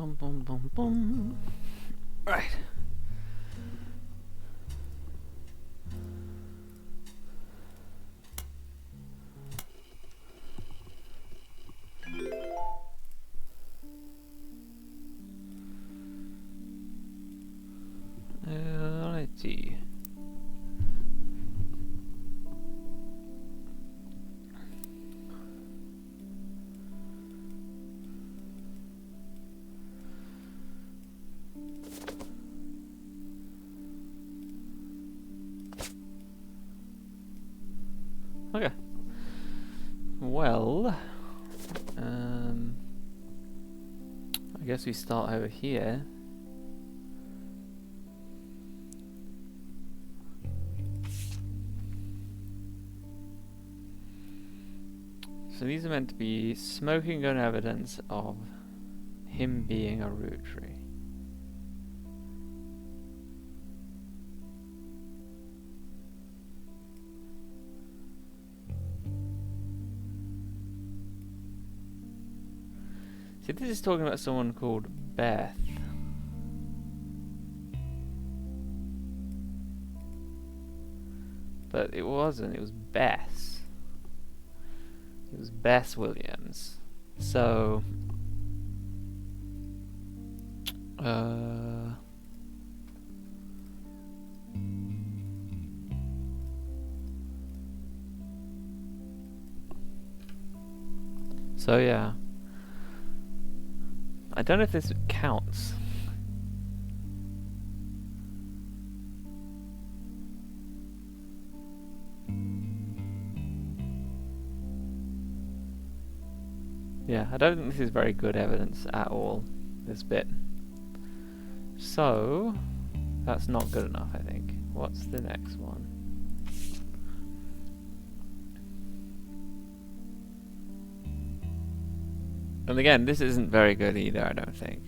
Boom, boom, boom, boom. Right. Alrighty. Okay. Well, I guess we start over here. So these are meant to be smoking gun evidence of him being a Rootree. See, this is talking about someone called Beth. But it wasn't, it was Bess. It was Bess Williams. So... So yeah. I don't know if this counts. Yeah, I don't think this is very good evidence at all, this bit. So, that's not good enough, I think. What's the next one? And again, this isn't very good either, I don't think.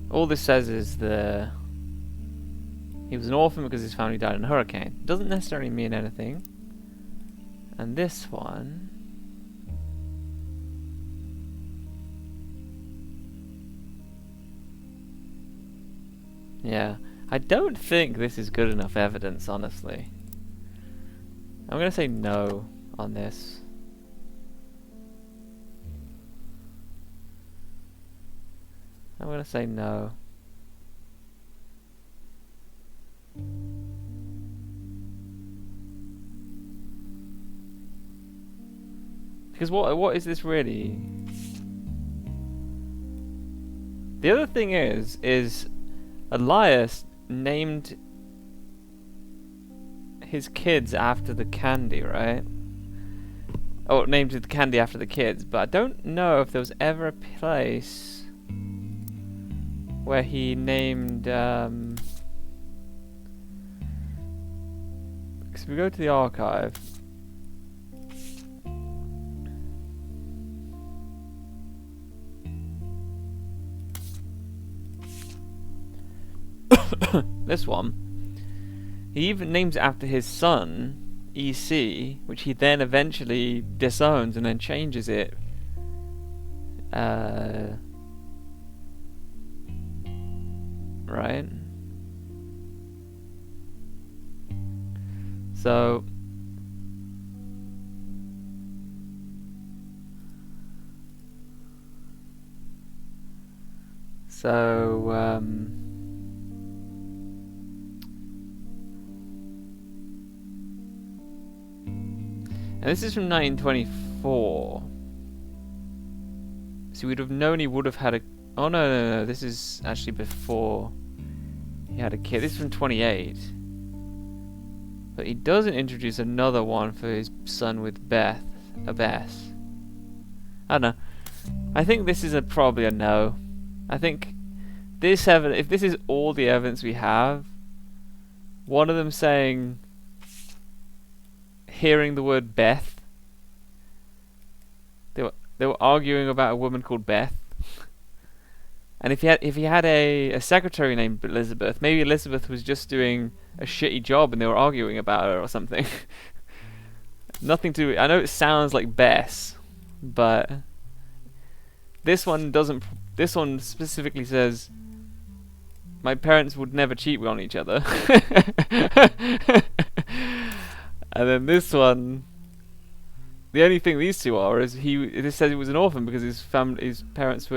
All this says is he was an orphan because his family died in a hurricane. Doesn't necessarily mean anything. And this one... Yeah, I don't think this is good enough evidence, honestly. I'm gonna say no on this. I'm gonna say no. Because what is this really? The other thing is Elias named his kids after the candy, right? Oh, named the candy after the kids, but I don't know if there was ever a place where he named, because if we go to the archive, this one, he even names it after his son, EC, which he then eventually disowns and then changes it. Right? So... And this is from 1924. So we'd have known he would have had a... Oh no, this is actually before he had a kid. This is from 28. But he doesn't introduce another one for his son with Beth. I don't know. I think this is probably a no. I think this evidence, if this is all the evidence we have, one of them saying, hearing the word Beth, they were arguing about a woman called Beth, and if he had a secretary named Elizabeth, maybe Elizabeth was just doing a shitty job and they were arguing about her or something. Nothing to. I know it sounds like Bess, but this one doesn't. This one specifically says, my parents would never cheat on each other. And then this one, the only thing these two are is this says he was an orphan because his parents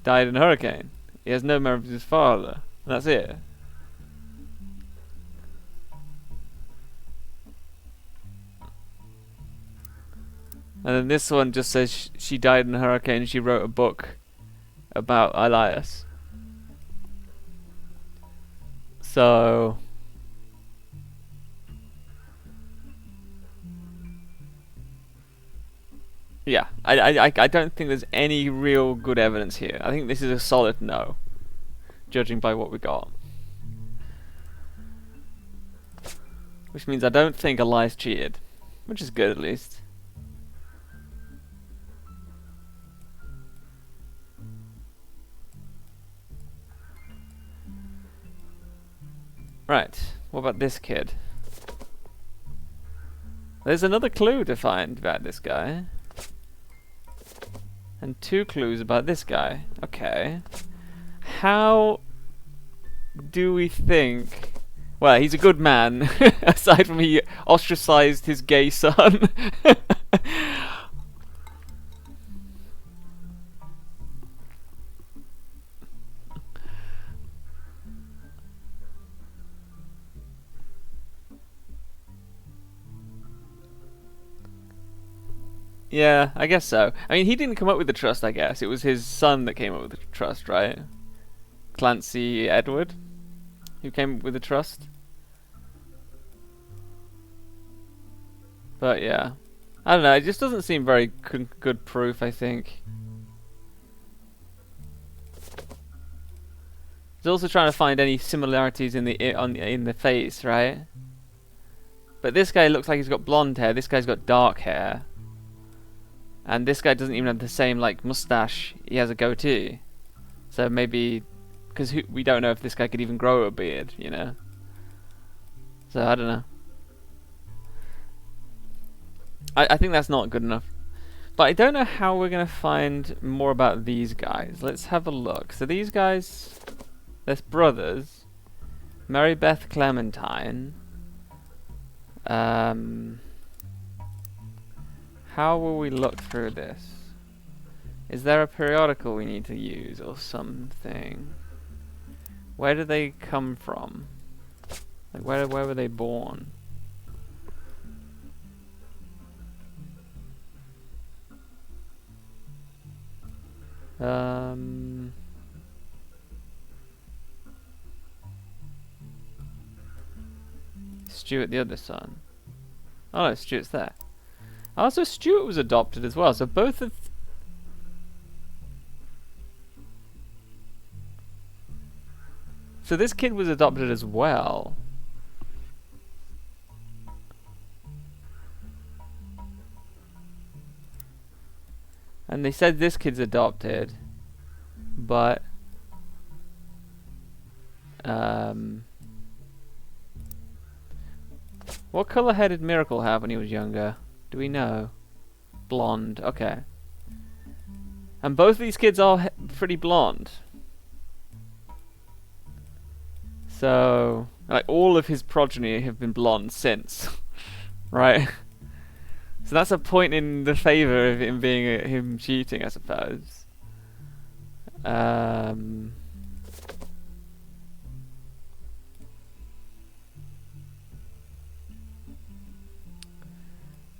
died in a hurricane. He has no memory of his father, and that's it. And then this one just says she died in a hurricane and she wrote a book about Elias. So yeah, I don't think there's any real good evidence here. I think this is a solid no, judging by what we got. Which means I don't think Elias cheated, which is good at least. Right, what about this kid? There's another clue to find about this guy. And 2 clues about this guy. Okay. How do we think... Well, he's a good man, aside from he ostracized his gay son. Yeah, I guess so. I mean, he didn't come up with the trust, I guess. It was his son that came up with the trust, right? Clancy Edward, who came up with the trust. But yeah, I don't know. It just doesn't seem very good proof, I think. He's also trying to find any similarities in the face, right? But this guy looks like he's got blonde hair. This guy's got dark hair. And this guy doesn't even have the same, like, mustache. He has a goatee. So maybe... Because we don't know if this guy could even grow a beard, you know? So, I don't know. I think that's not good enough. But I don't know how we're going to find more about these guys. Let's have a look. So these guys... They're brothers. Mary Beth Clementine. How will we look through this? Is there a periodical we need to use or something? Where do they come from? Like where were they born? Stuart, the other son. Oh no, Stuart's there. Also, Stuart was adopted as well, so both of... So this kid was adopted as well. And they said this kid's adopted, but... What colour hair did Miracle have when he was younger? Do we know? Blonde, okay. And both of these kids are pretty blonde. So, like, all of his progeny have been blonde since. Right? So that's a point in the favour of him being him cheating, I suppose.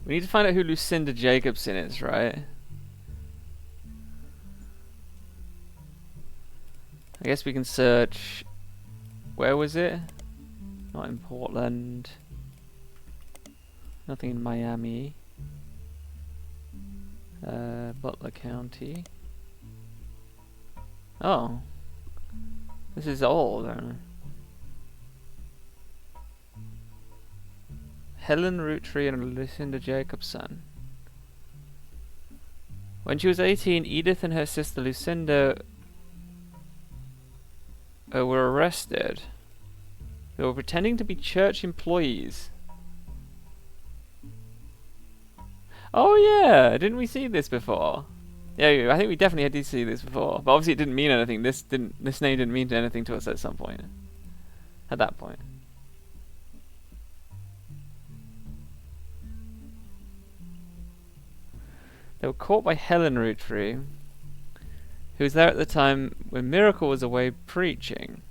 We need to find out who Lucinda Jacobson is, right? I guess we can search... Where was it? Not in Portland. Nothing in Miami. Butler County. Oh. This is old, I don't know. Helen Roottrees and Lucinda Jacobson. When she was 18, Edith and her sister Lucinda were arrested. They were pretending to be church employees. Oh yeah, didn't we see this before? Yeah, I think we definitely did see this before. But obviously it didn't mean anything. This name didn't mean anything to us at some point. At that point. They were caught by Helen Roottrees, who was there at the time when Miracle was away preaching.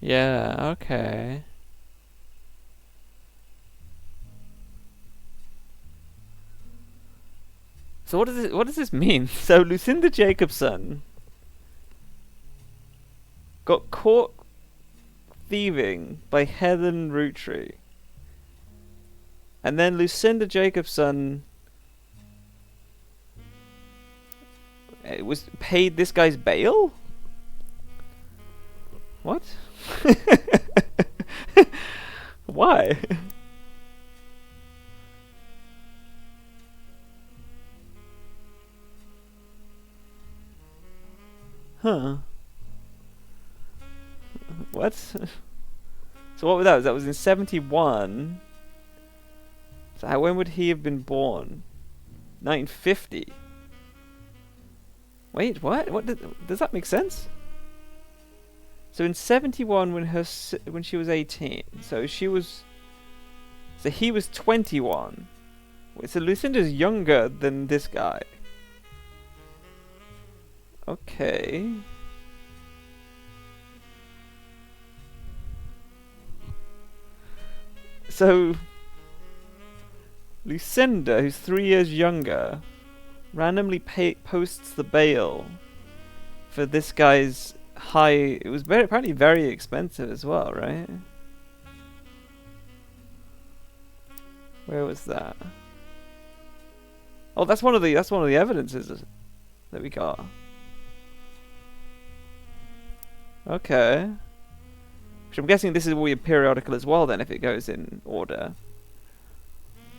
Yeah, okay. So what does this mean? So Lucinda Jacobson got caught thieving by Helen Roottrees. And then Lucinda Jacobson was paid this guy's bail? What? Why? Huh. What? So what was that? That was in 71. So when would he have been born? 1950. Wait, what? Does that make sense? So in 71, when she was 18, so he was 21. Wait, so Lucinda's younger than this guy. Okay. So Lucinda, who's 3 years younger, randomly posts the bail for this guy's high. It was apparently very expensive as well, right? Where was that? Oh, that's one of the evidences that we got. Okay. Which I'm guessing this will be a periodical as well then, if it goes in order.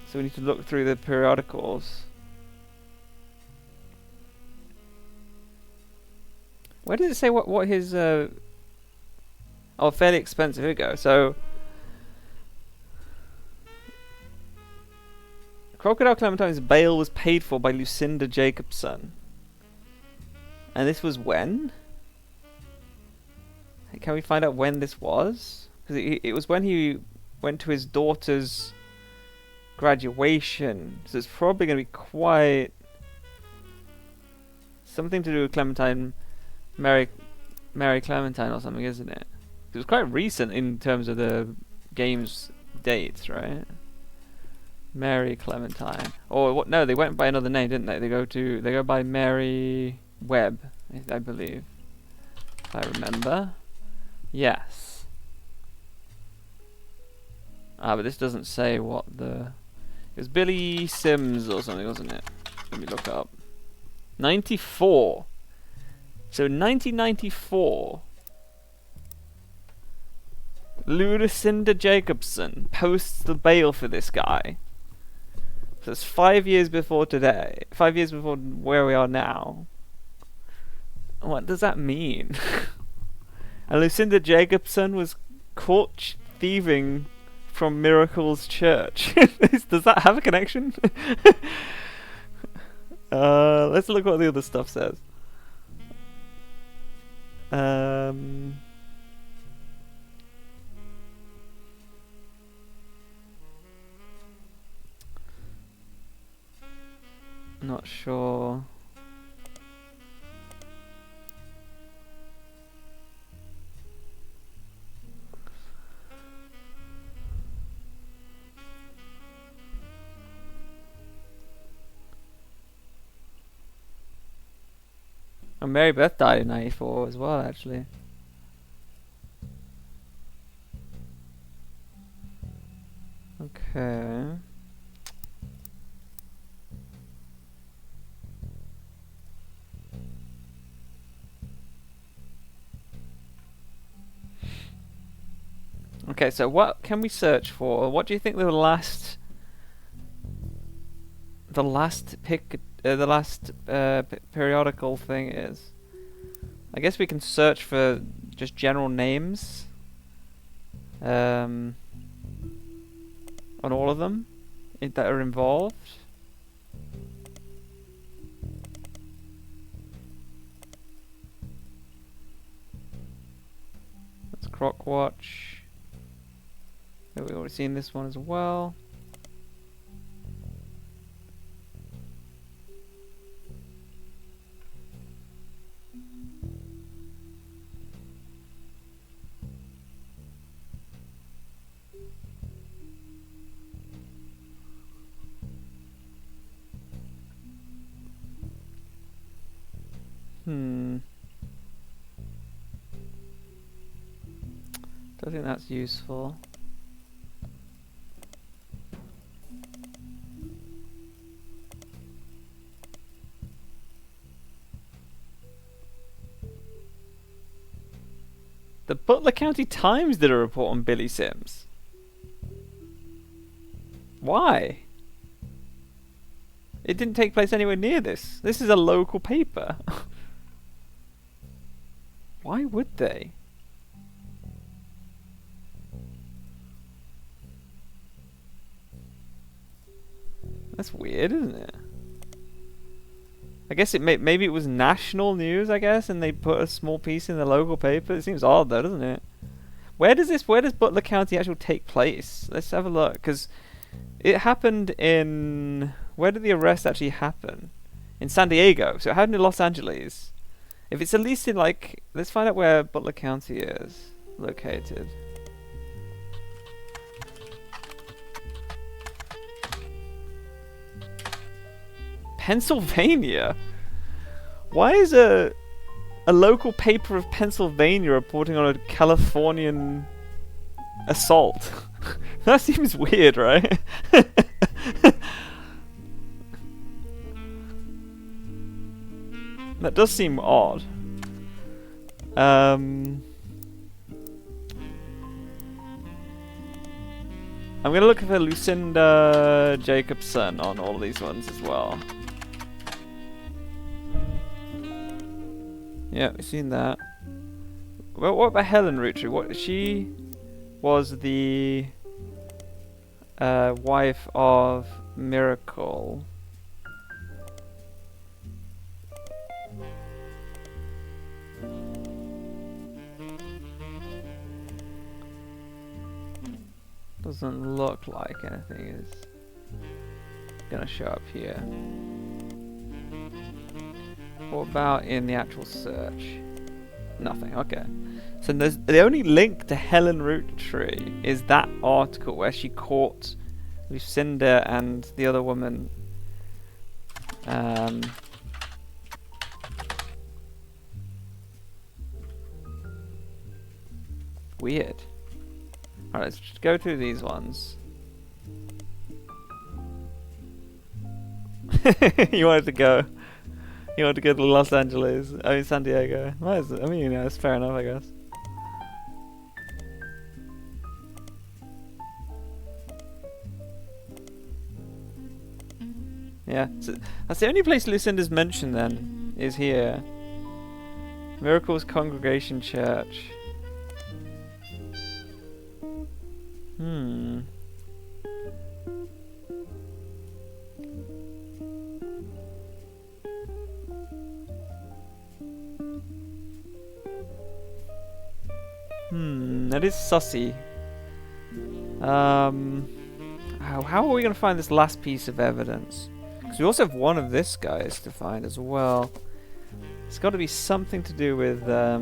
So we need to look through the periodicals. Where does it say what his oh, fairly expensive. Here we go. So Crocodile Clementine's bail was paid for by Lucinda Jacobson. And this was when? Can we find out when this was? Because it was when he went to his daughter's graduation. So it's probably going to be quite something to do with Clementine, Mary Clementine or something, isn't it? It was quite recent in terms of the game's dates, right? Mary Clementine. Or what? No, they went by another name, didn't they? They go by Mary Webb, I believe. If I remember. Yes. Ah, but this doesn't say what the... It was Billy Sims or something, wasn't it? Let me look up. 94. So 1994, Lucinda Jacobson posts the bail for this guy. So it's 5 years before today. 5 years before where we are now. What does that mean? And Lucinda Jacobson was caught thieving from Miracle's church. Does that have a connection? Let's look what the other stuff says. Not sure. And Mary Beth died in 94 as well, actually. Okay. Okay, so what can we search for? What do you think periodical thing is? I guess we can search for just general names. On all of them that are involved. That's Croc Watch. We've already seen this one as well. Don't think that's useful. The Butler County Times did a report on Billy Sims. Why? It didn't take place anywhere near this. This is a local paper. Why would they? That's weird, isn't it? I guess maybe it was national news, I guess, and they put a small piece in the local paper. It seems odd, though, doesn't it? Where does Butler County actually take place? Let's have a look, because it happened in... Where did the arrest actually happen? In San Diego, so it happened in Los Angeles. If it's at least in, like... Let's find out where Butler County is located. Pennsylvania? Why is a local paper of Pennsylvania reporting on a Californian assault? That seems weird, right? That does seem odd. I'm gonna look for Lucinda Jacobson on all of these ones as well. Yeah, we've seen that. Well, what about Helen Roottrees? She was the wife of Miracle. Doesn't look like anything is gonna show up here. What about in the actual search? Nothing, okay. So there's the only link to Helen Roottree is that article where she caught Lucinda and the other woman. Weird. Alright, let's just go through these ones. You wanted to go. You wanted to go to Los Angeles. I mean, San Diego. I mean, you know, it's fair enough, I guess. Yeah, so that's the only place Lucinda's mentioned then, is here. Miracles Congregation Church. That is sussy. How are we going to find this last piece of evidence? Because we also have one of this guy's to find as well. It's got to be something to do with the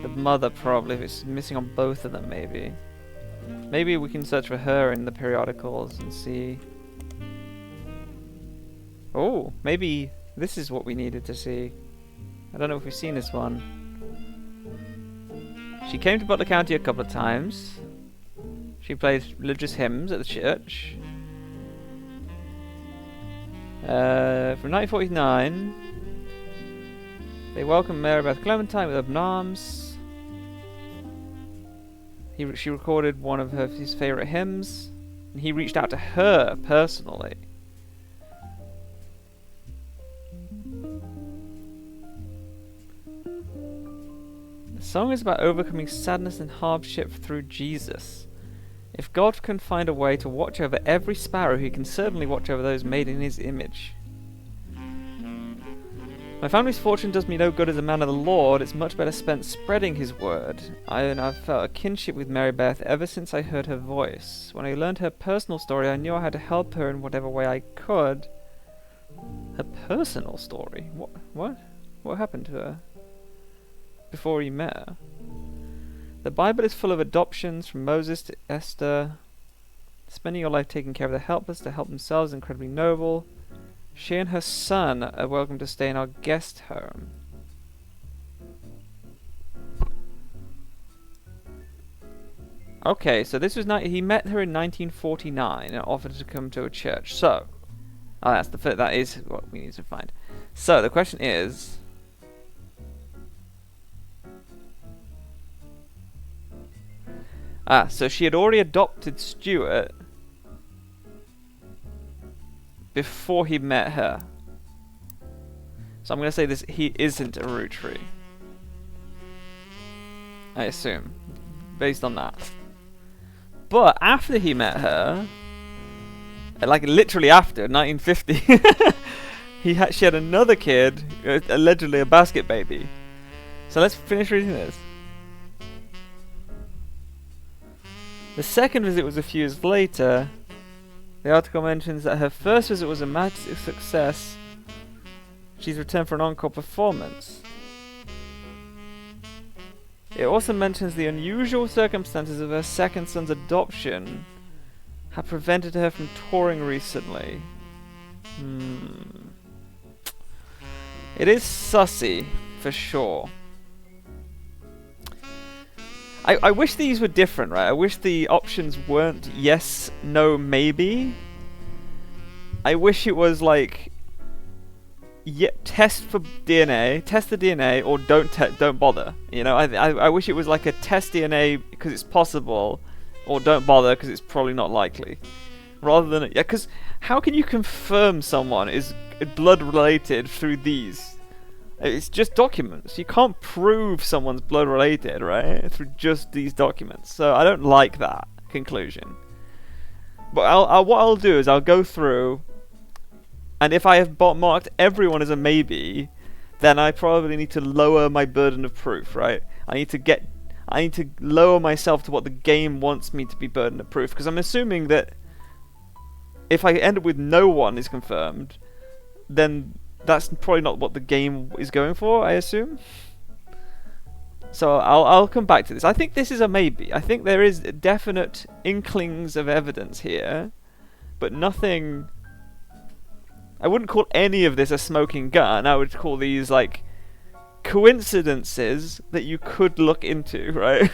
mother, probably. If it's missing on both of them, maybe. Maybe we can search for her in the periodicals and see. Oh, maybe this is what we needed to see. I don't know if we've seen this one. She came to Butler County a couple of times. She played religious hymns at the church. From 1949, they welcomed Mary Beth Clementine with open arms. She recorded one of his favorite hymns, and he reached out to her personally. The song is about overcoming sadness and hardship through Jesus. If God can find a way to watch over every sparrow, he can certainly watch over those made in his image. My family's fortune does me no good as a man of the Lord. It's much better spent spreading his word. I've felt a kinship with Mary Beth ever since I heard her voice. When I learned her personal story, I knew I had to help her in whatever way I could. Her personal story? What? What happened to her before you met her? The Bible is full of adoptions, from Moses to Esther. Spending your life taking care of the helpless to help themselves is incredibly noble. She and her son are welcome to stay in our guest home. Okay, so this was he met her in 1949 and offered to come to a church. So, that is what we need to find. So the question is, so she had already adopted Stuart before he met her. So I'm going to say this: he isn't a Roottrie. I assume, based on that. But after he met her, like literally after 1950, she had another kid, allegedly a basket baby. So let's finish reading this. The second visit was a few years later. The article mentions that her first visit was a massive success. She's returned for an encore performance. It also mentions the unusual circumstances of her second son's adoption have prevented her from touring recently. It is sussy, for sure. I wish these were different, right? I wish the options weren't yes, no, maybe. I wish it was like, yeah, test for DNA, test the DNA, or don't bother. You know, I wish it was like a test DNA because it's possible, or don't bother because it's probably not likely. Rather than, yeah, because how can you confirm someone is blood related through these? It's just documents. You can't prove someone's blood related, right? Through just these documents. So I don't like that conclusion. But what I'll do is I'll go through, and if I have marked everyone as a maybe, then I probably need to lower my burden of proof, right? I need to lower myself to what the game wants me to be burden of proof, because I'm assuming that if I end up with no one is confirmed, then that's probably not what the game is going for, I assume. So I'll come back to this. I think this is a maybe. I think there is definite inklings of evidence here, but nothing. I wouldn't call any of this a smoking gun. I would call these like coincidences that you could look into, right?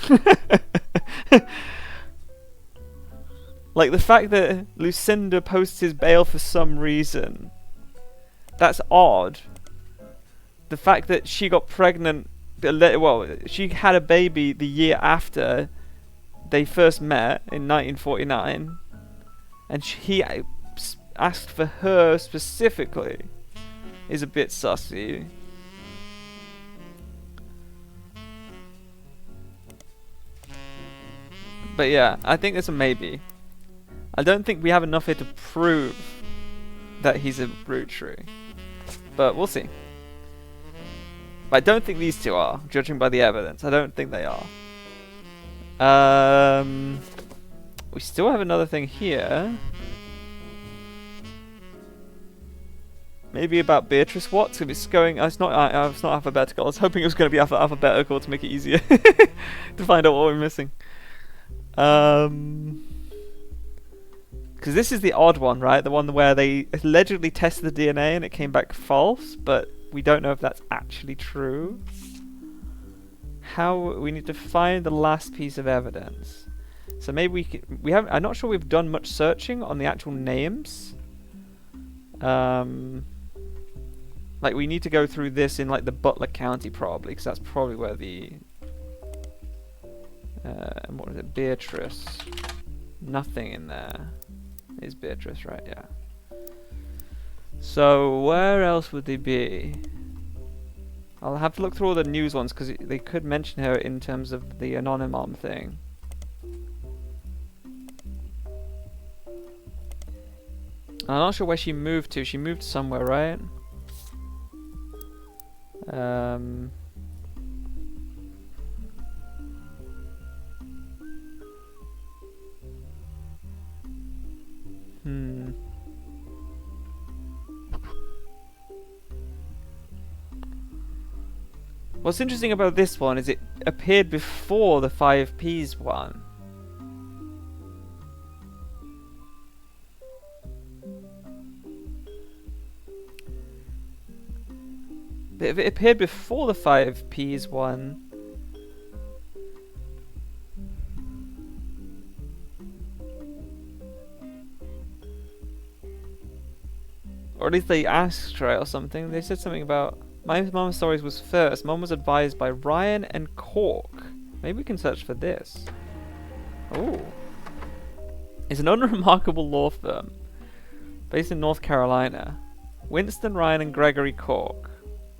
Like the fact that Lucinda posts his bail for some reason. That's odd. The fact that she got pregnant, well, she had a baby the year after they first met in 1949, and he asked for her specifically, is a bit sussy. But yeah, I think it's a maybe. I don't think we have enough here to prove that he's a Roottrie. But we'll see. But I don't think these two are, judging by the evidence. I don't think they are. We still have another thing here. Maybe about Beatrice Watts. If it's going, it's not alphabetical. I was hoping it was going to be alphabetical to make it easier to find out what we're missing. Because this is the odd one, right? The one where they allegedly tested the DNA and it came back false, but we don't know if that's actually true. We need to find the last piece of evidence. So maybe we haven't. I'm not sure we've done much searching on the actual names. Like we need to go through this in like the Butler County probably, because that's probably where the And what is it? Beatrice. Nothing in there. It's Beatrice, right? Yeah. So where else would they be? I'll have to look through all the news ones because they could mention her in terms of the Anonymom thing. I'm not sure where she moved to. She moved somewhere, right? What's interesting about this one is it appeared before the 5Ps one. It appeared before the 5Ps one. Or at least they asked her or something. They said something about... My Mom Stories was first. Mom was advised by Ryan and Cork. Maybe we can search for this. Oh. It's an unremarkable law firm based in North Carolina. Winston, Ryan, and Gregory Cork.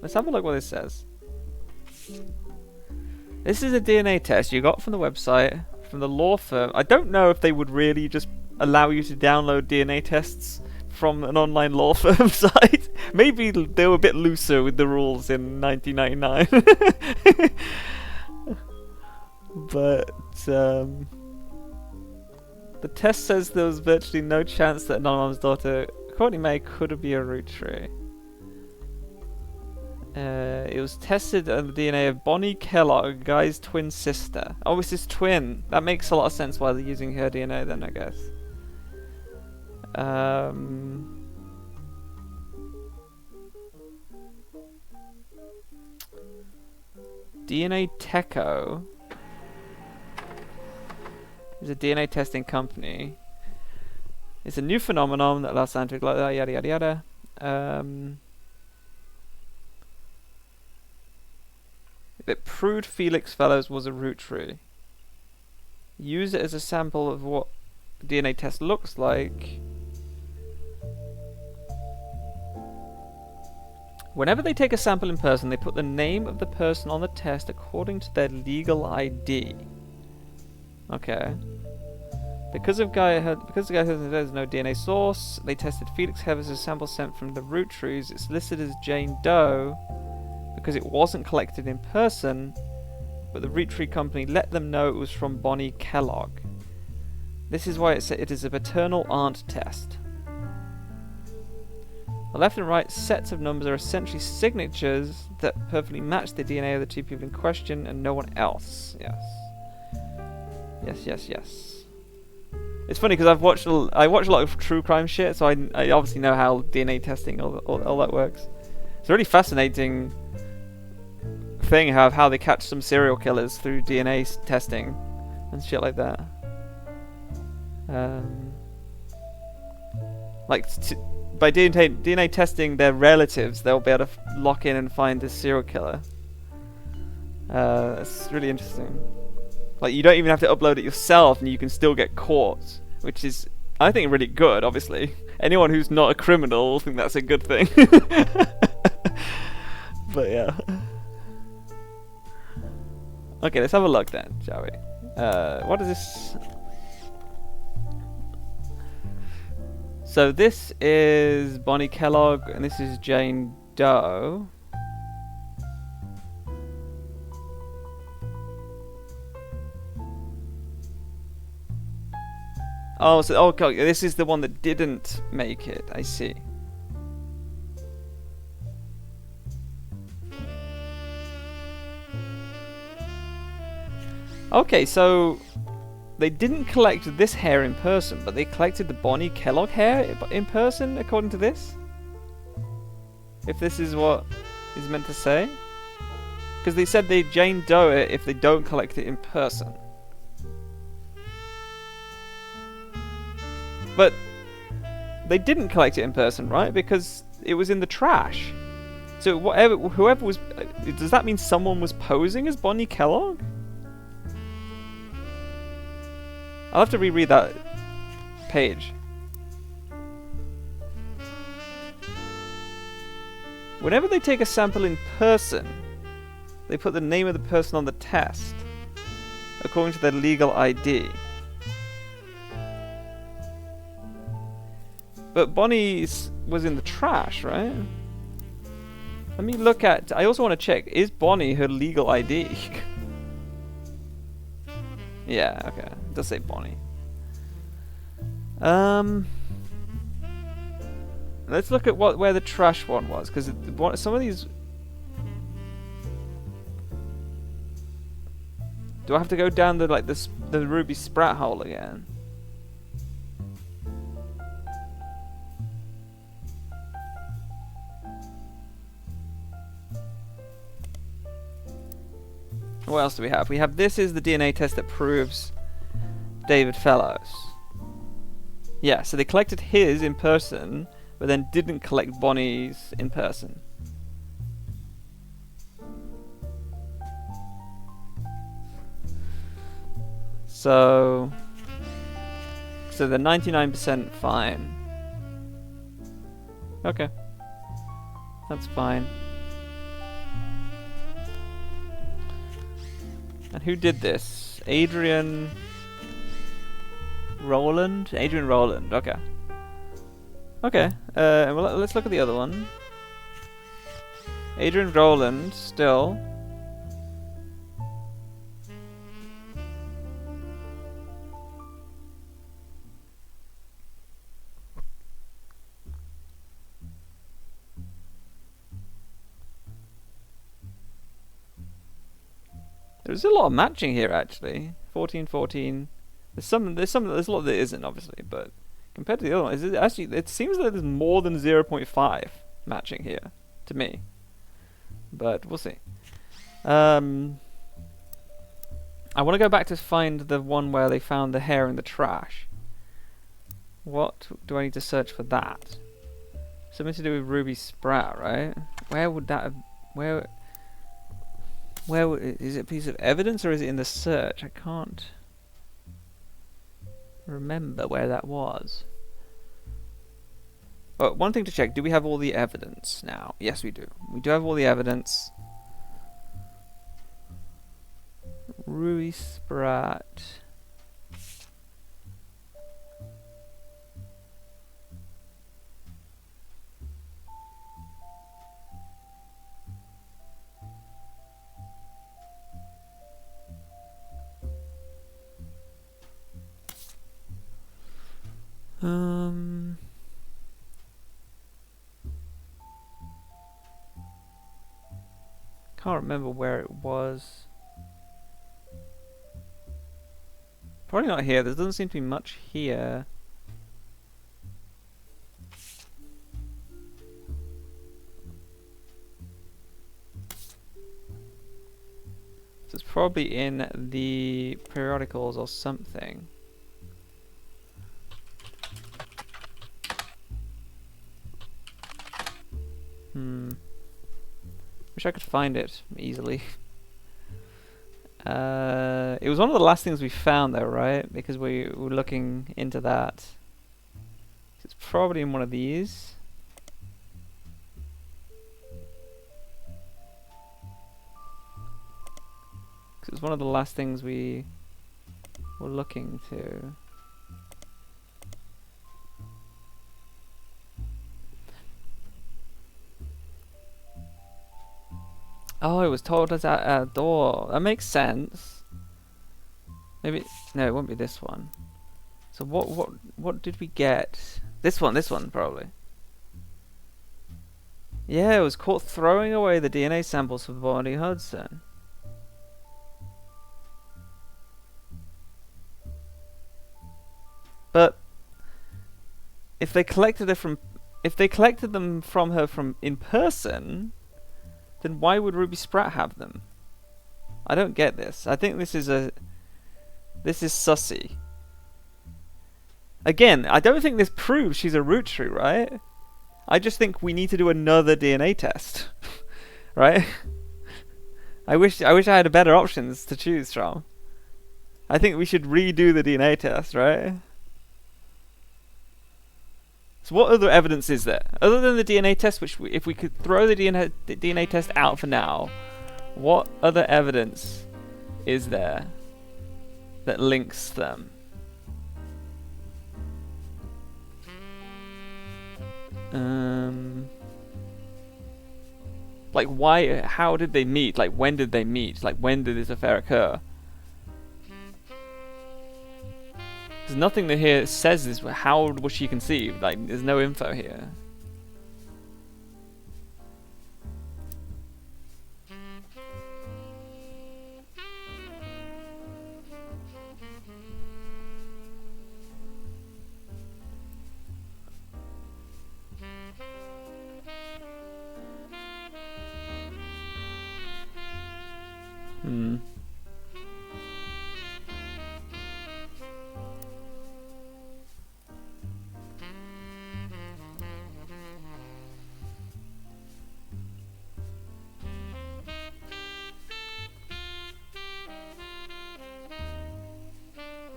Let's have a look what this says. This is a DNA test you got from the website, from the law firm. I don't know if they would really just allow you to download DNA tests from an online law firm site. Maybe they were a bit looser with the rules in 1999. But the test says there was virtually no chance that Anonym's daughter, Courtney May, could be a Rootree. It was tested on the DNA of Bonnie Kellogg, Guy's twin sister. Oh, it's his twin. That makes a lot of sense why they're using her DNA then, I guess. DNA Techo is a DNA testing company. It's a new phenomenon that allows scientific, yada yada yada. That proved Felix Fellows was a Rootree. Use it as a sample of what the DNA test looks like. Whenever they take a sample in person, they put the name of the person on the test according to their legal ID. Okay. Because the guy says there's no DNA source, they tested Felix Heather's sample sent from the Roottrees. It's listed as Jane Doe because it wasn't collected in person, but the Rootree company let them know it was from Bonnie Kellogg. This is why it is a paternal aunt test. The left and right sets of numbers are essentially signatures that perfectly match the DNA of the two people in question and no one else. Yes. Yes, yes, yes. It's funny because I watch a lot of true crime shit, so I obviously know how DNA testing all that works. It's a really fascinating thing how they catch some serial killers through DNA testing and shit like that. By DNA testing their relatives, they'll be able to lock in and find this serial killer. It's really interesting. Like, you don't even have to upload it yourself and you can still get caught, which is, I think, really good, obviously. Anyone who's not a criminal will think that's a good thing. But yeah. Okay, let's have a look then, shall we? What is this? So this is Bonnie Kellogg, and this is Jane Doe. Oh, so okay, this is the one that didn't make it. I see. Okay, so they didn't collect this hair in person, but they collected the Bonnie Kellogg hair in person, according to this? If this is what is meant to say? Because they said they Jane Doe it if they don't collect it in person. But they didn't collect it in person, right? Because it was in the trash. So whoever was... does that mean someone was posing as Bonnie Kellogg? I'll have to reread that page. Whenever they take a sample in person, they put the name of the person on the test, according to their legal ID. But Bonnie's was in the trash, right? Let me look at... I also want to check, is Bonnie her legal ID? Yeah, okay. It does say Bonnie. Let's look at where the trash one was, because some of these... Do I have to go down the ruby sprat hole again? What else do we have? We have this is the DNA test that proves David Fellows. Yeah, so they collected his in person, but then didn't collect Bonnie's in person. So they're 99% fine. Okay. That's fine. And who did this? Adrian Rowland? Adrian Rowland, okay. Okay, well, let's look at the other one. Adrian Rowland, still. There's a lot of matching here, actually. 14, 14. There's a lot that isn't, obviously, but compared to the other one, it seems that there's more than 0.5 matching here, to me. But we'll see. I want to go back to find the one where they found the hair in the trash. What do I need to search for that? Something to do with Ruby Sprout, right? Where would that have... Where is it a piece of evidence, or is it in the search? I can't remember where that was. Oh, one thing to check, do we have all the evidence now? Yes, we do. We do have all the evidence. Ruby Sprat. Can't remember where it was. Probably not here. There doesn't seem to be much here. So it's probably in the periodicals or something. Wish I could find it easily. It was one of the last things we found though, right? Because we were looking into that. It's probably in one of these. Because it was one of the last things we were looking to. Oh, it was told us at our door. That makes sense. Maybe no, it won't be this one. So what did we get? This one probably. Yeah, it was caught throwing away the DNA samples for Bonnie Hudson. But if they collected them from her in person, then why would Ruby Sprat have them? I don't get this. I think this is sussy. Again, I don't think this proves she's a Rootree, right? I just think we need to do another DNA test. Right? I wish I had better options to choose from. I think we should redo the DNA test, right? So what other evidence is there? Other than the DNA test, which if we could throw the DNA test out for now, what other evidence is there that links them? Like why, how did they meet? Like when did they meet? Like when did this affair occur? There's nothing that here says this. How was she conceived? Like there's no info here.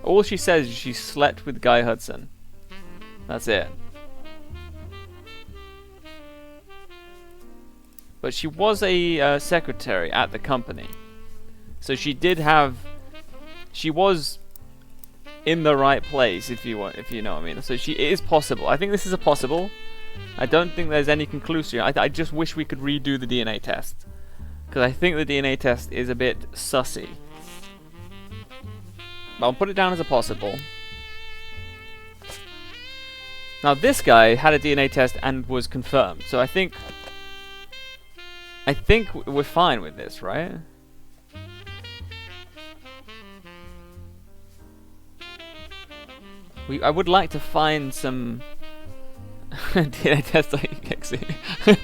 All she says is she slept with Guy Hudson. That's it. But she was a secretary at the company. So she did have... She was in the right place, if you know what I mean. So it is possible. I think this is a possible. I don't think there's any conclusion. I just wish we could redo the DNA test. Because I think the DNA test is a bit sussy. But I'll put it down as a possible. Now this guy had a DNA test and was confirmed. So I think we're fine with this, right? I would like to find some DNA test on Kexi.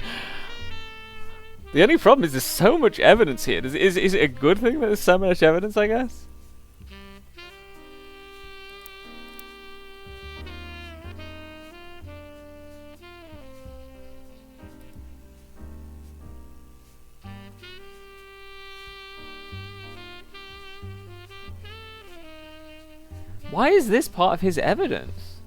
The only problem is there's so much evidence here. Is it a good thing that there's so much evidence, I guess? Why is this part of his evidence?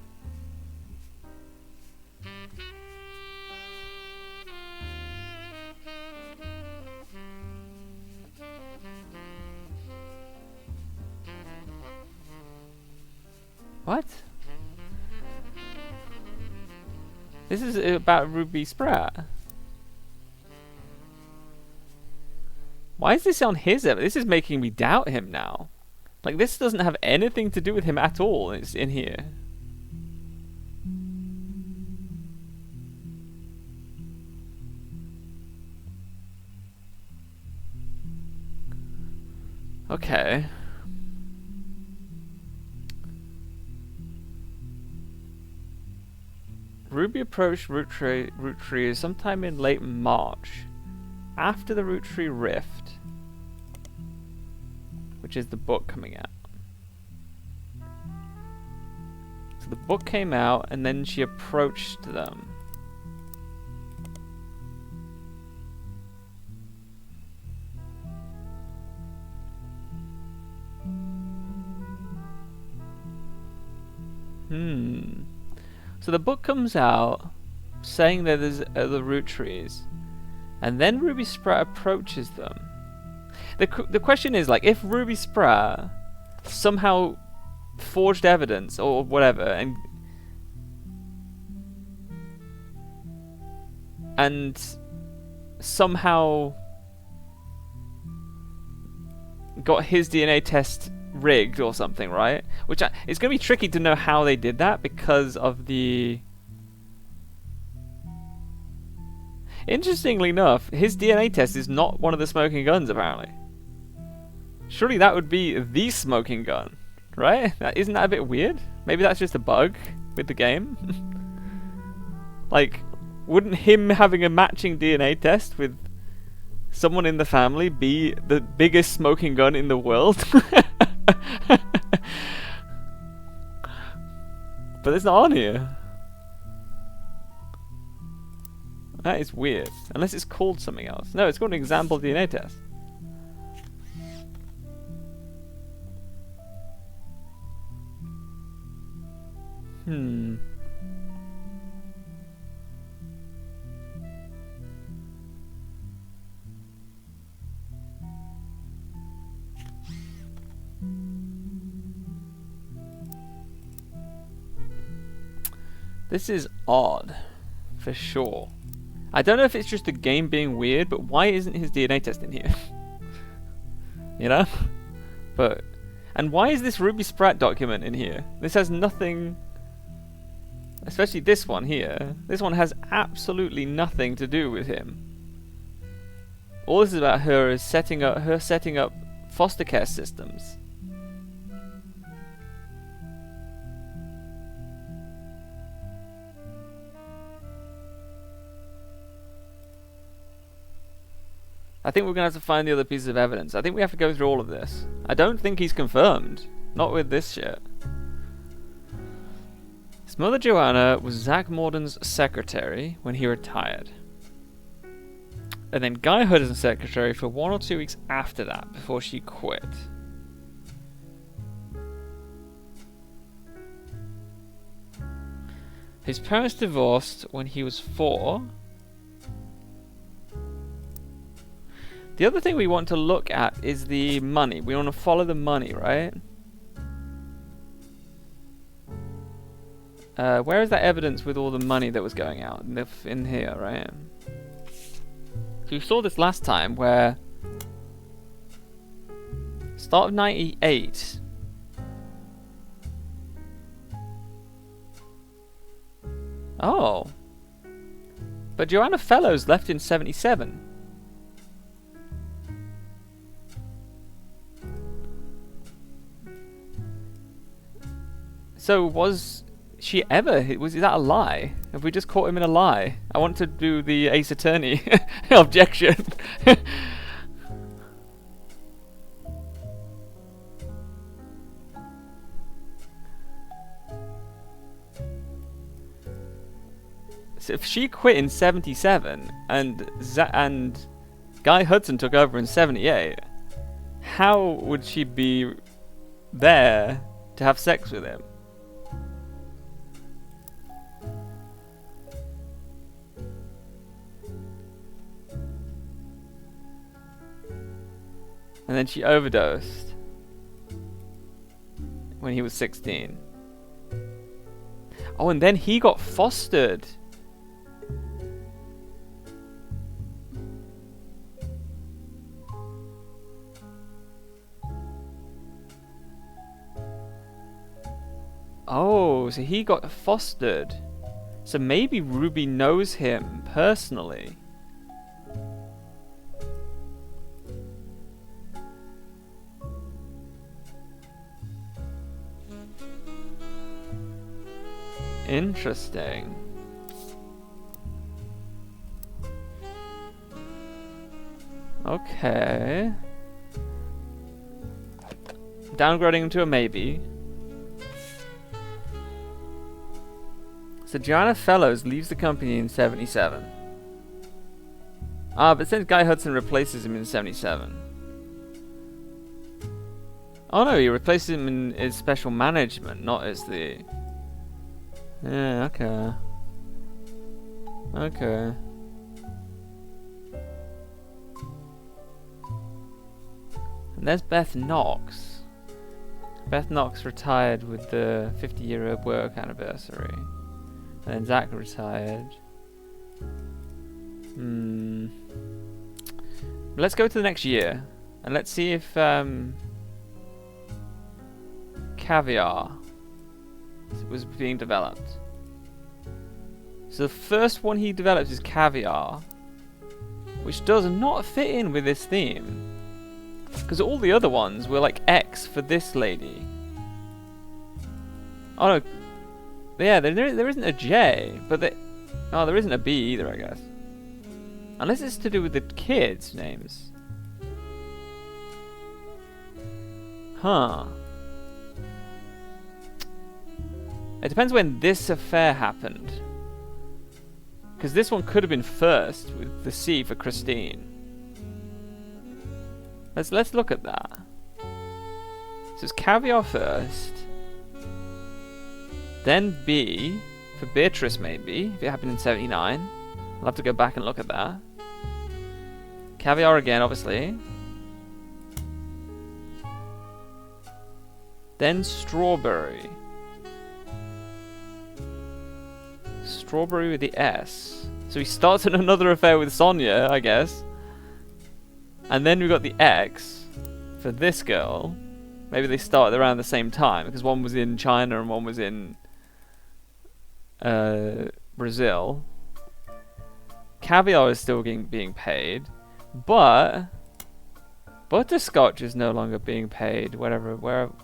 What? This is about Ruby Spratt. Why is this on his evidence? This is making me doubt him now. Like, this doesn't have anything to do with him at all. It's in here. Okay. Ruby approached Roottrees sometime in late March, after the Roottrees Rift, which is the book coming out. So the book came out, and then she approached them. So the book comes out, saying that there's other Roottrees, and then Ruby Spratt approaches them. The question is, like, if Ruby Spratt somehow forged evidence or whatever, and somehow got his DNA test rigged or something, right? Which it's going to be tricky to know how they did that because of the... Interestingly enough, his DNA test is not one of the smoking guns, apparently. Surely that would be the smoking gun, right? Isn't that a bit weird? Maybe that's just a bug with the game. Like, wouldn't him having a matching DNA test with someone in the family be the biggest smoking gun in the world? But it's not on here. That is weird. Unless it's called something else. No, it's called an example DNA test. Hmm. This is odd, for sure. I don't know if it's just the game being weird, but why isn't his DNA test in here? You know? And why is this Ruby Sprat document in here? This has nothing... Especially this one here. This one has absolutely nothing to do with him. All this is about her is setting up foster care systems. I think we're going to have to find the other pieces of evidence. I think we have to go through all of this. I don't think he's confirmed. Not with this shit. His mother Joanna was Zach Morden's secretary when he retired. And then Guy Hudson's secretary for 1 or 2 weeks after that, before she quit. His parents divorced when he was 4. The other thing we want to look at is the money. We want to follow the money, right? Where is that evidence with all the money that was going out? In here, right? So we saw this last time where... Start of 98. Oh. But Joanna Fellows left in 77. So was she ever? Is that a lie? Have we just caught him in a lie? I want to do the Ace Attorney objection. So if she quit in 77 and Guy Hudson took over in 78, how would she be there to have sex with him? And then she overdosed when he was 16. Oh, and then he got fostered. Oh, so he got fostered. So maybe Ruby knows him personally. Interesting. Okay. Downgrading him to a maybe. So Joanna Fellows leaves the company in 77. But since Guy Hudson replaces him in 77. Oh no, he replaces him in his special management, not as the... Yeah, okay. Okay. And there's Beth Knox. Beth Knox retired with the 50-year work anniversary. And then Zach retired. Let's go to the next year. And let's see if Caviar was being developed. So the first one he develops is Caviar, which does not fit in with this theme, because all the other ones were like X for this lady. Oh no, yeah, there isn't a J, but there isn't a B either, I guess, unless it's to do with the kids' names. Huh. It depends when this affair happened. Because this one could have been first, with the C for Christine. Let's look at that. So it's Caviar first. Then B for Beatrice, maybe, if it happened in 79. I'll have to go back and look at that. Caviar again, obviously. Then strawberry. Strawberry with the S. So he starts another affair with Sonia, I guess. And then we got the X for this girl. Maybe they started around the same time, because one was in China and one was in Brazil. Caviar is still being paid, but butterscotch is no longer being paid. What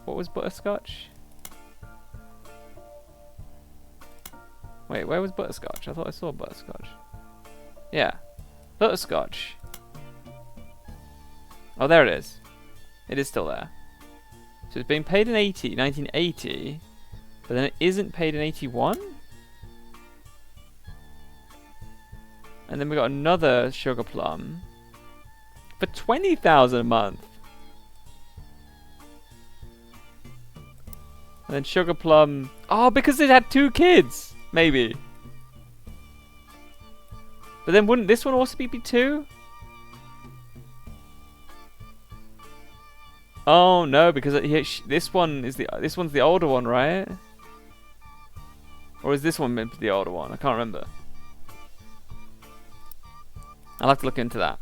was butterscotch? Wait, where was butterscotch? I thought I saw butterscotch. Yeah, butterscotch. Oh, there it is. It is still there. So it's being paid in 1980, but then it isn't paid in 81? And then we got another sugar plum for 20,000 a month. And then sugar plum, oh, because it had 2 kids, maybe. But then wouldn't this one also be 2? Oh no, because this one's the older one, right? Or is this one meant to be the older one? I can't remember. I'll have to look into that.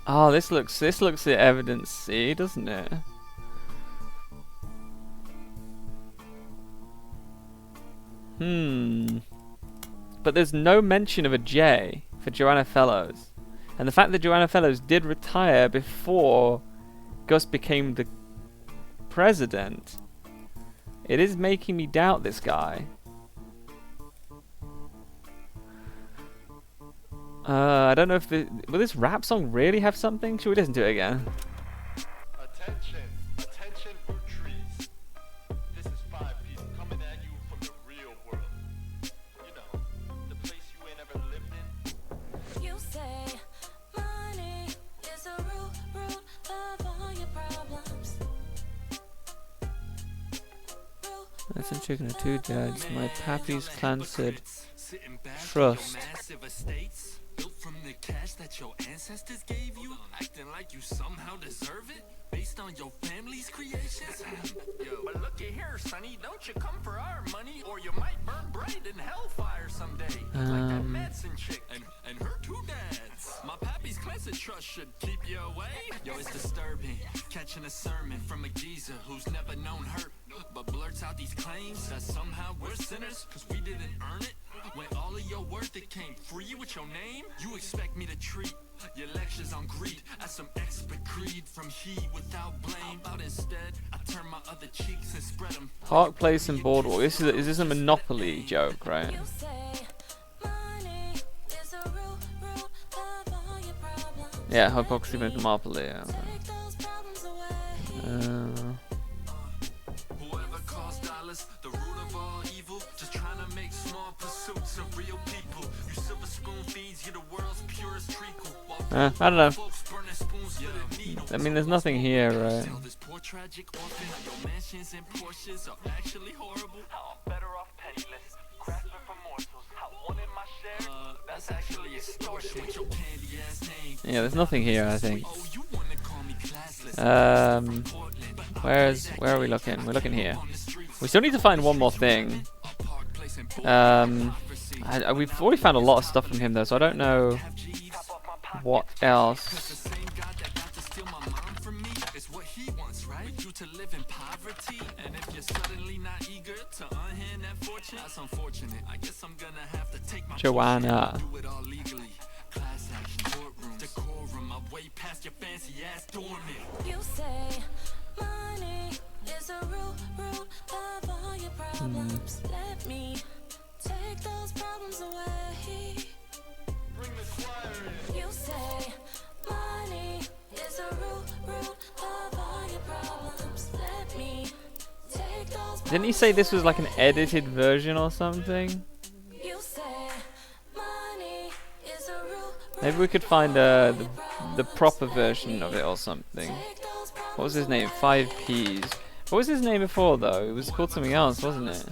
Oh, this looks at evidence C, doesn't it? But there's no mention of a J for Joanna Fellows. And the fact that Joanna Fellows did retire before Gus became the president, it is making me doubt this guy. I don't know if will this rap song really have something? Should we listen to it again? Attention, attention, Roottrees. This is 5-piece coming at you from the real world. You know, the place you ain't ever lived in. You say money is a root of all your problems. That's a chicken and 2 dads. My pappy's clan said trust. Built from the cash that your ancestors gave you, acting like you somehow deserve it based on your family's creations. Yo, but look at here, sonny, don't you come for our money, or you might burn bright in hellfire someday. Like that Madsen chick and her 2 dads. My pappy's classic trust should keep you away. Yo, it's disturbing catching a sermon from a geezer who's never known hurt, but blurts out these claims that somehow we're sinners cause we didn't earn it. When all of your worth it came free with your name, you expect me to treat your lectures on greed as some expert creed from he without blame. But instead, I turn my other cheeks and spread them. Park Place and Boardwalk. Is this a Monopoly joke, right? You say money is a root of all your problems. Yeah, hypocrisy and Monopoly. Yeah, okay. Take those problems away. Whoever calls dollars the root of all evil, just trying to make small pursuits of real people. You silver spoon feeds you the world's purest treacle. I don't know. I mean, there's nothing here, right? Tell this poor tragic orphan your mansions and Porsches are actually horrible. How I'm better off penniless, grasping for morsels. How wanting my share, that's actually extortion with your candy ass name. Yeah, there's nothing here, I think. Oh, you wanna call me classless. Where are we looking? We're looking here. We still need to find one more thing. We've already found a lot of stuff from him though, so I don't know what else. Joanna. You say money is a root of all your problems. Let me take those problems away. Bring the choir in. You say money is a root of all your problems. Let me take those. Didn't he say this was like an edited version or something? You say money is a root. Maybe we could find the proper version of it or something. What was his name? 5Ps. What was his name before though? It was called something else, wasn't it?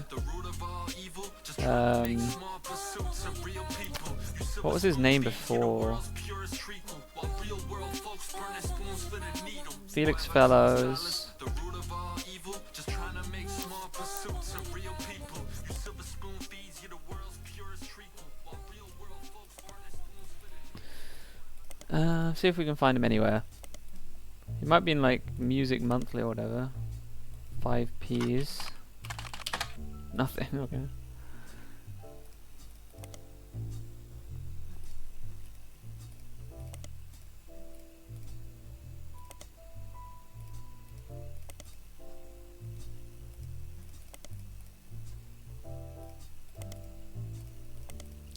What was his name before? Felix Fellows. See if we can find him anywhere. He might be in like Music Monthly or whatever. 5p's. Nothing, okay.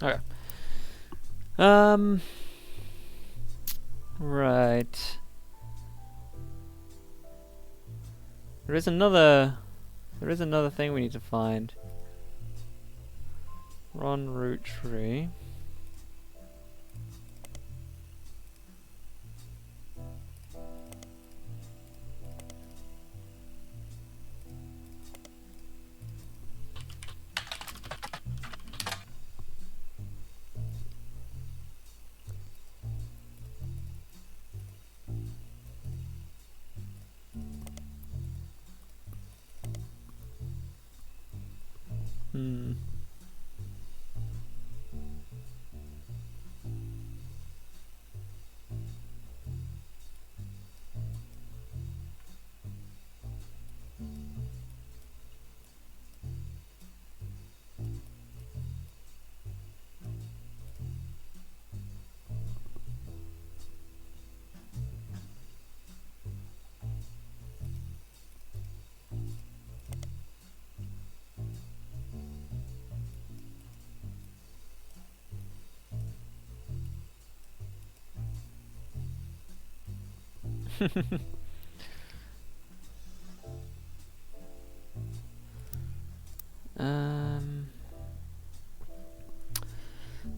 Okay. Right. There is another thing we need to find. Ron Roottrees. Hmm.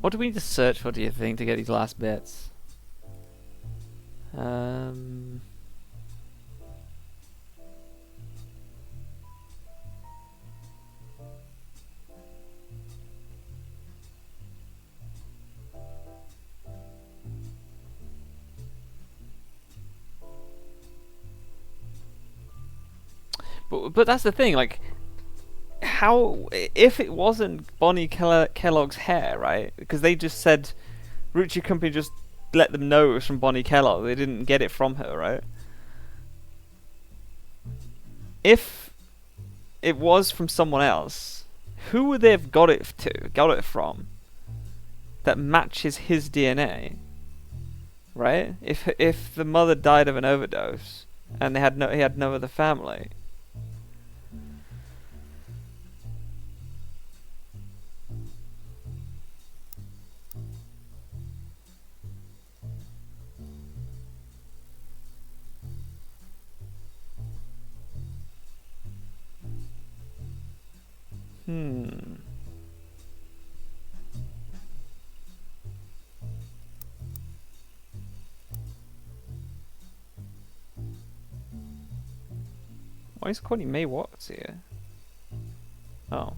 What do we need to search for, do you think, to get these last bits? But that's the thing, like, how, if it wasn't Bonnie Kellogg's hair, right? Because they just said, Roottrees Company just let them know it was from Bonnie Kellogg. They didn't get it from her, right? If it was from someone else, who would they have got it from? That matches his DNA, right? If the mother died of an overdose and he had no other family. Why is Courtney May Watts here? Oh.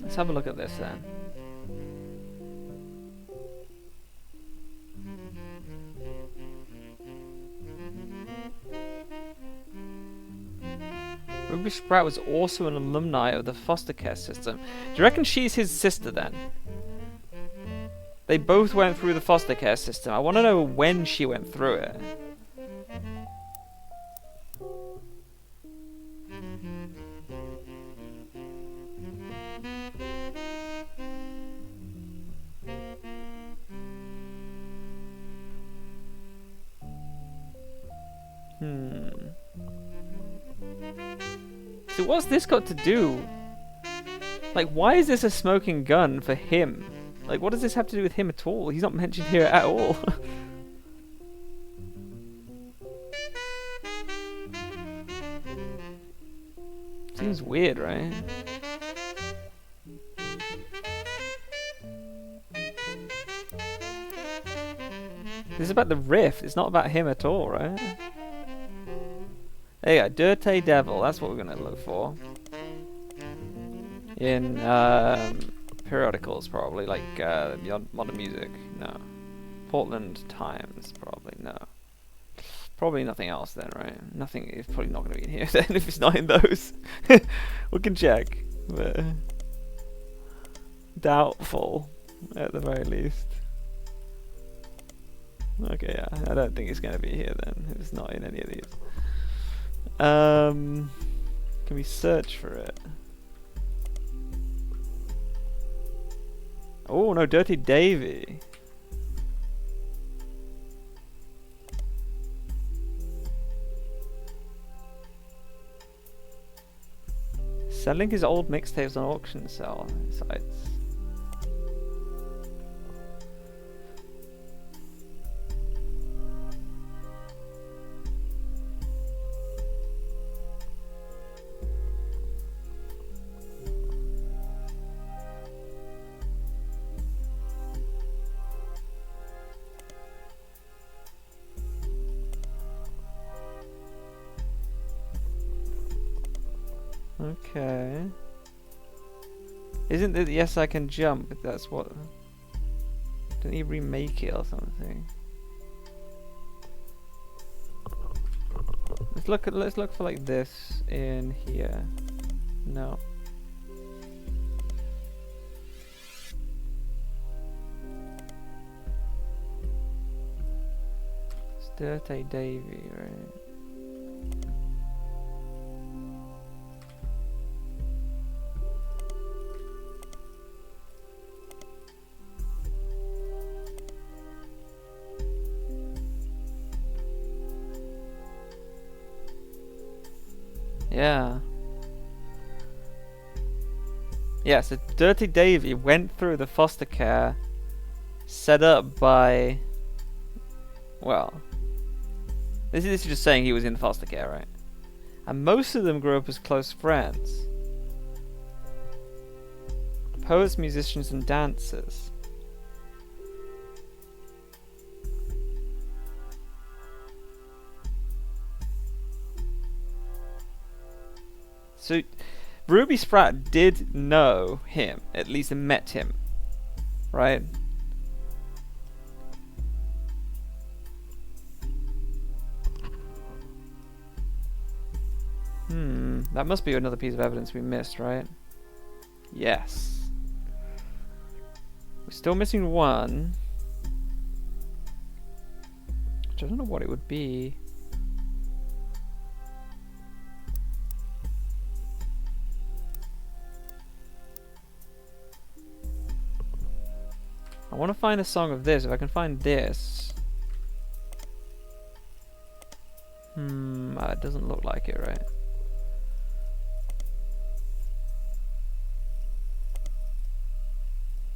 Let's have a look at this then. Ruby Sprout was also an alumni of the foster care system. Do you reckon she's his sister then? They both went through the foster care system. I want to know when she went through it. So what's this got to do? Like, why is this a smoking gun for him? Like, what does this have to do with him at all? He's not mentioned here at all. Seems weird, right? This is about the rift. It's not about him at all, right? There you go. Dirty Devil. That's what we're going to look for. In periodicals, probably. Like Modern Music. No. Portland Times. Probably. No. Probably nothing else then, right? Nothing. It's probably not going to be in here then if it's not in those. We can check. But doubtful, at the very least. Okay, yeah. I don't think it's going to be here then if it's not in any of these. Can we search for it? Oh no, Dirty Davy. Selling his old mixtapes on auction sites. Okay. Isn't it Yes I Can Jump? That's what... Didn't he remake it or something? Let's look for like this in here. No. It's Dirty Davy, right? Yeah. Yeah, so Dirty Davy went through the foster care set up by... Well, this is just saying he was in foster care, right? And most of them grew up as close friends. Poets, musicians, and dancers. So, Ruby Sprout did know him, at least met him, right? That must be another piece of evidence we missed, right? Yes. We're still missing one. Which I don't know what it would be. I want to find a song of this. If I can find this. It doesn't look like it, right?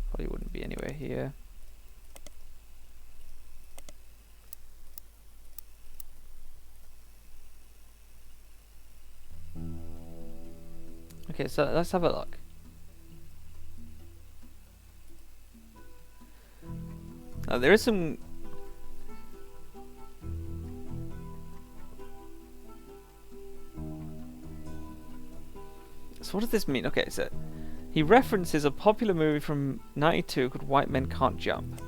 Probably wouldn't be anywhere here. Okay, so let's have a look. Now there is some... So what does this mean? Okay, so he references a popular movie from '92 called White Men Can't Jump.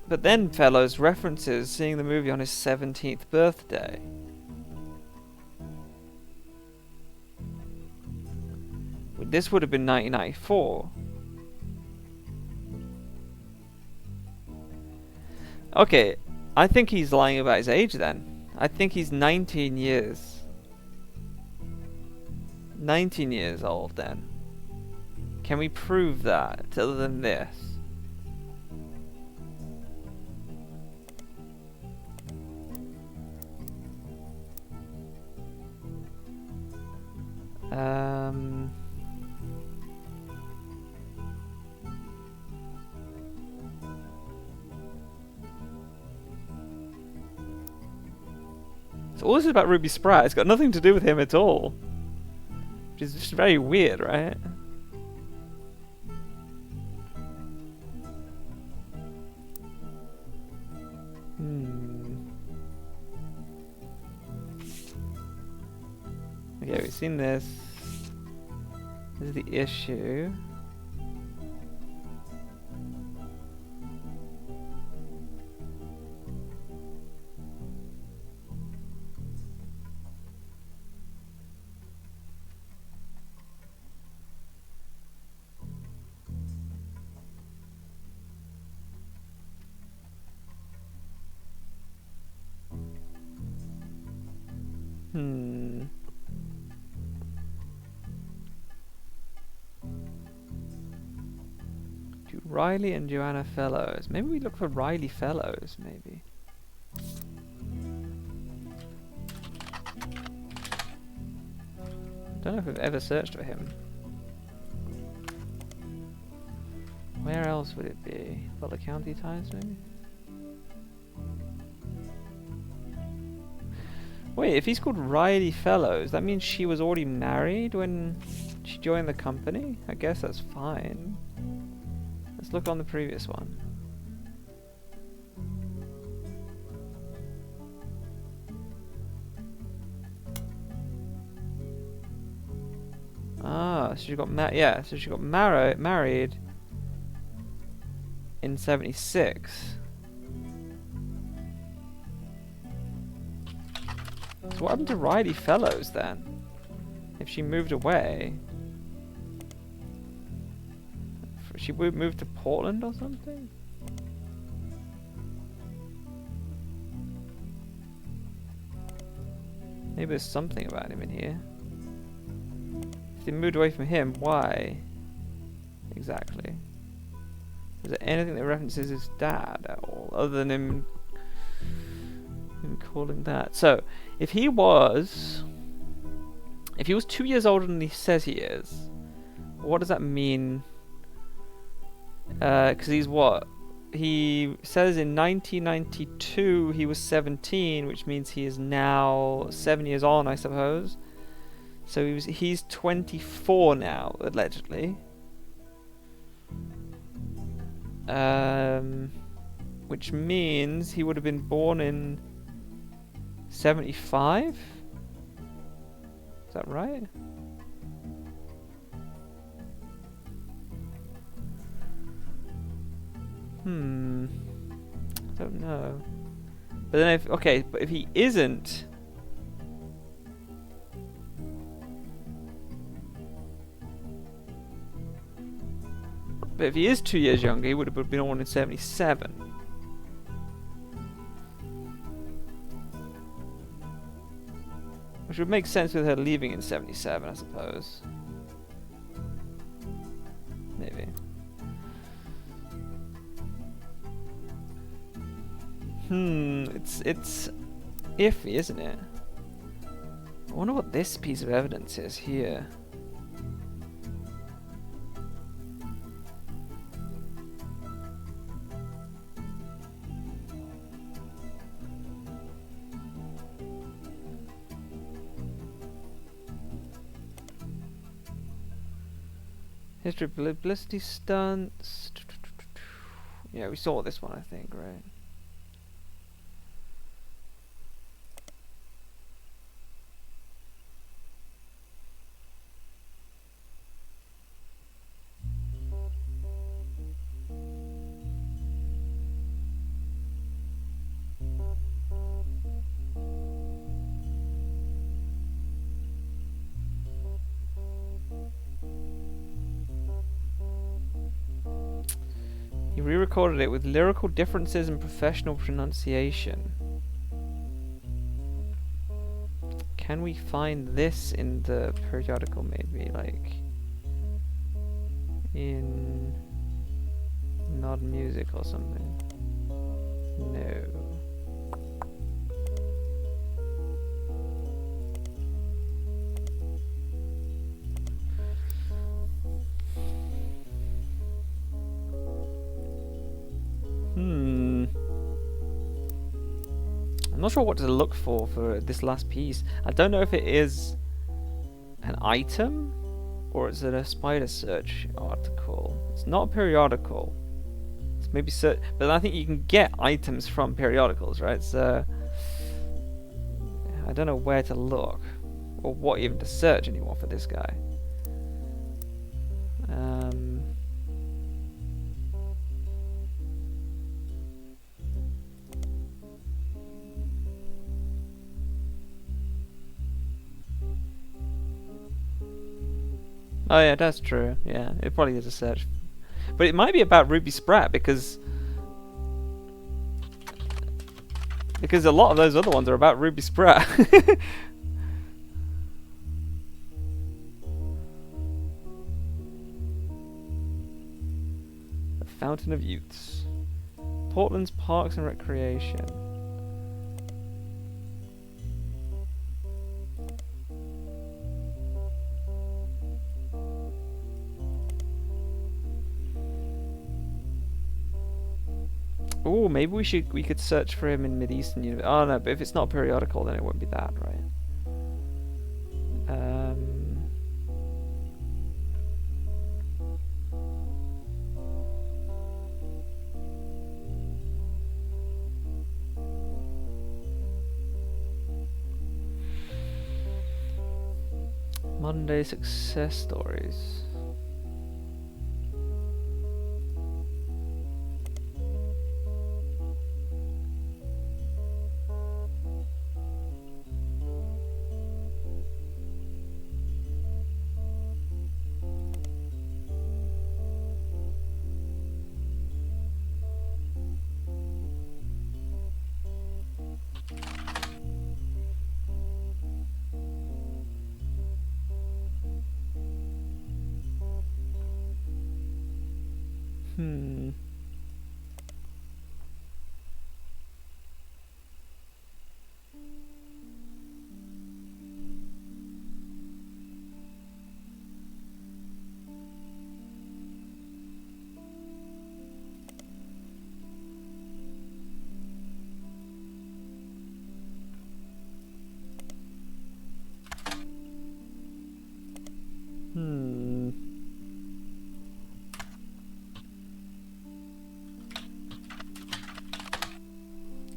But then, fellows, references seeing the movie on his 17th birthday. This would have been 1994. Okay, I think he's lying about his age then. I think he's 19 years. 19 years old then. Can we prove that other than this? So all this is about Ruby Spratt. It's got nothing to do with him at all. Which is just very weird, right? Okay, we've seen this. This is the issue. Riley and Joanna Fellows. Maybe we look for Riley Fellows, maybe. Don't know if we've ever searched for him. Where else would it be? Butler County Times, maybe? Wait, if he's called Riley Fellows, that means she was already married when she joined the company? I guess that's fine. Let's look on the previous one. Ah, so she got so she got married in 76. So what happened to Riley Fellows then? If she moved away? She moved to Portland or something? Maybe there's something about him in here. If they moved away from him, why? Exactly. Is there anything that references his dad at all, other than him calling that? So, if he was 2 years older than he says he is, what does that mean? Because he's what? He says in 1992 he was 17, which means he is now 7 years on, I suppose. So he's 24 now, allegedly. Which means he would have been born in 75? Is that right? I don't know. But then but if he isn't, but if he is 2 years younger, he would have been born in 77. Which would make sense with her leaving in 77, I suppose. Maybe. It's iffy, isn't it? I wonder what this piece of evidence is here. History of publicity stunts. Yeah, we saw this one, I think, right? He re-recorded it with lyrical differences and professional pronunciation. Can we find this in the periodical, maybe, like in Nod Music or something? No. I'm not sure what to look for this last piece. I don't know if it is an item or is it a spider search article. It's not a periodical. It's maybe search, but I think you can get items from periodicals, right? So I don't know where to look or what even to search anymore for this guy. Oh yeah, that's true. Yeah, it probably is a search. But it might be about Ruby Sprat because a lot of those other ones are about Ruby Sprat. The Fountain of Youths. Portland's Parks and Recreation. Oh, maybe we could search for him in Mid-Eastern University. Oh no, but if it's not periodical, then it won't be that, right? Modern day success stories.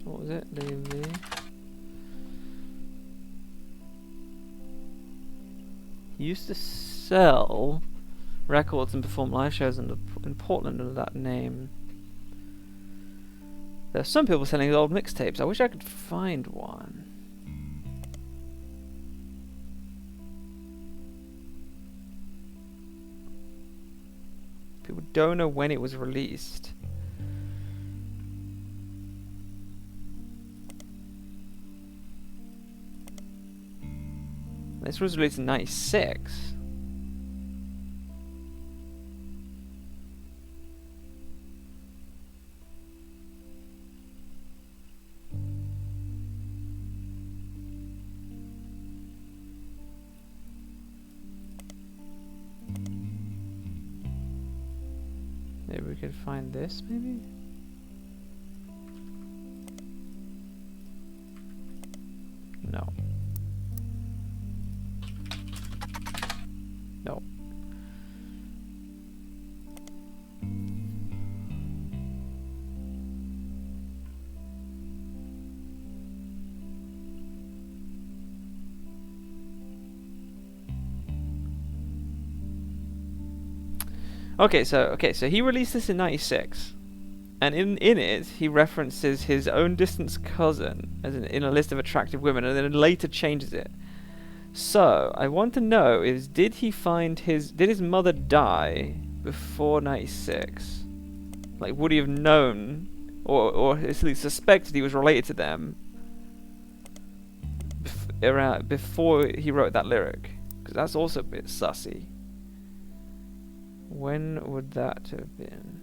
What was it? DMV. He used to sell records and perform live shows in Portland under that name. There are some people selling his old mixtapes. I wish I could find one. People don't know when it was released. This was released in '96. Maybe we could find this, maybe? No. No. Okay, so he released this in '96, and in it he references his own distant cousin as in a list of attractive women, and then later changes it. So I want to know is did his mother die before '96? Like, would he have known, or at least suspected he was related to them around before he wrote that lyric? Because that's also a bit sussy. When would that have been?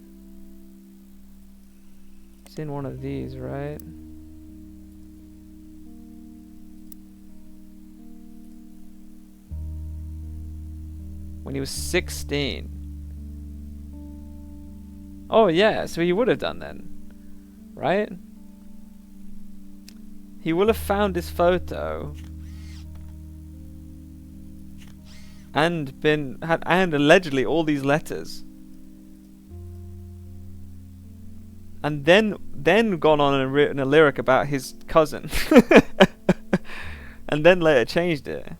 It's in one of these, right? When he was 16. Oh yeah, so he would have done then, right? He will have found this photo and and allegedly all these letters, and then gone on and written a lyric about his cousin, and then later changed it.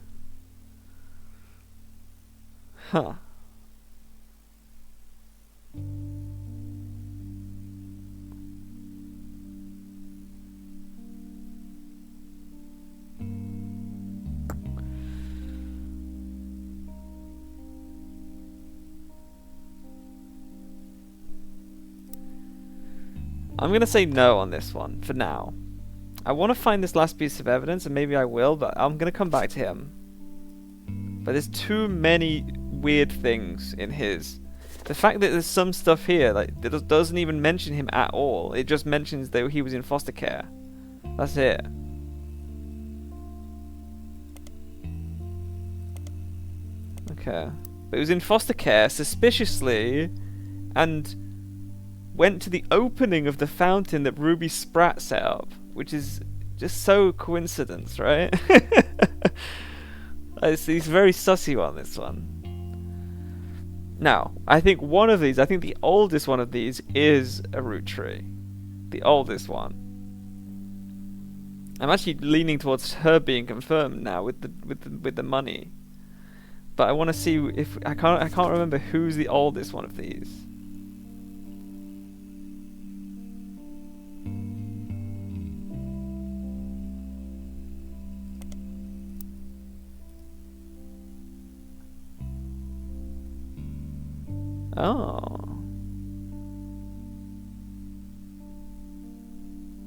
Huh. I'm gonna say no on this one for now. I want to find this last piece of evidence, and maybe I will, but I'm gonna come back to him. But there's too many weird things in his. The fact that there's some stuff here like that doesn't even mention him at all. It just mentions that he was in foster care. That's it. Okay. But he was in foster care suspiciously, and went to the opening of the fountain that Ruby Spratt set up, which is just so coincidence, right? He's very sussy on this one. Now, I think one of these, I think the oldest one of these is a root tree. The oldest one. I'm actually leaning towards her being confirmed now with the money. But I want to see if I can't remember who's the oldest one of these. Oh.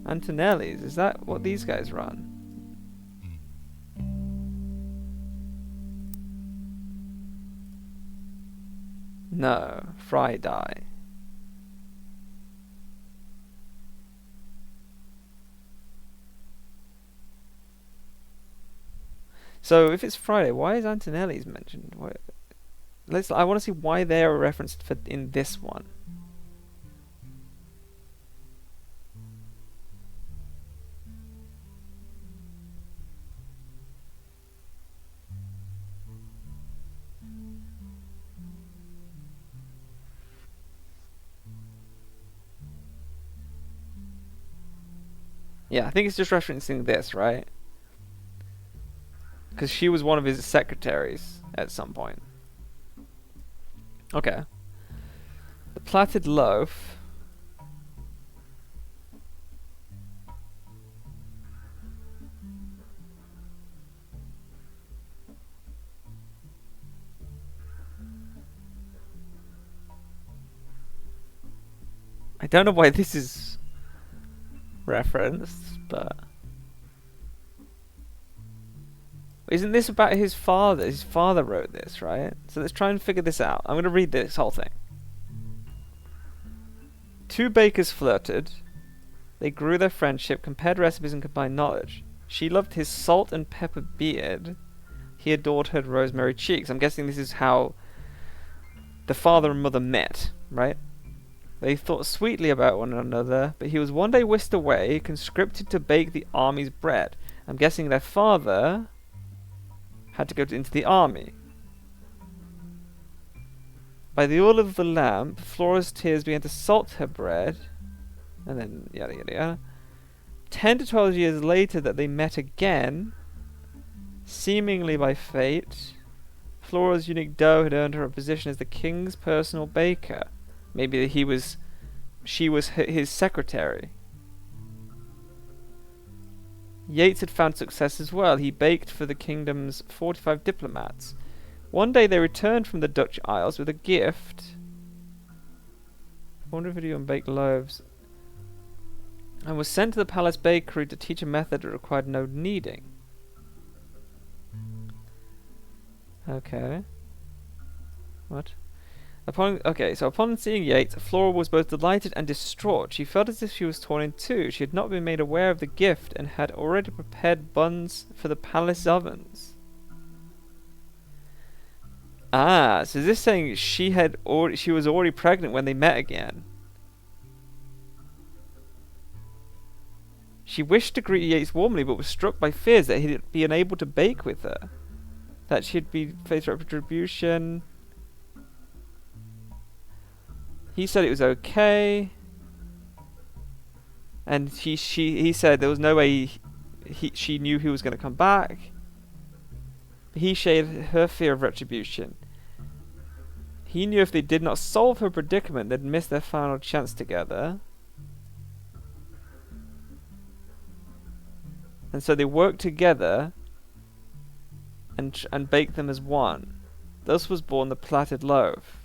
Antonelli's, is that what these guys run? No, Fry Die. So if it's Friday, why is Antonelli's mentioned? I want to see why they are referenced in this one. Yeah, I think it's just referencing this, right? Because she was one of his secretaries at some point. Okay. The plaited loaf. I don't know why this is referenced, but isn't this about his father? His father wrote this, right? So let's try and figure this out. I'm going to read this whole thing. Two bakers flirted. They grew their friendship, compared recipes and combined knowledge. She loved his salt and pepper beard. He adored her rosemary cheeks. I'm guessing this is how the father and mother met, right? They thought sweetly about one another, but he was one day whisked away, conscripted to bake the army's bread. I'm guessing their father had to go into the army. By the oil of the lamp, Flora's tears began to salt her bread, and then yada yada yada. 10 to 12 years later that they met again, seemingly by fate, Flora's unique dough had earned her a position as the king's personal baker. Maybe she was his secretary. Yates had found success as well. He baked for the kingdom's 45 diplomats. One day they returned from the Dutch Isles with a gift Formed a video and baked loaves. And was sent to the palace bakery to teach a method that required no kneading. Okay. What? Upon seeing Yates, Flora was both delighted and distraught. She felt as if she was torn in two. She had not been made aware of the gift and had already prepared buns for the palace ovens. Ah, so this is saying she was already pregnant when they met again. She wished to greet Yates warmly, but was struck by fears that he'd be unable to bake with her. That she'd be faced retribution. He said it was okay, and he said there was no way she knew he was going to come back. But he shared her fear of retribution. He knew if they did not solve her predicament, they'd miss their final chance together. And so they worked together and baked them as one. Thus was born the plaited loaf.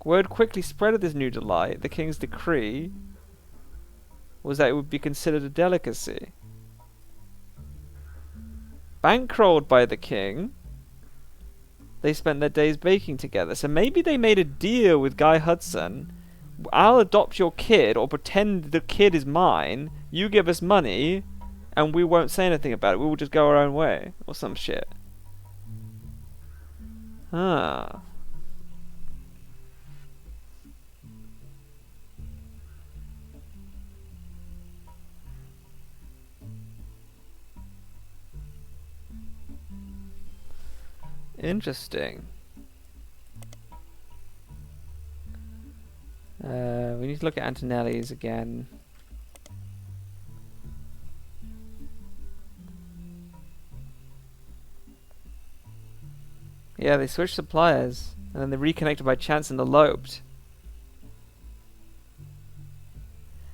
Word quickly spread of this new delight. The king's decree was that it would be considered a delicacy. Bankrolled by the king, they spent their days baking together. So maybe they made a deal with Guy Hudson. I'll adopt your kid, or pretend the kid is mine. You give us money, and we won't say anything about it. We will just go our own way, or some shit. Ah. Interesting. We need to look at Antonelli's again. Yeah, they switched suppliers, and then they reconnected by chance and eloped.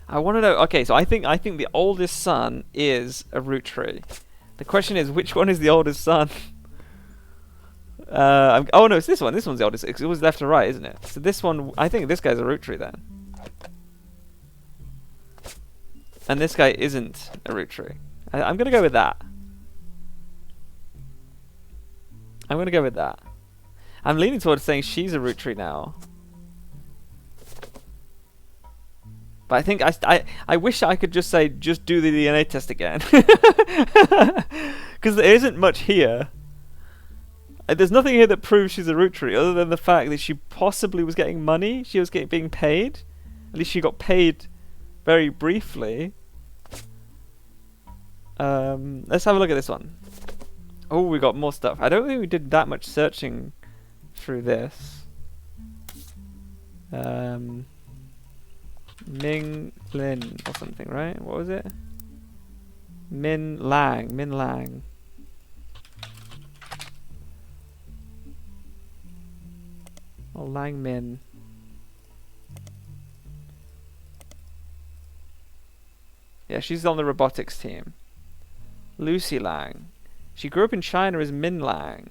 I want to know. Okay, so I think the oldest son is a Roottrie. The question is, which one is the oldest son? Oh no, it's this one. This one's the oldest. It was left to right, isn't it? So this one, I think this guy's a Roottrie then. And this guy isn't a Roottrie. I'm gonna go with that. I'm gonna go with that. I'm leaning towards saying she's a Roottrie now. But I think I wish I could just say, just do the DNA test again. Because there isn't much here. There's nothing here that proves she's a Roottrie, other than the fact that she possibly was getting money. She was being paid. At least she got paid very briefly. Let's have a look at this one. Oh, we got more stuff. I don't think we did that much searching through this. Ming Lin or something, right? What was it? Min Lang. Oh, Lang Min. Yeah, she's on the robotics team. Lucy Lang. She grew up in China as Min Lang.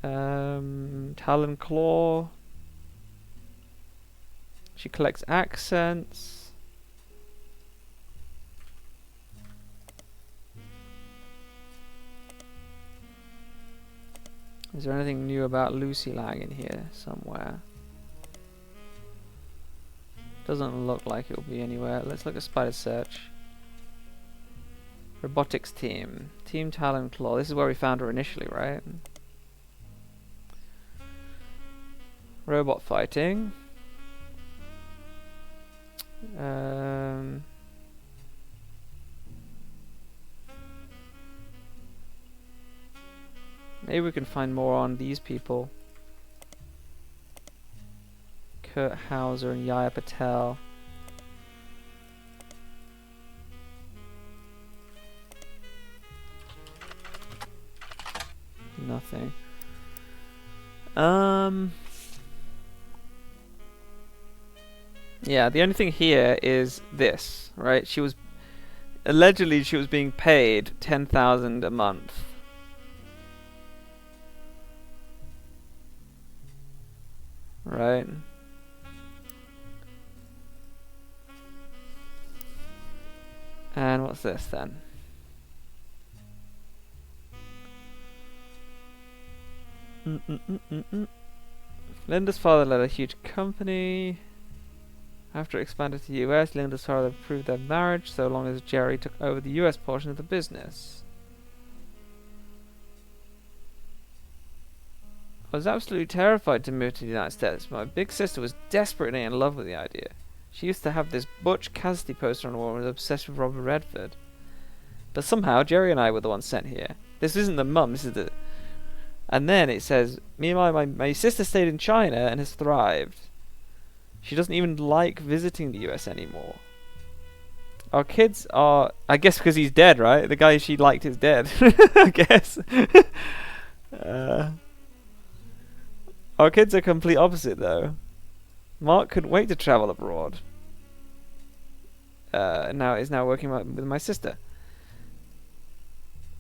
Talon Claw. She collects accents. Is there anything new about Lucy Lang in here somewhere? Doesn't look like it will be anywhere. Let's look at Spider Search. Robotics team. Team Talon Claw. This is where we found her initially, right? Robot fighting. Maybe we can find more on these people. Kurt Hauser and Yaya Patel. Nothing. Yeah, the only thing here is this, right? Allegedly she was being paid 10,000 a month. Right. And what's this then? Linda's father led a huge company. After it expanded to the US, Linda's father approved their marriage so long as Jerry took over the US portion of the business. I was absolutely terrified to move to the United States. My big sister was desperately in love with the idea. She used to have this Butch Cassidy poster on the wall and was obsessed with Robert Redford. But somehow, Jerry and I were the ones sent here. This isn't the mum, this is the... And then it says, meanwhile, my sister stayed in China and has thrived. She doesn't even like visiting the US anymore. Our kids are... I guess because he's dead, right? The guy she liked is dead. I guess. Our kids are complete opposite, though. Mark couldn't wait to travel abroad. Now is now working with my sister.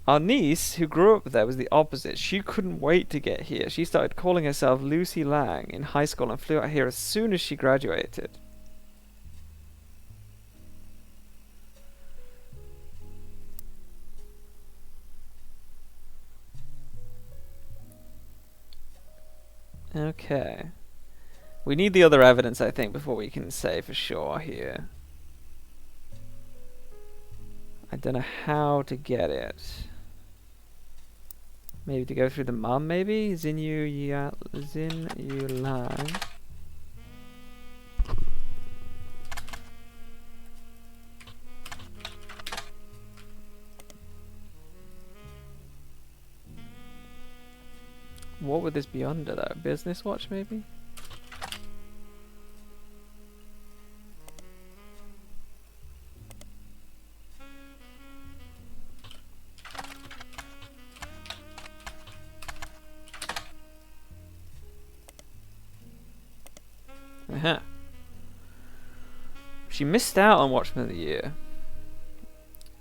Our niece, who grew up there, was the opposite. She couldn't wait to get here. She started calling herself Lucy Lang in high school and flew out here as soon as she graduated. Okay. We need the other evidence, I think, before we can say for sure here. I don't know how to get it. Maybe to go through the mum, maybe? Xinyu Lang. What would this be under, though? Business watch, maybe? Uh-huh. She missed out on Watchman of the Year.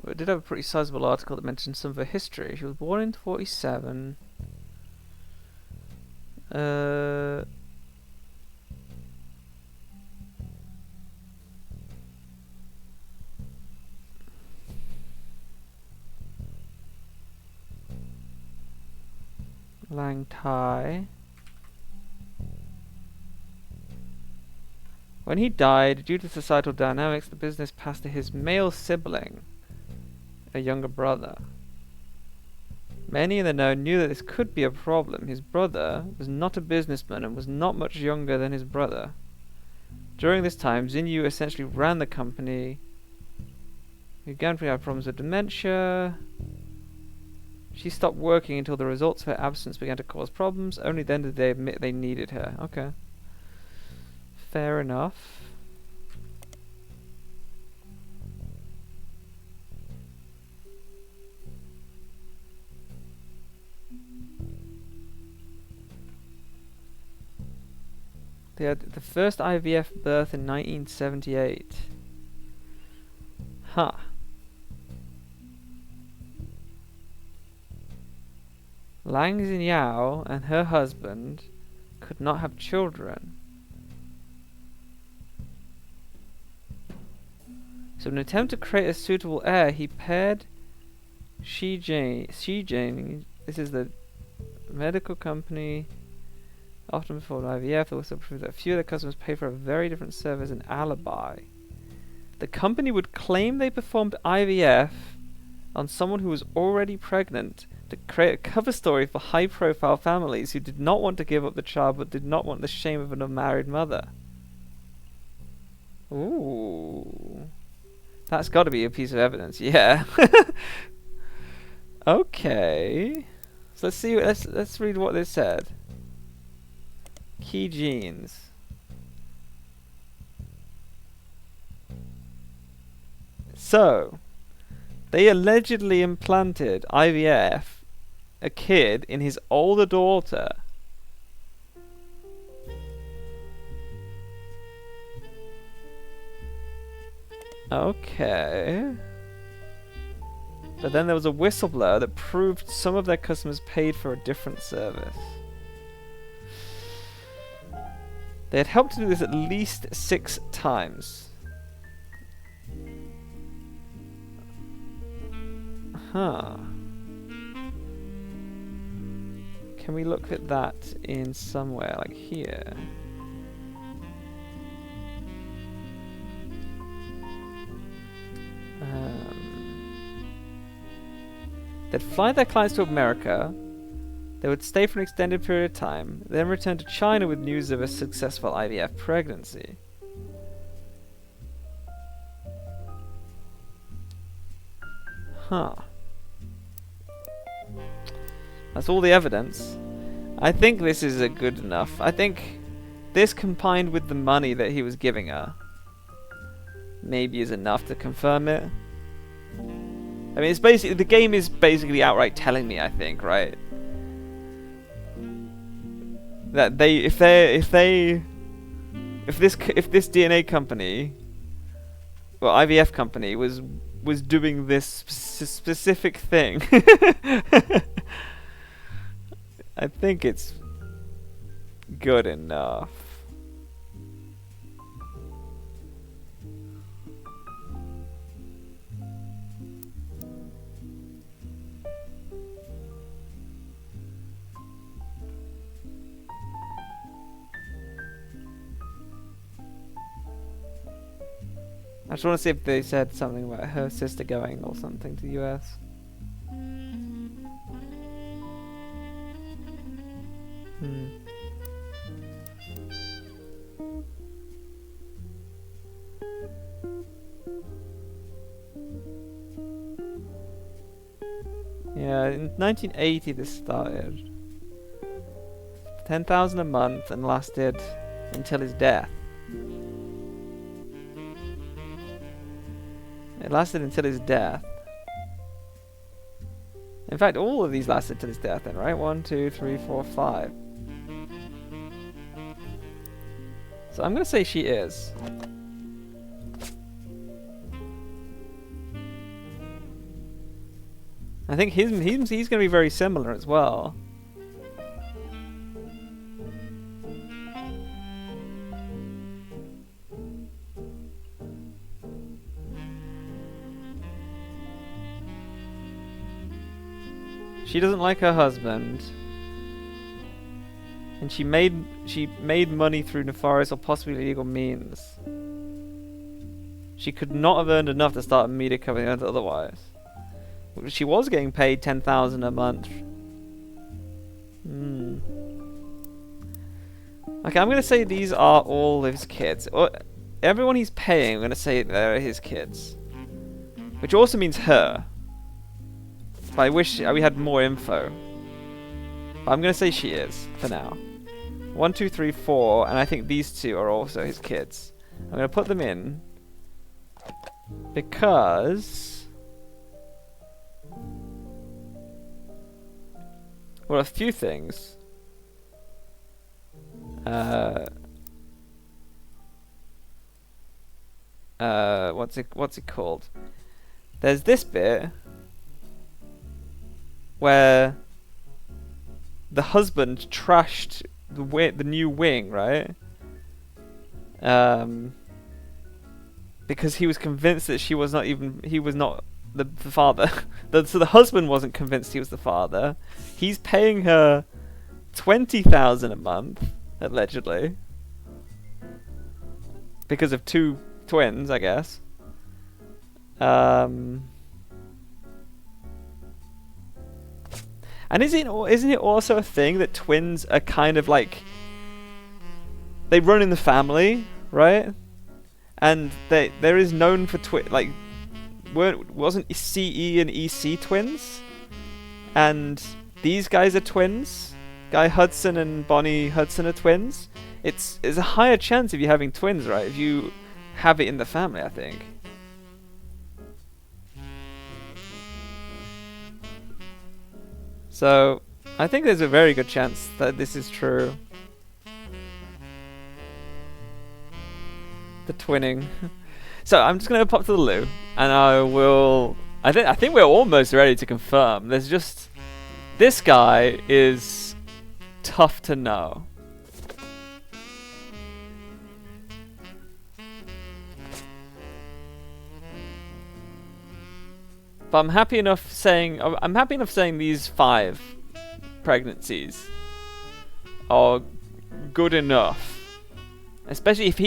But it did have a pretty sizable article that mentioned some of her history. She was born in 47. Lang Tai. When he died, due to societal dynamics, the business passed to his male sibling, a younger brother. Many in the know knew that this could be a problem. His brother was not a businessman and was not much younger than his brother. During this time, Xinyu essentially ran the company. He began to have problems with dementia. She stopped working until the results of her absence began to cause problems. Only then did they admit they needed her. Okay. Fair enough. They had the first IVF birth in 1978. Huh. Lang Xinyao and her husband could not have children. So in an attempt to create a suitable heir, he paired Shi Jing, this is the medical company, often performed IVF. They also proved that a few of their customers paid for a very different service and alibi. The company would claim they performed IVF on someone who was already pregnant to create a cover story for high-profile families who did not want to give up the child but did not want the shame of an unmarried mother. Ooh. That's got to be a piece of evidence, yeah. Okay. So let's see. Let's read what they said. Key genes. So, they allegedly implanted IVF, a kid, in his older daughter. Okay. But then there was a whistleblower that proved some of their customers paid for a different service. They had helped to do this at least 6 times. Huh. Can we look at that in somewhere, like here? They'd fly their clients to America. They would stay for an extended period of time, then return to China with news of a successful IVF pregnancy. Huh. That's all the evidence. I think this is a good enough. I think this combined with the money that he was giving her maybe is enough to confirm it. I mean, it's basically, the game is basically outright telling me, I think, right? That if this DNA company, well, IVF company was doing this specific thing, I think it's good enough. I just want to see if they said something about her sister going or something to the US. Yeah, in 1980 this started. 10,000 a month and lasted until his death. It lasted until his death. In fact, all of these lasted till his death then, right? 1, 2, 3, 4, 5. So I'm gonna say she is. I think he's gonna be very similar as well. She doesn't like her husband, and she made money through nefarious or possibly illegal means. She could not have earned enough to start a media company otherwise. She was getting paid 10,000 a month. Okay, I'm gonna say these are all his kids. Everyone he's paying, I'm gonna say they're his kids, which also means her. I wish we had more info. But I'm gonna say she is, for now. 1, 2, 3, 4, and I think these two are also his kids. I'm gonna put them in because, well, a few things. What's it called? There's this bit where the husband trashed the new wing, right? Because he was convinced that he was not the father. So the husband wasn't convinced he was the father. He's paying her 20,000 a month, allegedly, because of 2 twins, I guess. And isn't it also a thing that twins are kind of like, they run in the family, right? And there is known for wasn't CE and EC twins? And these guys are twins. Guy Hudson and Bonnie Hudson are twins. It's a higher chance of you having twins, right? If you have it in the family, I think. So, I think there's a very good chance that this is true. The twinning. So, I'm just gonna pop to the loo, and I think we're almost ready to confirm. There's just, this guy is tough to know. But I'm happy enough saying these 5 pregnancies are good enough. Especially if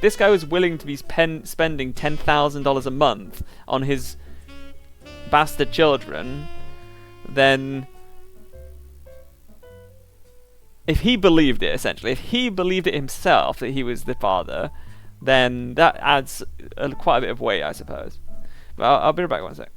this guy was willing to be spending $10,000 a month on his bastard children, then if he believed it, essentially, if he believed it himself that he was the father, then that adds quite a bit of weight, I suppose. But I'll be right back one sec.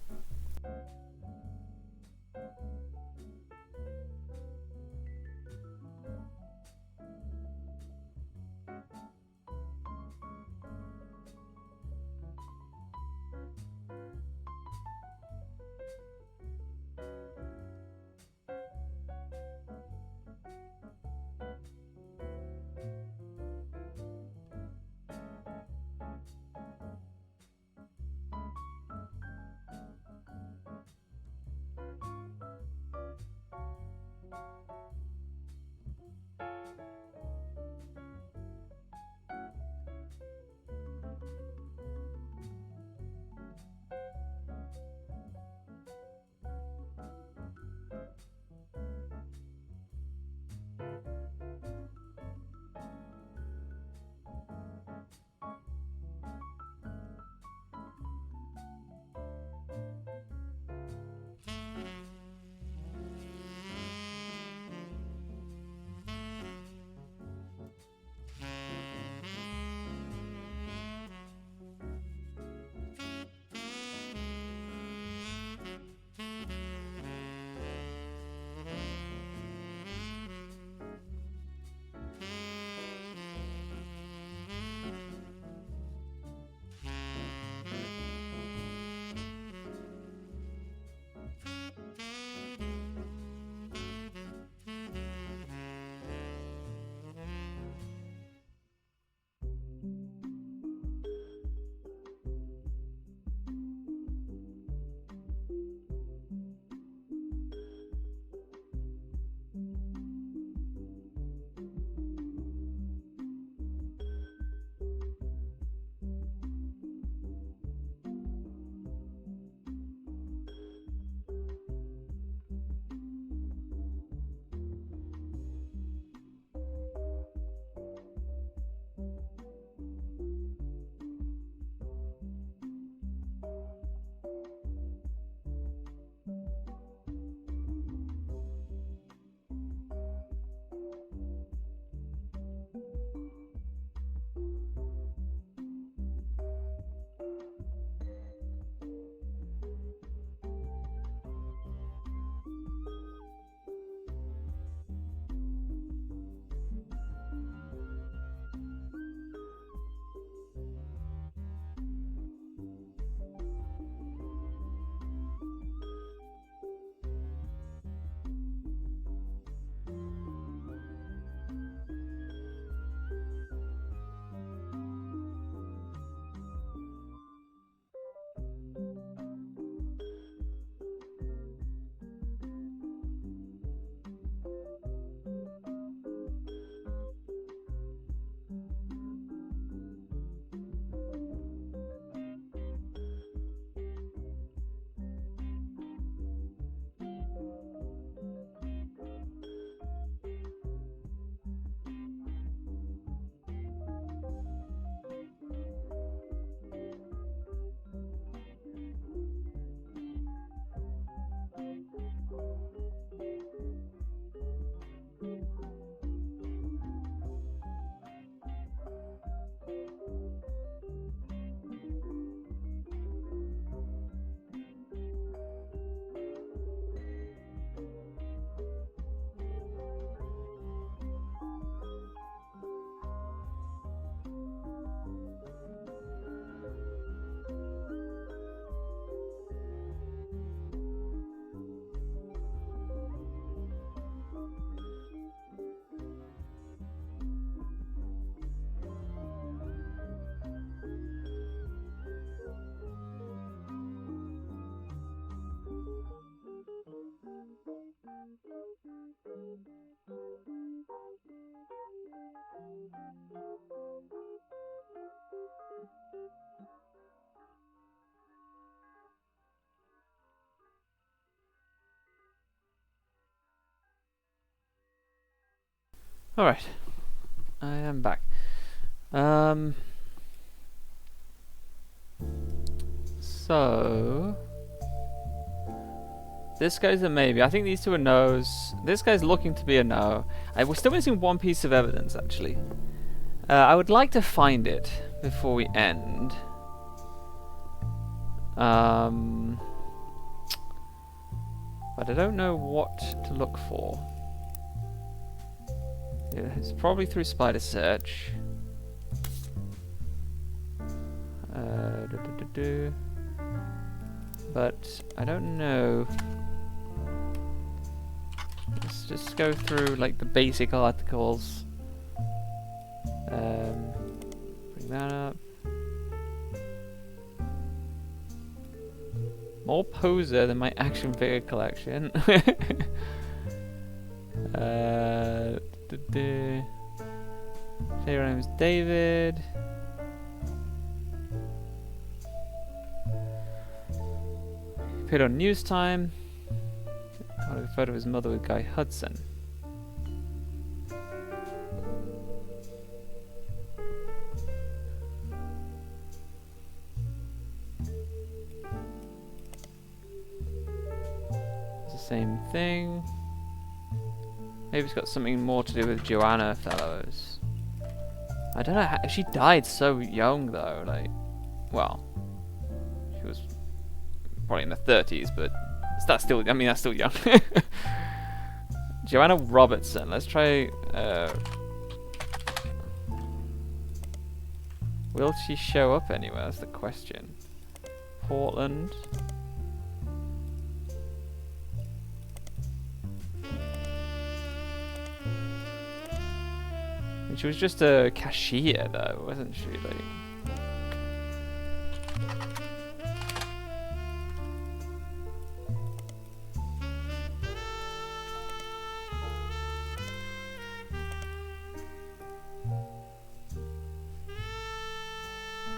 Alright. I am back. So this guy's a maybe. I think these two are no's. This guy's looking to be a no. We're still missing one piece of evidence, actually. I would like to find it before we end. But I don't know what to look for. Yeah, it's probably through spider search. But I don't know. Let's just go through like the basic articles. Bring that up. More poser than my action figure collection. Say your name's David. Appeared on News Time. Got a photo of his mother with Guy Hudson. It's the same thing. Maybe it's got something more to do with Joanna Fellows. I don't know how, she died so young though, like, well, she was probably in the 30s, but that's still, I mean, that's still young. Joanna Robertson, let's try, will she show up anywhere, that's the question. Portland. She was just a cashier though, wasn't she? Like,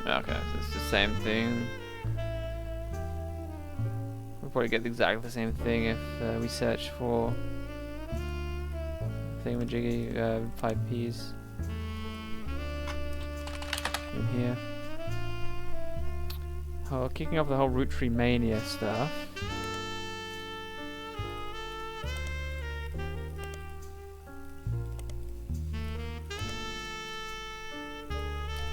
okay, so it's the same thing. We'll probably get exactly the same thing if we search for thingamajiggy 5Ps. In here. Oh, kicking off the whole Roottreemania stuff.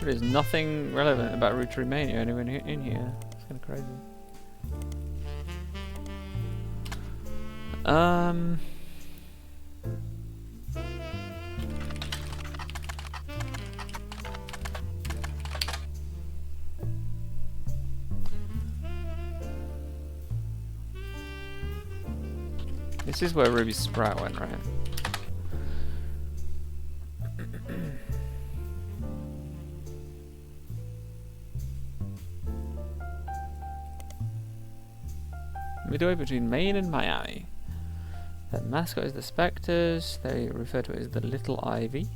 There's nothing relevant about Roottreemania anywhere in here. It's kind of crazy. This is where Ruby Sprout went, right? Midway between Maine and Miami. The mascot is the Spectres. They refer to it as the Little Ivy.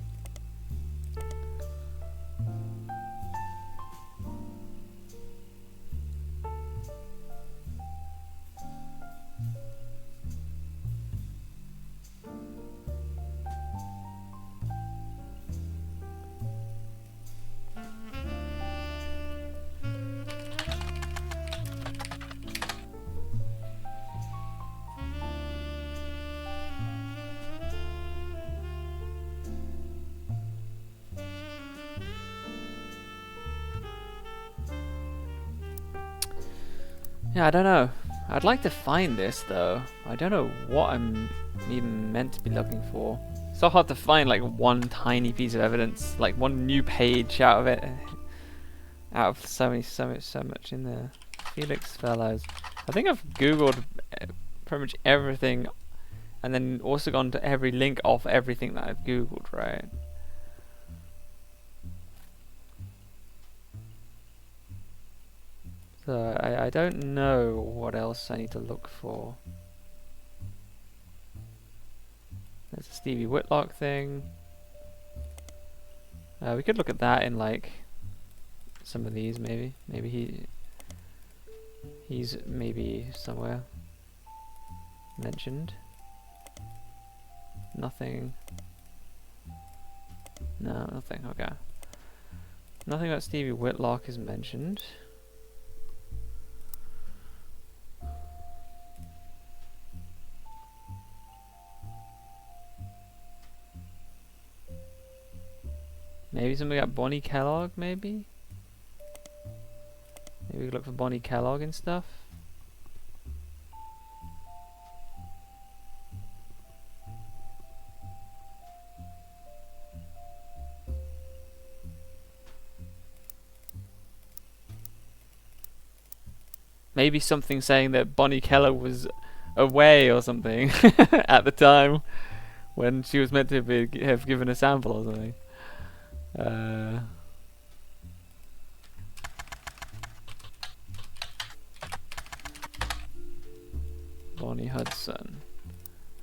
Yeah, I don't know. I'd like to find this though. I don't know what I'm even meant to be looking for. It's so hard to find like one tiny piece of evidence, like one new page out of it, out of so much in there. Felix Fellows. I think I've googled pretty much everything, and then also gone to every link off everything that I've googled, right? So I don't know what else I need to look for. There's a Stevie Whitlock thing. We could look at that in like some of these maybe. Maybe he's maybe somewhere mentioned. Nothing. No, nothing. Okay. Nothing about Stevie Whitlock is mentioned. Maybe something about Bonnie Kellogg, maybe? Maybe we could look for Bonnie Kellogg and stuff. Maybe something saying that Bonnie Kellogg was away or something at the time when she was meant to have given a sample or something. Bonnie Hudson.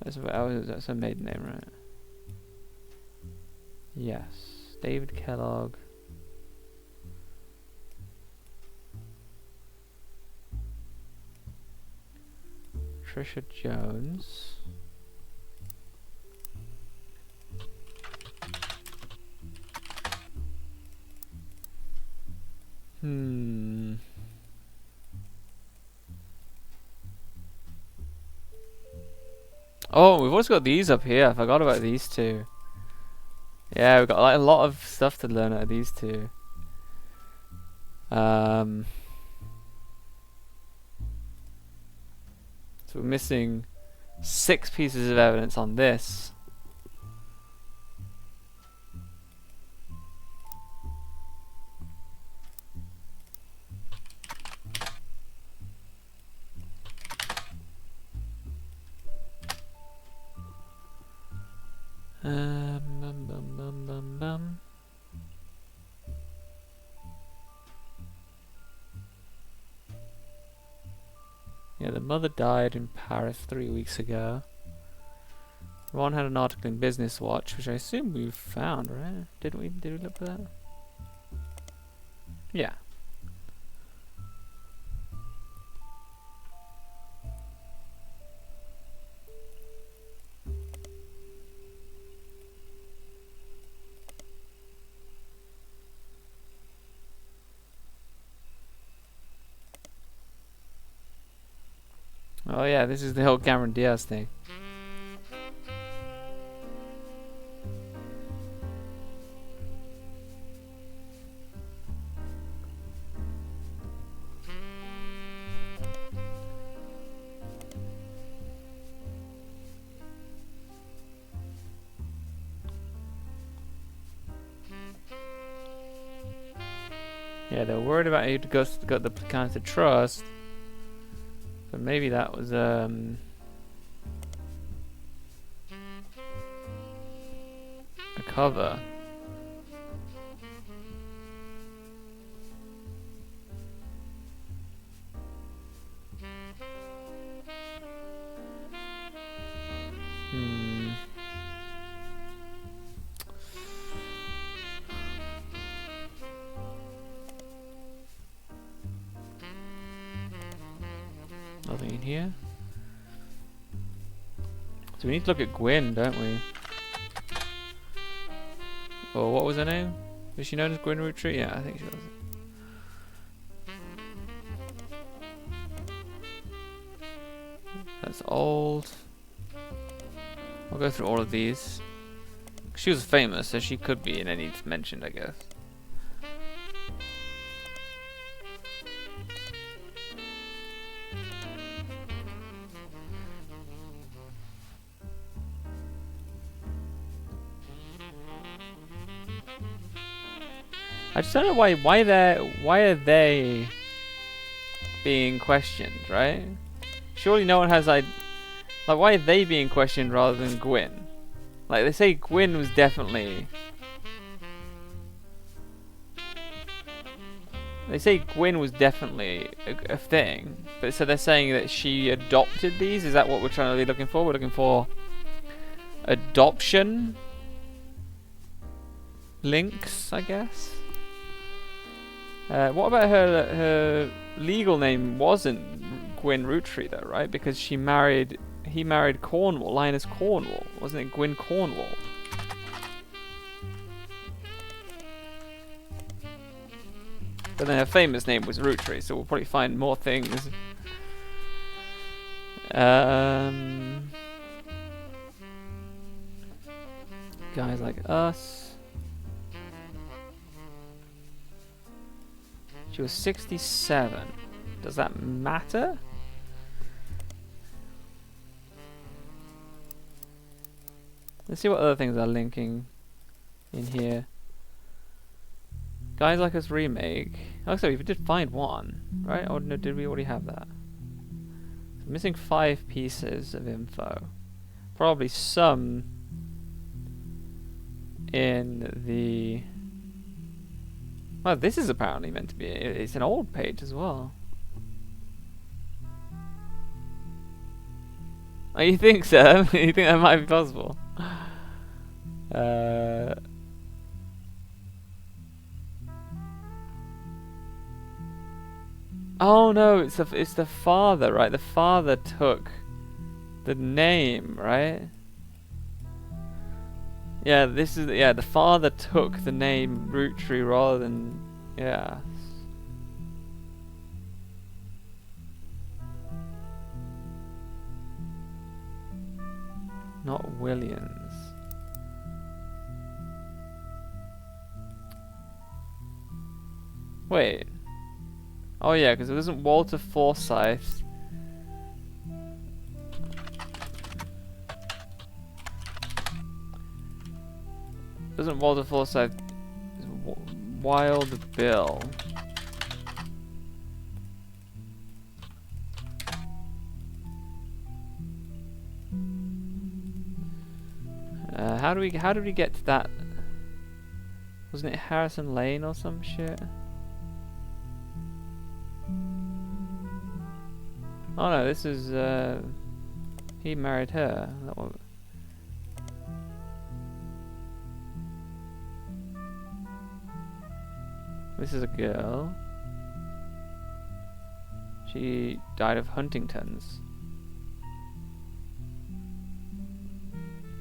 That's her maiden name, right? Yes. David Kellogg. Trisha Jones. Oh, we've also got these up here. I forgot about these two. Yeah, we've got like a lot of stuff to learn out of these two. So we're missing 6 pieces of evidence on this. Yeah, the mother died in Paris 3 weeks ago. Ron had an article in Business Watch, which I assume we've found, right? Did we look for that? Yeah. Oh yeah, this is the whole Cameron Diaz thing. Yeah, they're worried about who got the kind of trust. But maybe that was a cover. Nothing in here. So we need to look at Gwyn, don't we? Or what was her name? Was she known as Gwyn Roottrees? Yeah, I think she was. That's old. I'll go through all of these. She was famous, so she could be in any mentioned, I guess. I just don't know why are they being questioned, right? Surely no one has like why are they being questioned rather than Gwyn? Like they say Gwyn was definitely a thing, but so they're saying that she adopted these? Is that what we're trying to be looking for? We're looking for adoption links, I guess. What about her legal name wasn't Gwyn Roottrees though, right? Because he married Cornwall, Linus Cornwall. Wasn't it Gwyn Cornwall? But then her famous name was Roottrees, so we'll probably find more things. Guys like us. She was 67. Does that matter? Let's see what other things are linking in here. Guys Like Us remake. Oh, so we did find one, right? Or no, did we already have that? So missing 5 pieces of info. Probably some in the... Well, this is apparently meant to be... It's an old page as well. Oh, you think so? You think that might be possible? Oh no, it's the father, right? The father took the name, right? Yeah, this is the father took the name Roottree rather than not Williams. Wait. Oh yeah, because it wasn't Walter Forsyth. It wasn't Walter Forsyth. It was Wild Bill. How did we get to that? Wasn't it Harrison Lane or some shit? Oh no, this is he married her. That one. This is a girl. She died of Huntington's.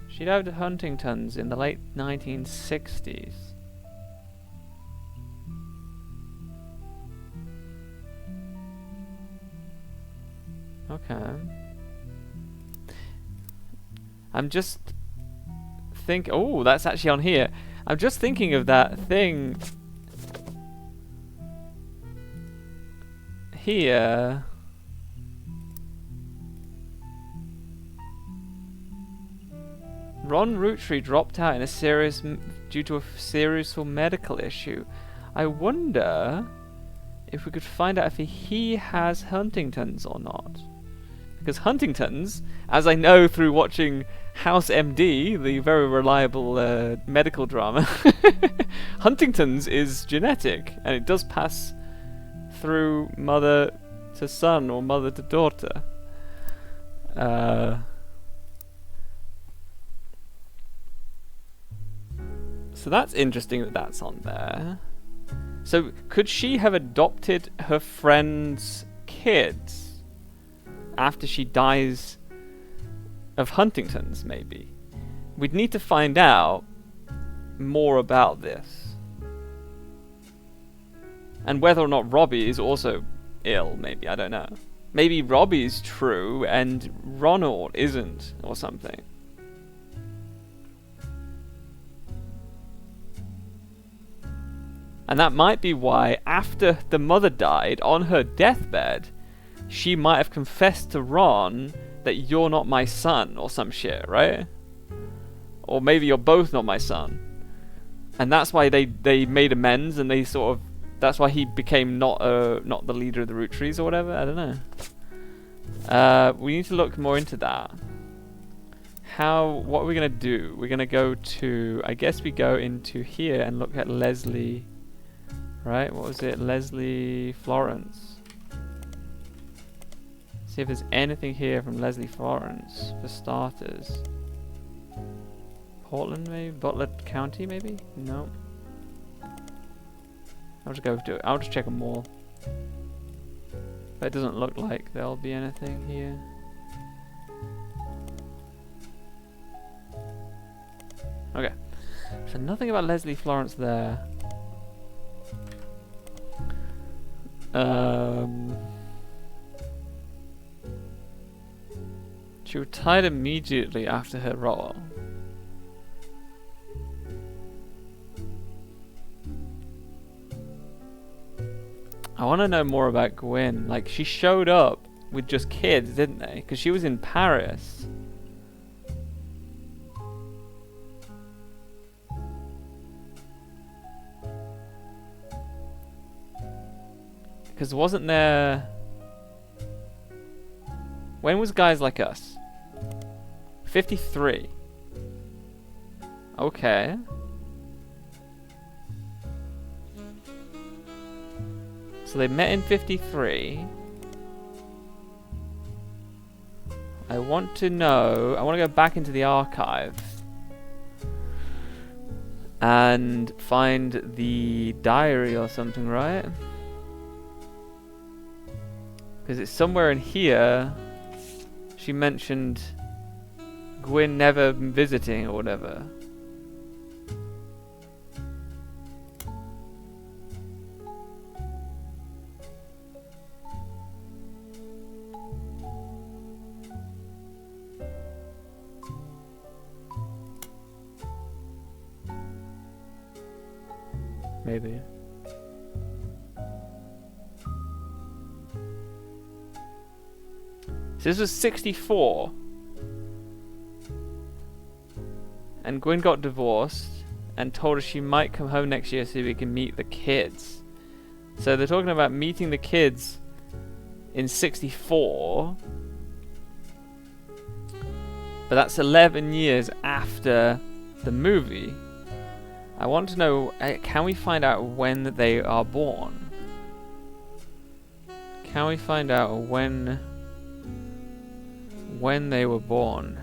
She died of Huntington's in the late 1960s. Okay. I'm just oh, that's actually on here. I'm just thinking of that thing here. Ron Roottree dropped out in a due to a serious medical issue. I wonder if we could find out if he has Huntington's or not. Because Huntington's, as I know through watching House MD, the very reliable medical drama, Huntington's is genetic, and it does pass through mother to son or mother to daughter. So that's interesting that that's on there. So could she have adopted her friend's kids after she dies of Huntington's, maybe? We'd need to find out more about this. And whether or not Robbie is also ill, maybe, I don't know. Maybe Robbie's true and Ronald isn't, or something. And that might be why, after the mother died, on her deathbed, she might have confessed to Ron that you're not my son, or some shit, right? Or maybe you're both not my son. And that's why they made amends, and they sort of... That's why he became not the leader of the Roottrees or whatever, I don't know. We need to look more into that. What are we going to do? We're going to go to... I guess we go into here and look at Leslie... Right, what was it? Leslie Florence. See if there's anything here from Leslie Florence, for starters. Portland, maybe? Butler County, maybe? No. I'll just go do it. I'll just check them all. But it doesn't look like there'll be anything here. Okay. So nothing about Leslie Florence there. She retired immediately after her role. I want to know more about Gwyn. Like, she showed up with just kids, didn't they? Because she was in Paris. Because wasn't there... When was Guys Like Us? 53. Okay. So they met in 53. I want to know... I want to go back into the archive and find the diary or something, right? Because it's somewhere in here. She mentioned Gwyn never visiting or whatever. Maybe. So this was 64. And Gwyn got divorced and told us she might come home next year so we can meet the kids. So they're talking about meeting the kids in 64. But that's 11 years after the movie. I want to know, can we find out when they are born? Can we find out when they were born?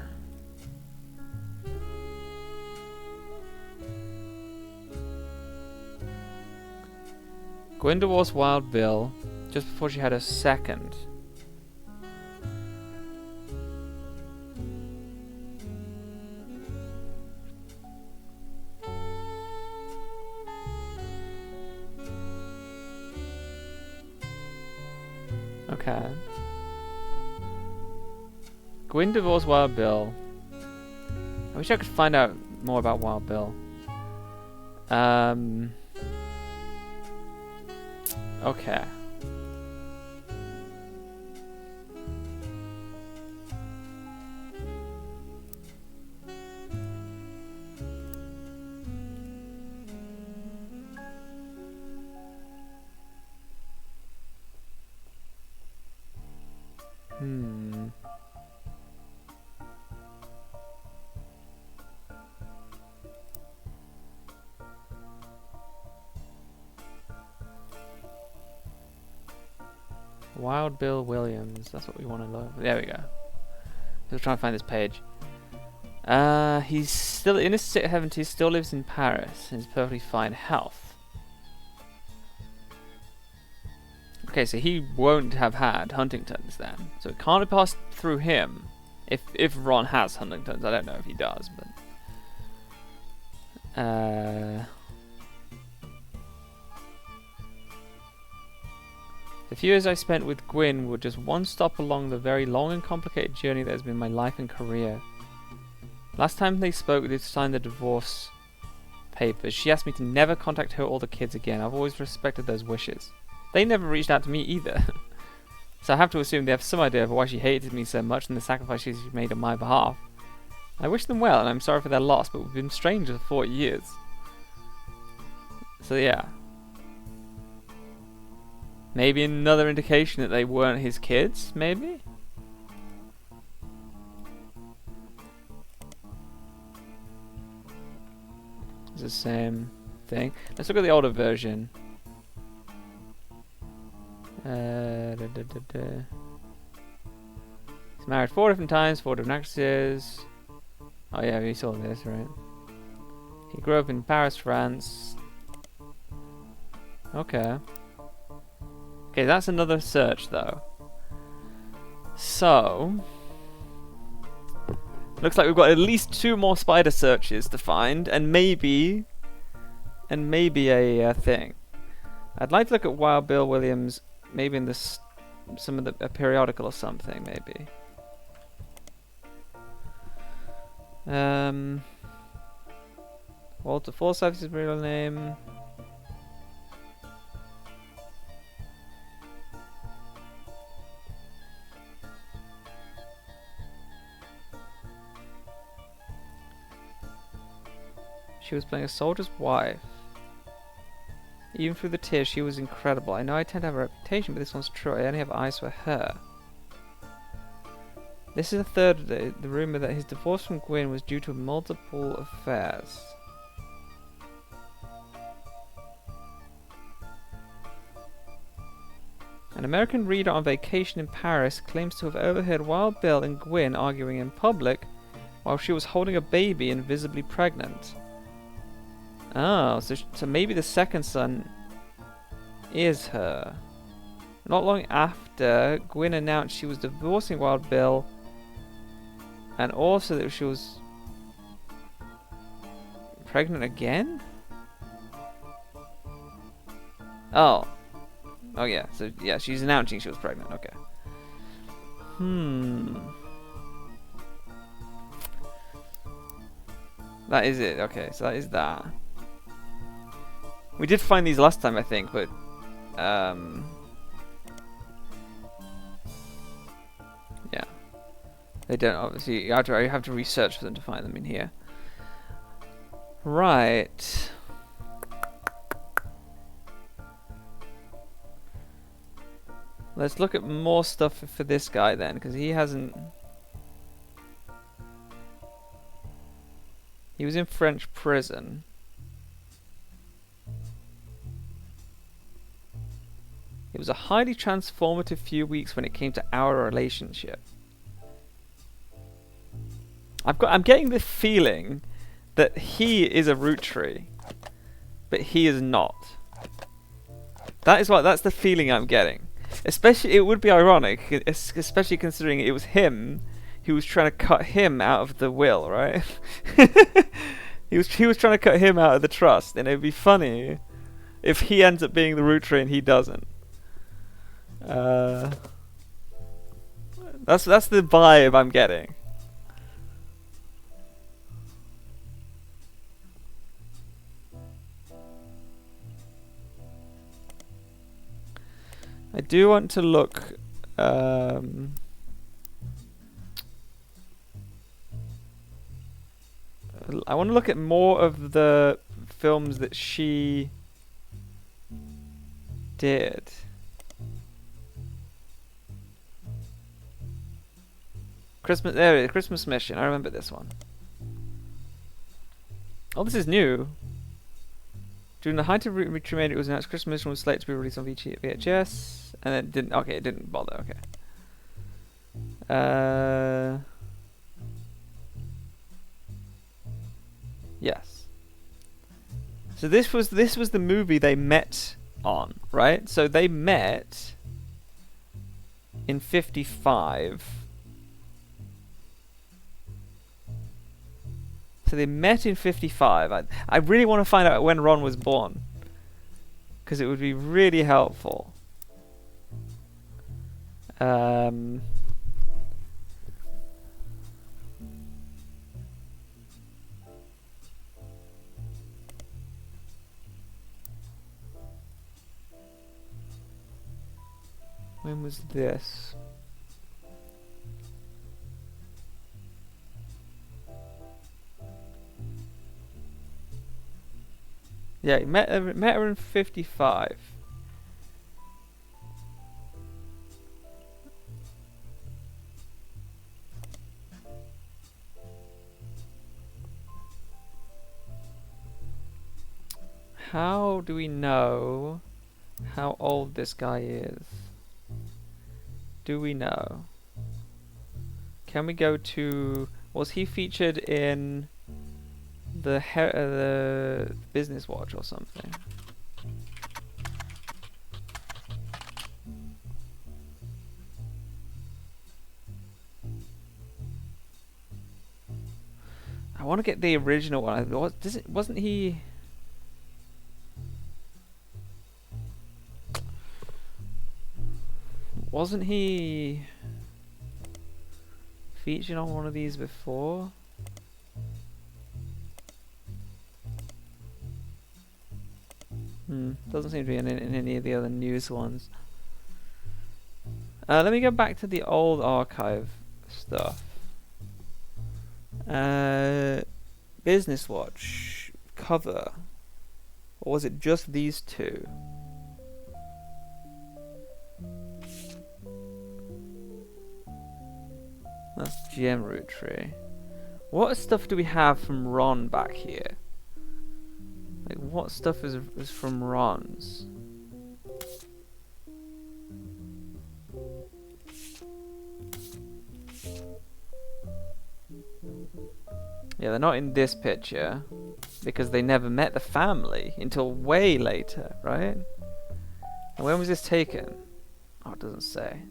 Gwyn divorced Wild Bill just before she had her second. Okay. Gwyn divorced Wild Bill. I wish I could find out more about Wild Bill. Okay. Wild Bill Williams. That's what we want to know. There we go. We're trying to find this page. He's still in his 70s, still lives in Paris, and is perfectly fine health. Okay, so he won't have had Huntington's then. So it can't have passed through him. If Ron has Huntington's, I don't know if he does, but the few years I spent with Gwyn were just one stop along the very long and complicated journey that has been my life and career. Last time they spoke, they signed the divorce papers. She asked me to never contact her or the kids again. I've always respected those wishes. They never reached out to me either. So I have to assume they have some idea of why she hated me so much and the sacrifices she made on my behalf. I wish them well, and I'm sorry for their loss, but we've been strangers for 40 years. So yeah. Maybe another indication that they weren't his kids, maybe? It's the same thing. Let's look at the older version. He's married 4 different times, 4 different actresses. Oh yeah, we saw this, right? He grew up in Paris, France. Okay. Okay, that's another search though. So looks like we've got at least 2 more spider searches to find, and maybe a thing. I'd like to look at Wild Bill Williams' maybe in this some of the a periodical or something, maybe. Walter Forsyth is his real name. She was playing a soldier's wife. Even through the tears, she was incredible. I know I tend to have a reputation, but this one's true. I only have eyes for her. This is the third day. The rumor that his divorce from Gwyn was due to multiple affairs. An American reader on vacation in Paris claims to have overheard Wild Bill and Gwyn arguing in public while she was holding a baby and visibly pregnant. Oh, so maybe the second son is her. Not long after, Gwyn announced she was divorcing Wild Bill, and also that she was pregnant again? Oh. Oh yeah, so yeah, she's announcing she was pregnant, okay. That is it, okay, so that is that. We did find these last time, I think, but yeah. They don't, obviously, you have to research for them to find them in here. Right. Let's look at more stuff for this guy then, because he hasn't... He was in French prison. It was a highly transformative few weeks when it came to our relationship. I'm getting the feeling that he is a Roottrie, but he is not. That's the feeling I'm getting. Especially, it would be ironic, especially considering it was him who was trying to cut him out of the will, right? he was trying to cut him out of the trust, and it'd be funny if he ends up being the Roottrie and he doesn't. That's the vibe I'm getting. I do want to look. I want to look at more of the films that she did. There it is, Christmas Mission. I remember this one. Oh, this is new. During the height of Roottreemania, it was announced Christmas Mission was slated to be released on VHS, and it didn't. Okay, it didn't bother. Okay. Yes. So this was the movie they met on, right? So they met in '55. So they met in '55. I really want to find out when Ron was born, because it would be really helpful. When was this? Yeah, he met her in '55. How do we know how old this guy is? Do we know? Can we go to... Was he featured in the Business Watch or something? I want to get the original one. Wasn't he... Wasn't he featured on one of these before? Doesn't seem to be in any of the other news ones. Let me go back to the old archive stuff. Business Watch cover, or was it just these two? That's Gem Roottrie. What stuff do we have from Ron back here? Like, what stuff is from Ron's? Yeah, they're not in this picture because they never met the family until way later, right? And when was this taken? Oh, it doesn't say.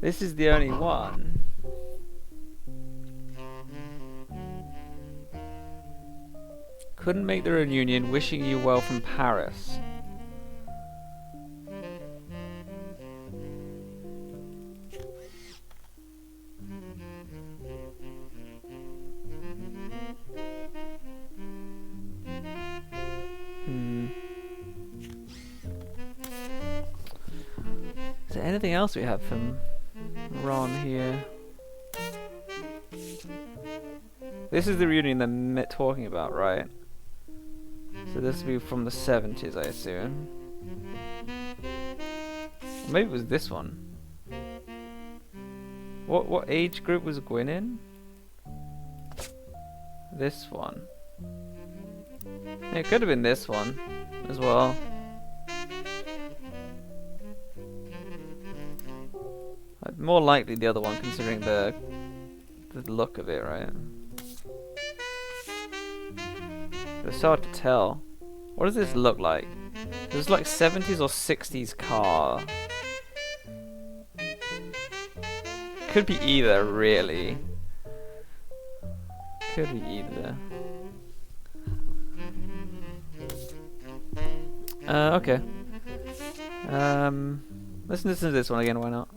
This is the only one. Couldn't make the reunion, wishing you well from Paris. Is there anything else we have from Ron here? This is the reunion they're talking about, right? So this will be from the 70s, I assume. Or maybe it was this one. What age group was Gwyn in? This one. Yeah, it could have been this one as well. More likely the other one, considering the look of it, right? It's hard to tell. What does this look like? It was like 70s or 60s car. Could be either, really. Could be either. Okay. Let's listen to this one again, why not?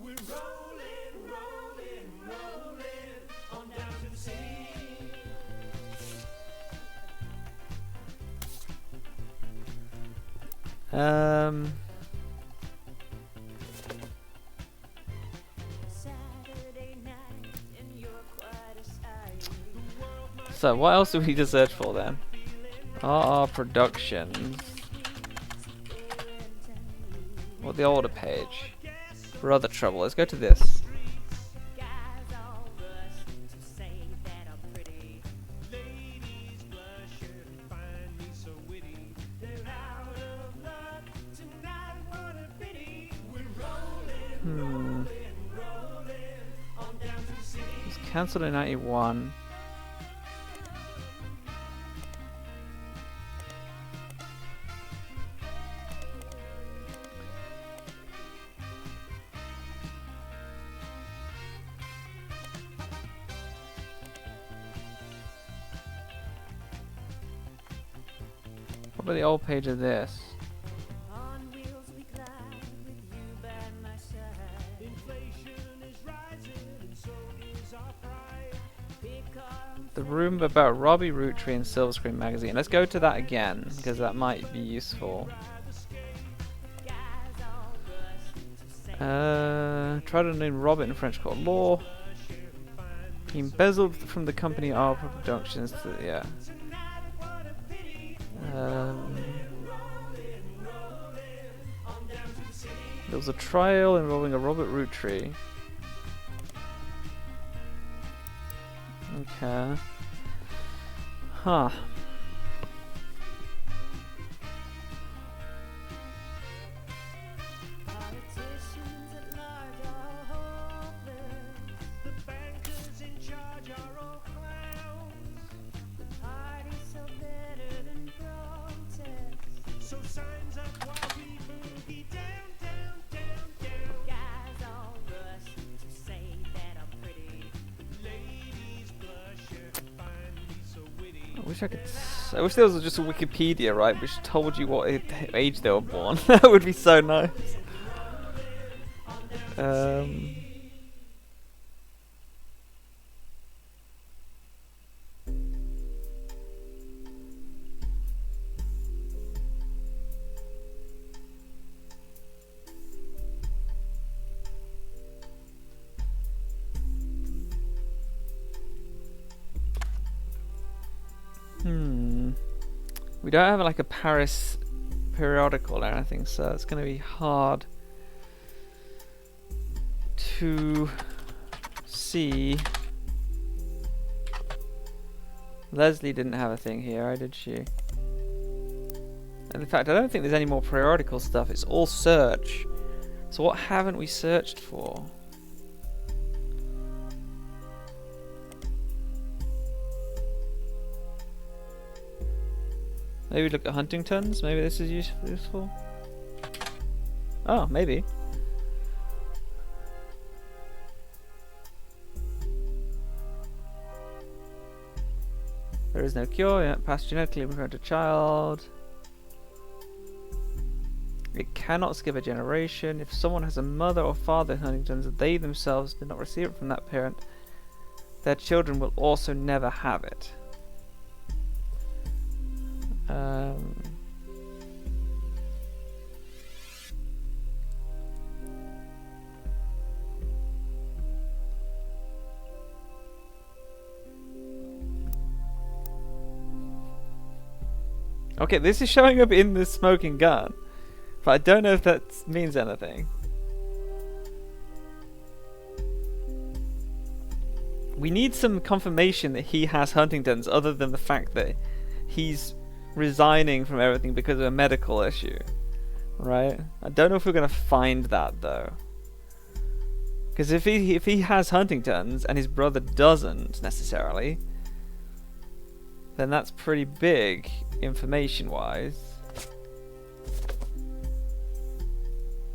So what else do we need to search for then? RR Productions. Or the older page. Brother Trouble. Let's go to this. It's cancelled in 91. What about the old page of this? The room about Robbie Roottree and Silver Screen magazine. Let's go to that again, because that might be useful. Tried to name Robert in French court law. He embezzled from the company Arbor Productions to, yeah. There was a trial involving a Robert Roottrie. Okay. Huh. I wish I could I wish there was just a Wikipedia, right, which told you what age they were born. That would be so nice. We don't have like a Paris periodical or anything, so it's going to be hard to see. Leslie didn't have a thing here, did she? And in fact, I don't think there's any more periodical stuff. It's all search. So what haven't we searched for? Maybe look at Huntington's. Maybe this is useful. Oh, maybe. There is no cure. Yeah, passed genetically from parent to child. It cannot skip a generation. If someone has a mother or father with Huntington's, they themselves did not receive it from that parent, their children will also never have it. Okay, this is showing up in the smoking gun, but I don't know if that means anything. We need some confirmation that he has Huntington's other than the fact that he's resigning from everything because of a medical issue, right? I don't know if we're gonna find that though, because if he has Huntington's and his brother doesn't necessarily, then that's pretty big information wise.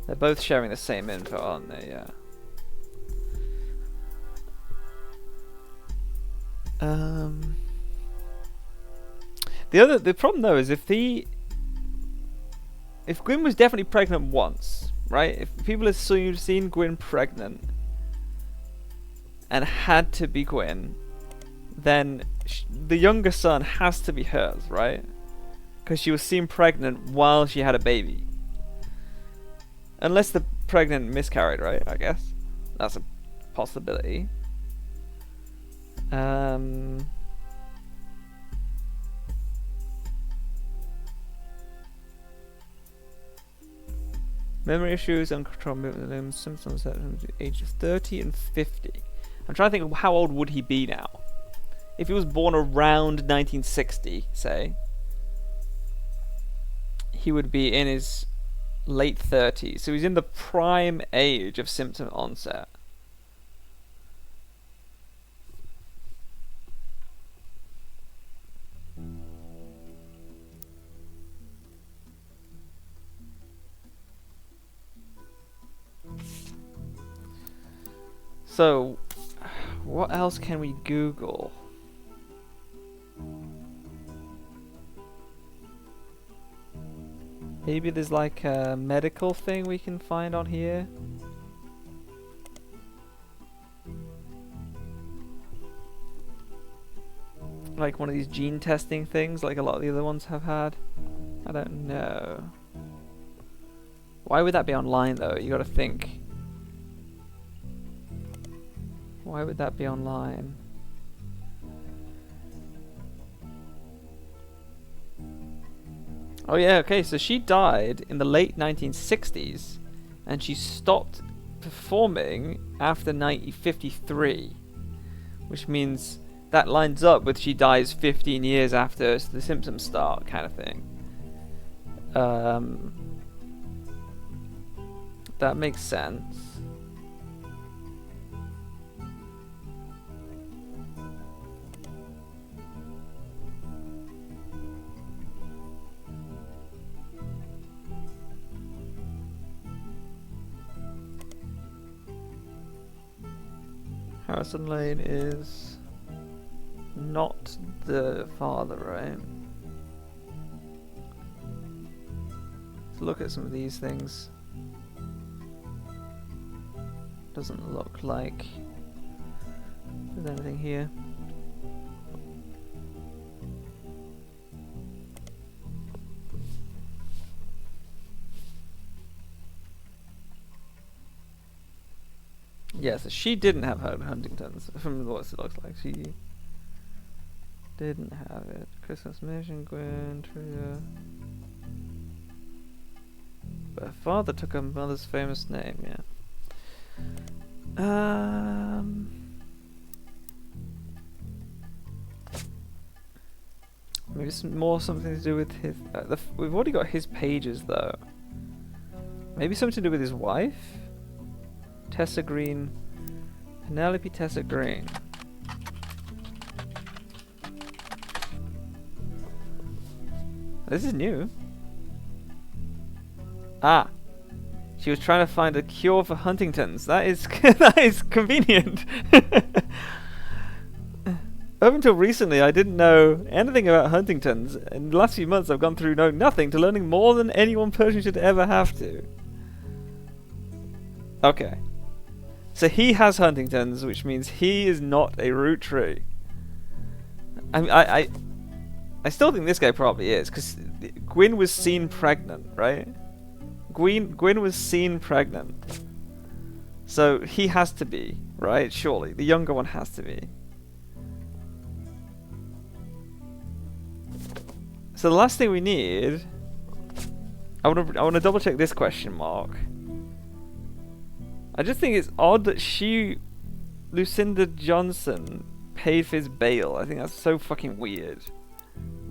They're both sharing the same info, aren't they? Yeah. The problem though is if Gwyn was definitely pregnant once, right? If people have seen Gwyn pregnant and had to be Gwyn, then the younger son has to be hers, right? Because she was seen pregnant while she had a baby. Unless the pregnant miscarried, right? I guess that's a possibility. Memory issues, uncontrolled movement of the limbs, symptoms at the age of 30 and 50. I'm trying to think of how old would he be now? If he was born around 1960, say, he would be in his late 30s. So he's in the prime age of symptom onset. So, what else can we Google? Maybe there's like a medical thing we can find on here. Like one of these gene testing things like a lot of the other ones have had. I don't know. Why would that be online though? You gotta think. Why would that be online? Oh yeah, okay, so she died in the late 1960s and she stopped performing after 1953, which means that lines up with she dies 15 years after the symptoms start kind of thing. That makes sense. Harrison Lane is not the father, right? Let's look at some of these things. Doesn't look like there's anything here. Yeah, so she didn't have Huntington's, from what it looks like. She didn't have it. Christmas mission, Gwen, Tria. But her father took her mother's famous name, yeah. Maybe something to do with his. We've already got his pages though. Maybe something to do with his wife. Tessa Green, Penelope Tessa Green. This is new. Ah, she was trying to find a cure for Huntington's. That is that is convenient. Up until recently, I didn't know anything about Huntington's. In the last few months, I've gone through knowing nothing to learning more than any one person should ever have to. Okay. So he has Huntington's, which means he is not a Roottrie. I still think this guy probably is, because Gwyn was seen pregnant, right? Gwyn was seen pregnant. So he has to be, right? Surely. The younger one has to be. So the last thing we need... I want to double check this question mark. I just think it's odd that Lucinda Johnson, paid for his bail. I think that's so fucking weird.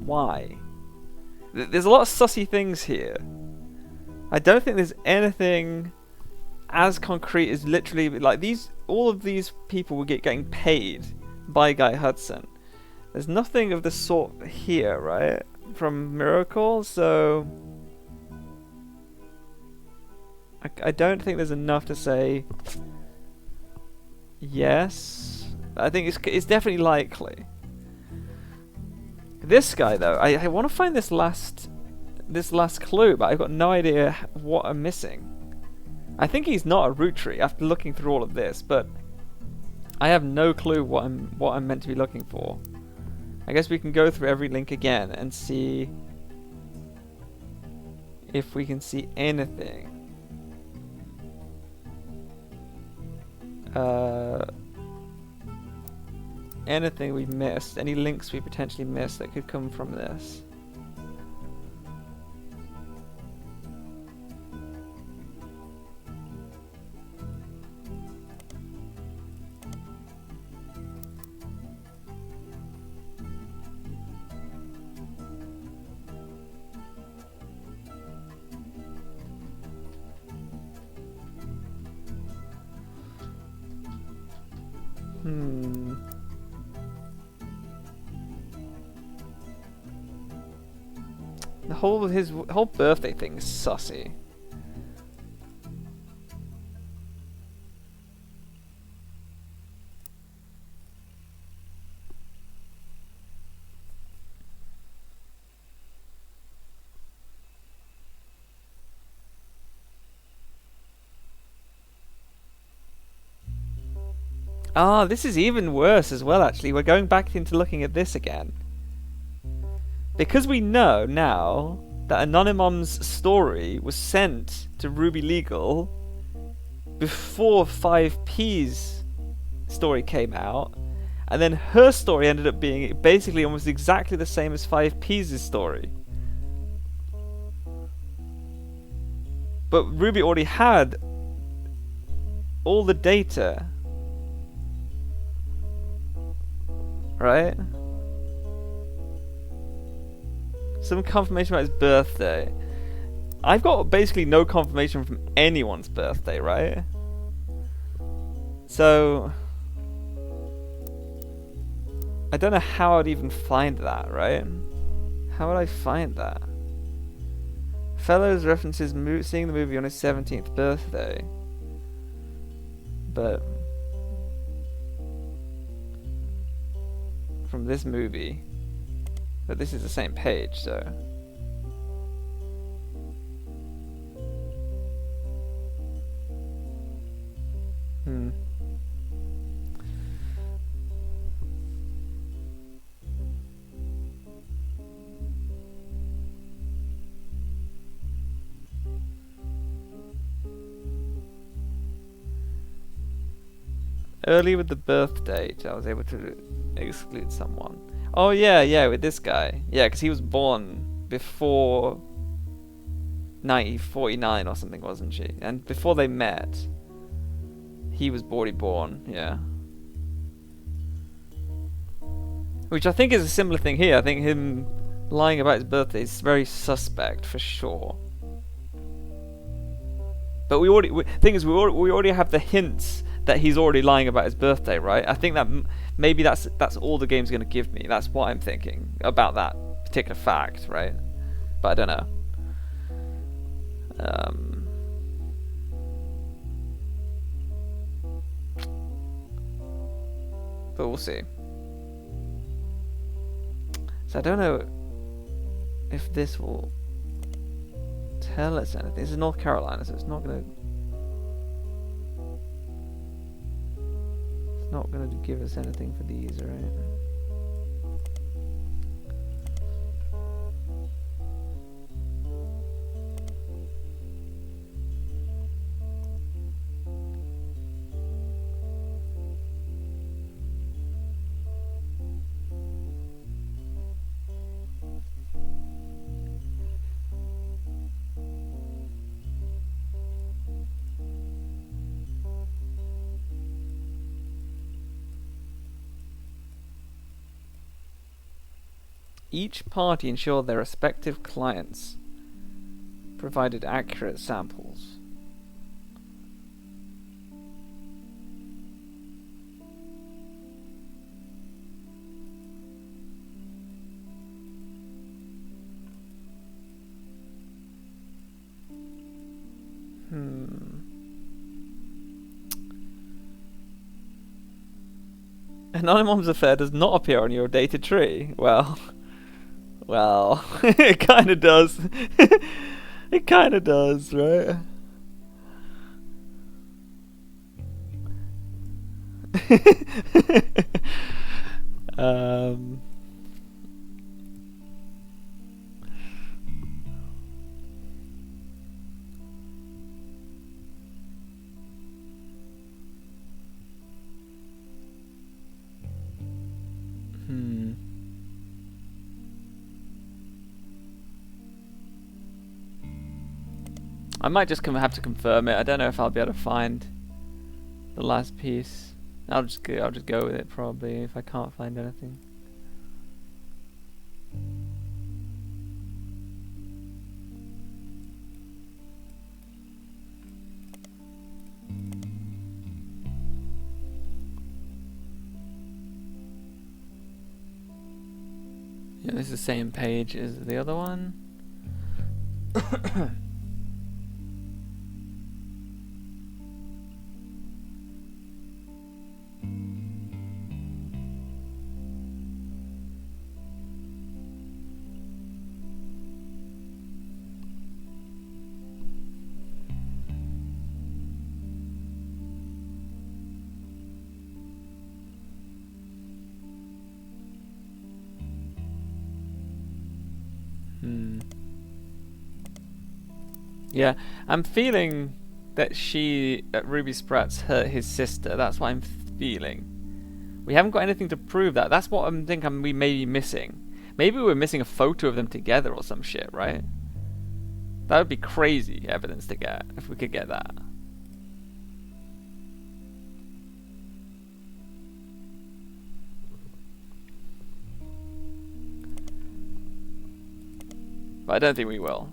Why? There's a lot of sussy things here. I don't think there's anything as concrete as literally like these. All of these people were getting paid by Guy Hudson. There's nothing of the sort here, right? From Miracle, so I don't think there's enough to say yes. I think it's definitely likely. This guy though, I want to find this last clue, but I've got no idea what I'm missing. I think he's not a Roottrie after looking through all of this, but I have no clue what I'm meant to be looking for. I guess we can go through every link again and see if we can see anything. Anything we missed, any links we potentially missed that could come from this. His whole birthday thing is sussy. Ah, this is even worse as well, actually. We're going back into looking at this again. Because we know now that Anonymom's story was sent to Ruby Legal before 5P's story came out, and then her story ended up being basically almost exactly the same as 5P's story. But Ruby already had all the data, right? Some confirmation about his birthday. I've got basically no confirmation from anyone's birthday, right? So I don't know how I'd even find that, right? How would I find that? Fellows references seeing the movie on his 17th birthday. But from this movie. But this is the same page, so Hmm. Early with the birth date, I was able to exclude someone. Oh yeah, yeah, with this guy. Yeah, because he was born before 1949 or something, wasn't she? And before they met, he was already born. Yeah. Which I think is a similar thing here. I think him lying about his birthday is very suspect for sure. But we already have the hints that he's already lying about his birthday, right? I think that maybe that's all the game's going to give me. That's what I'm thinking about that particular fact, right? But I don't know. But we'll see. So I don't know if this will tell us anything. This is North Carolina, so it's not gonna give us anything for these, right? Each party ensured their respective clients provided accurate samples. Anonymous affair does not appear on your data tree. Well, it kind of does. It kind of does, right? I might just have to confirm it. I don't know if I'll be able to find the last piece. I'll just go with it probably if I can't find anything. Yeah, this is the same page as the other one. Yeah, I'm feeling that Ruby Spratt's hurt his sister. That's what I'm feeling. We haven't got anything to prove that. That's what we may be missing. Maybe we're missing a photo of them together or some shit, right? That would be crazy evidence to get, if we could get that. But I don't think we will.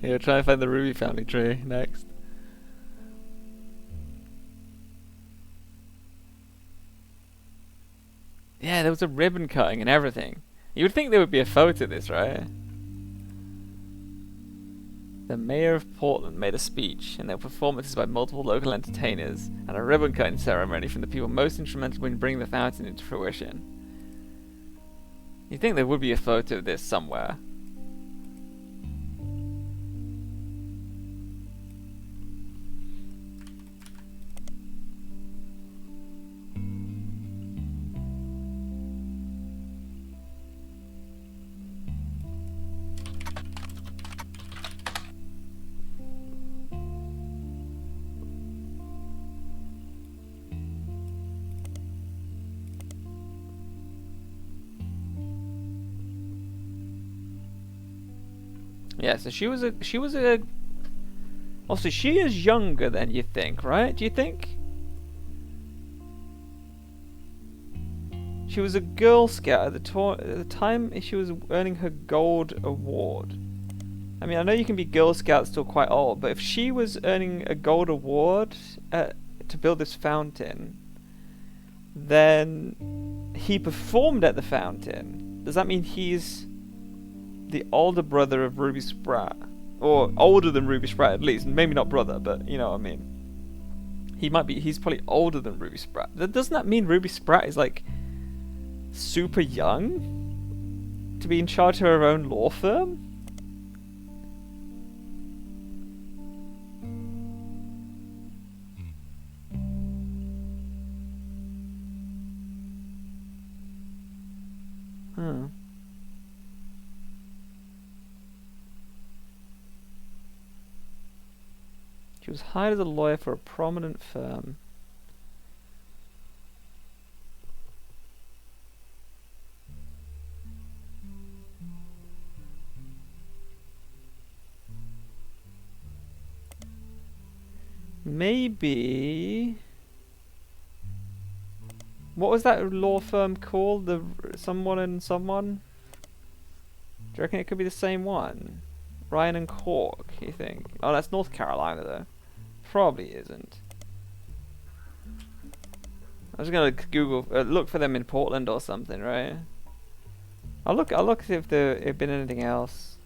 Yeah, try and find the Ruby family tree next. Yeah, there was a ribbon cutting and everything. You would think there would be a photo of this, right? The mayor of Portland made a speech, and there were performances by multiple local entertainers, and a ribbon cutting ceremony from the people most instrumental in bringing the fountain into fruition. You'd think there would be a photo of this somewhere. Yeah, so she was a also she is younger than you think, right? Do you think? She was a Girl Scout at the time she was earning her gold award. I mean, I know you can be Girl Scout still quite old, but if she was earning a gold award to build this fountain, then he performed at the fountain. Does that mean he's the older brother of Ruby Sprat? Or older than Ruby Sprat at least. Maybe not brother, but you know what I mean. He's probably older than Ruby Sprat. Doesn't that mean Ruby Sprat is like super young to be in charge of her own law firm? Huh. She was hired as a lawyer for a prominent firm. Maybe... What was that law firm called? The someone and someone? Do you reckon it could be the same one? Ryan and Cork, you think? Oh, that's North Carolina though. Probably isn't. I was gonna Google, look for them in Portland or something, right? I'll look see if there's been anything else.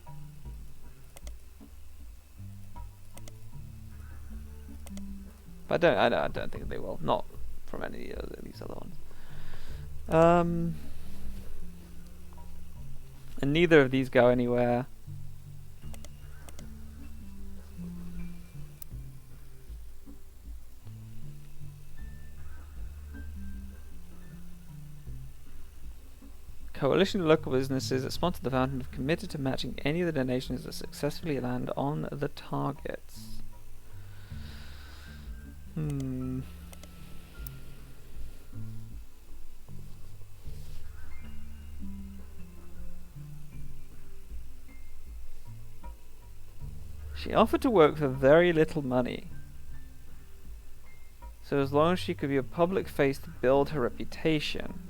But I don't think they will. Not from any of these other ones. And neither of these go anywhere. Coalition of local businesses that sponsor the fountain have committed to matching any of the donations that successfully land on the targets. She offered to work for very little money. So as long as she could be a public face to build her reputation.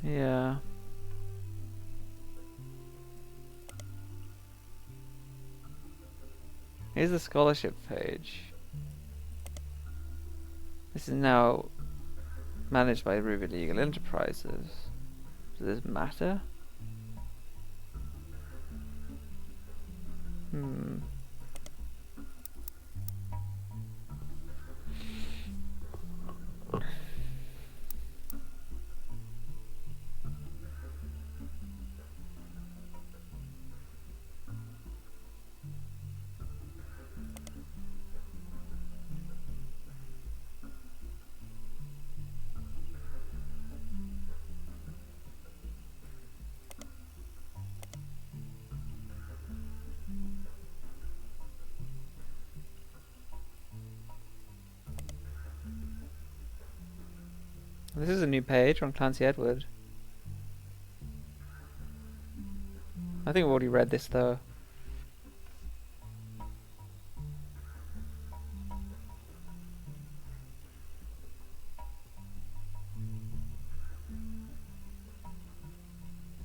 Yeah. Here's the scholarship page. This is now managed by Ruby Legal Enterprises. Does this matter? This is a new page on Clancy Edward. I think we've already read this though.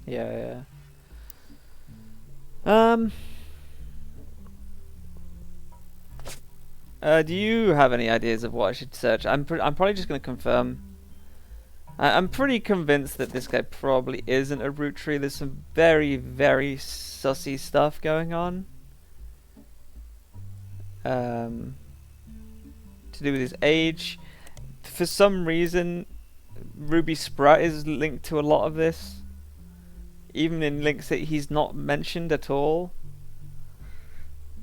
Yeah, yeah. Do you have any ideas of what I should search? I'm probably just going to confirm. I'm pretty convinced that this guy probably isn't a root tree. There's some very, very sussy stuff going on. To do with his age. For some reason, Ruby Sprite is linked to a lot of this. Even in links that he's not mentioned at all.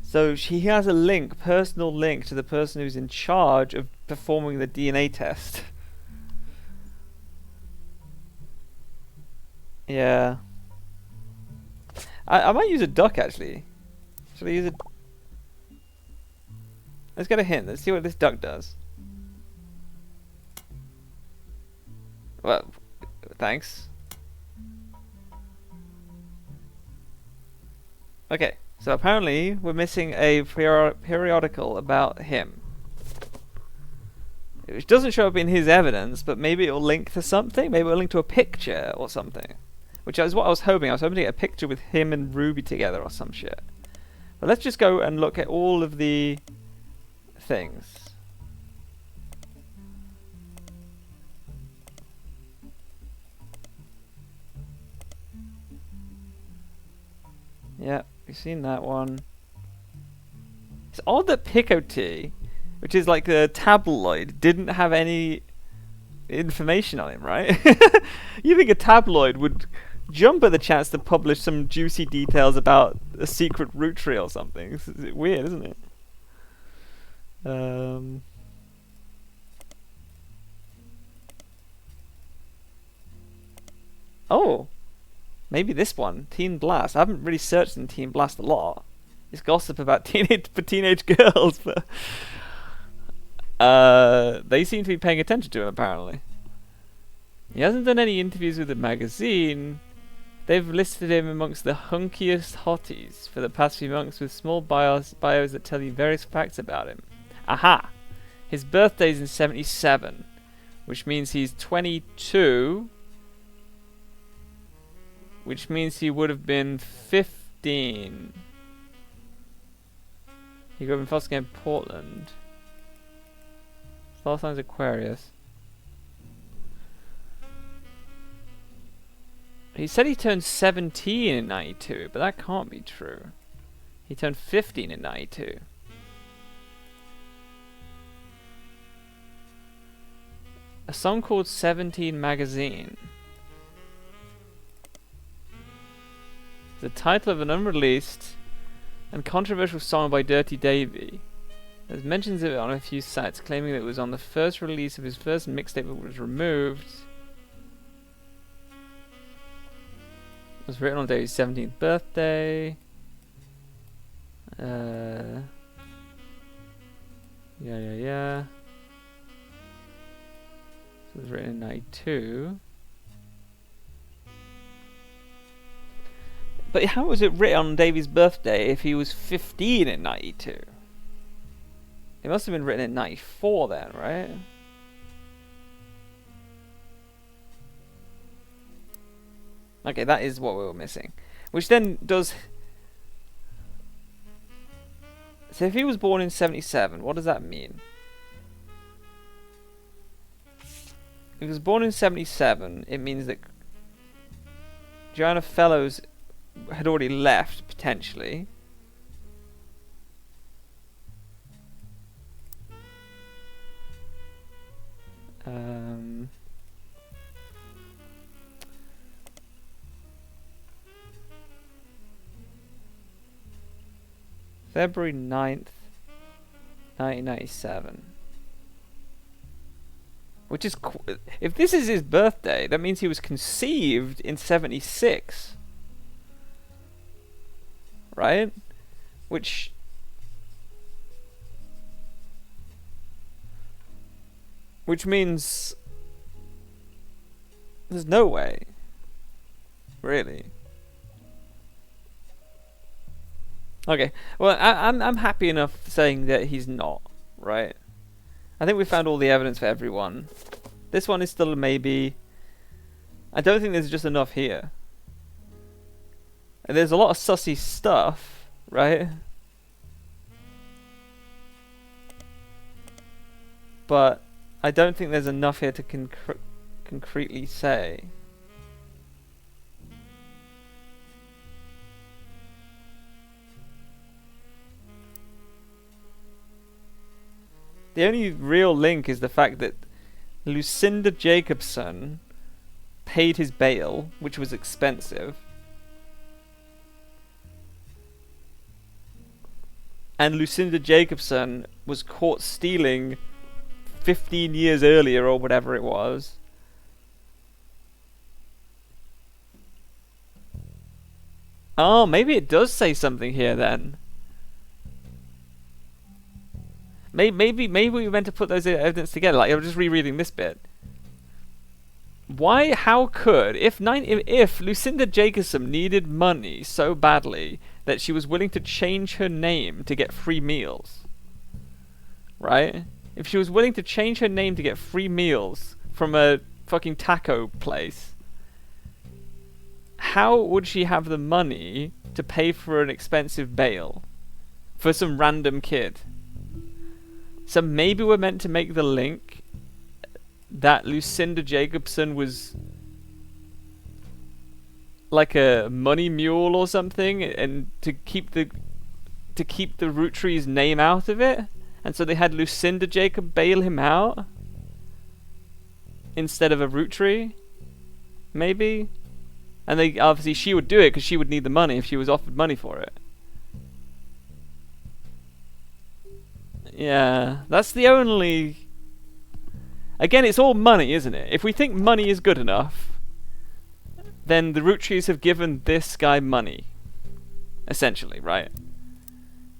So he has a link, personal link, to the person who's in charge of performing the DNA test. Yeah. I might use a duck actually. Should I use a... Let's get a hint. Let's see what this duck does. Well, thanks. Okay, so apparently we're missing a periodical about him. Which doesn't show up in his evidence, but maybe it'll link to something. Maybe it'll link to a picture or something. Which is what I was hoping. I was hoping to get a picture with him and Ruby together or some shit. But let's just go and look at all of the things. Yeah, we've seen that one. It's odd that Picoty, which is like the tabloid, didn't have any information on him, right? You think a tabloid would jump at the chance to publish some juicy details about a secret root tree or something? It's weird, isn't it? Oh, maybe this one, Teen Blast. I haven't really searched in Teen Blast a lot. It's gossip about teenage girls, but they seem to be paying attention to him apparently. He hasn't done any interviews with the magazine. They've listed him amongst the hunkiest hotties for the past few months with small bios that tell you various facts about him. Aha! His birthday's in 77, which means he's 22, which means he would have been 15. He grew up in foster care in Portland. Star sign's Aquarius. He said he turned 17 in 92, but that can't be true. He turned 15 in 92. A song called 17 Magazine. The title of an unreleased and controversial song by Dirty Davy. There's mentions of it on a few sites, claiming that it was on the first release of his first mixtape but was removed. It was written on Davy's 17th birthday. Yeah. So it was written in 92. But how was it written on Davy's birthday if he was 15 in 92? It must have been written in 94 then, right? Okay, that is what we were missing. Which then does... So if he was born in 77, what does that mean? If he was born in 77, it means that Joanna Fellows had already left, potentially. February 9th, 1997. Which is... if this is his birthday, that means he was conceived in 76. Right? Which... which means... There's no way. Really. Okay. Well, I'm happy enough saying that he's not, right? I think we found all the evidence for everyone. This one is still a maybe. I don't think there's just enough here. And there's a lot of sussy stuff, right? But I don't think there's enough here to concretely say. The only real link is the fact that Lucinda Jacobson paid his bail, which was expensive. And Lucinda Jacobson was caught stealing 15 years earlier or whatever it was. Oh, maybe it does say something here then. Maybe we meant to put those evidence together. Like, I'm just rereading this bit. Why? How could if Lucinda Jacobson needed money so badly that she was willing to change her name to get free meals, right? If she was willing to change her name to get free meals from a fucking taco place, how would she have the money to pay for an expensive bail for some random kid? So maybe we're meant to make the link that Lucinda Jacobson was like a money mule or something, and to keep the Roottrees name out of it, and so they had Lucinda Jacob bail him out instead of a Roottree, maybe. And they obviously she would do it because she would need the money if she was offered money for it. Yeah, that's the only. Again, it's all money, isn't it? If we think money is good enough, then the Roottrees have given this guy money, essentially, right?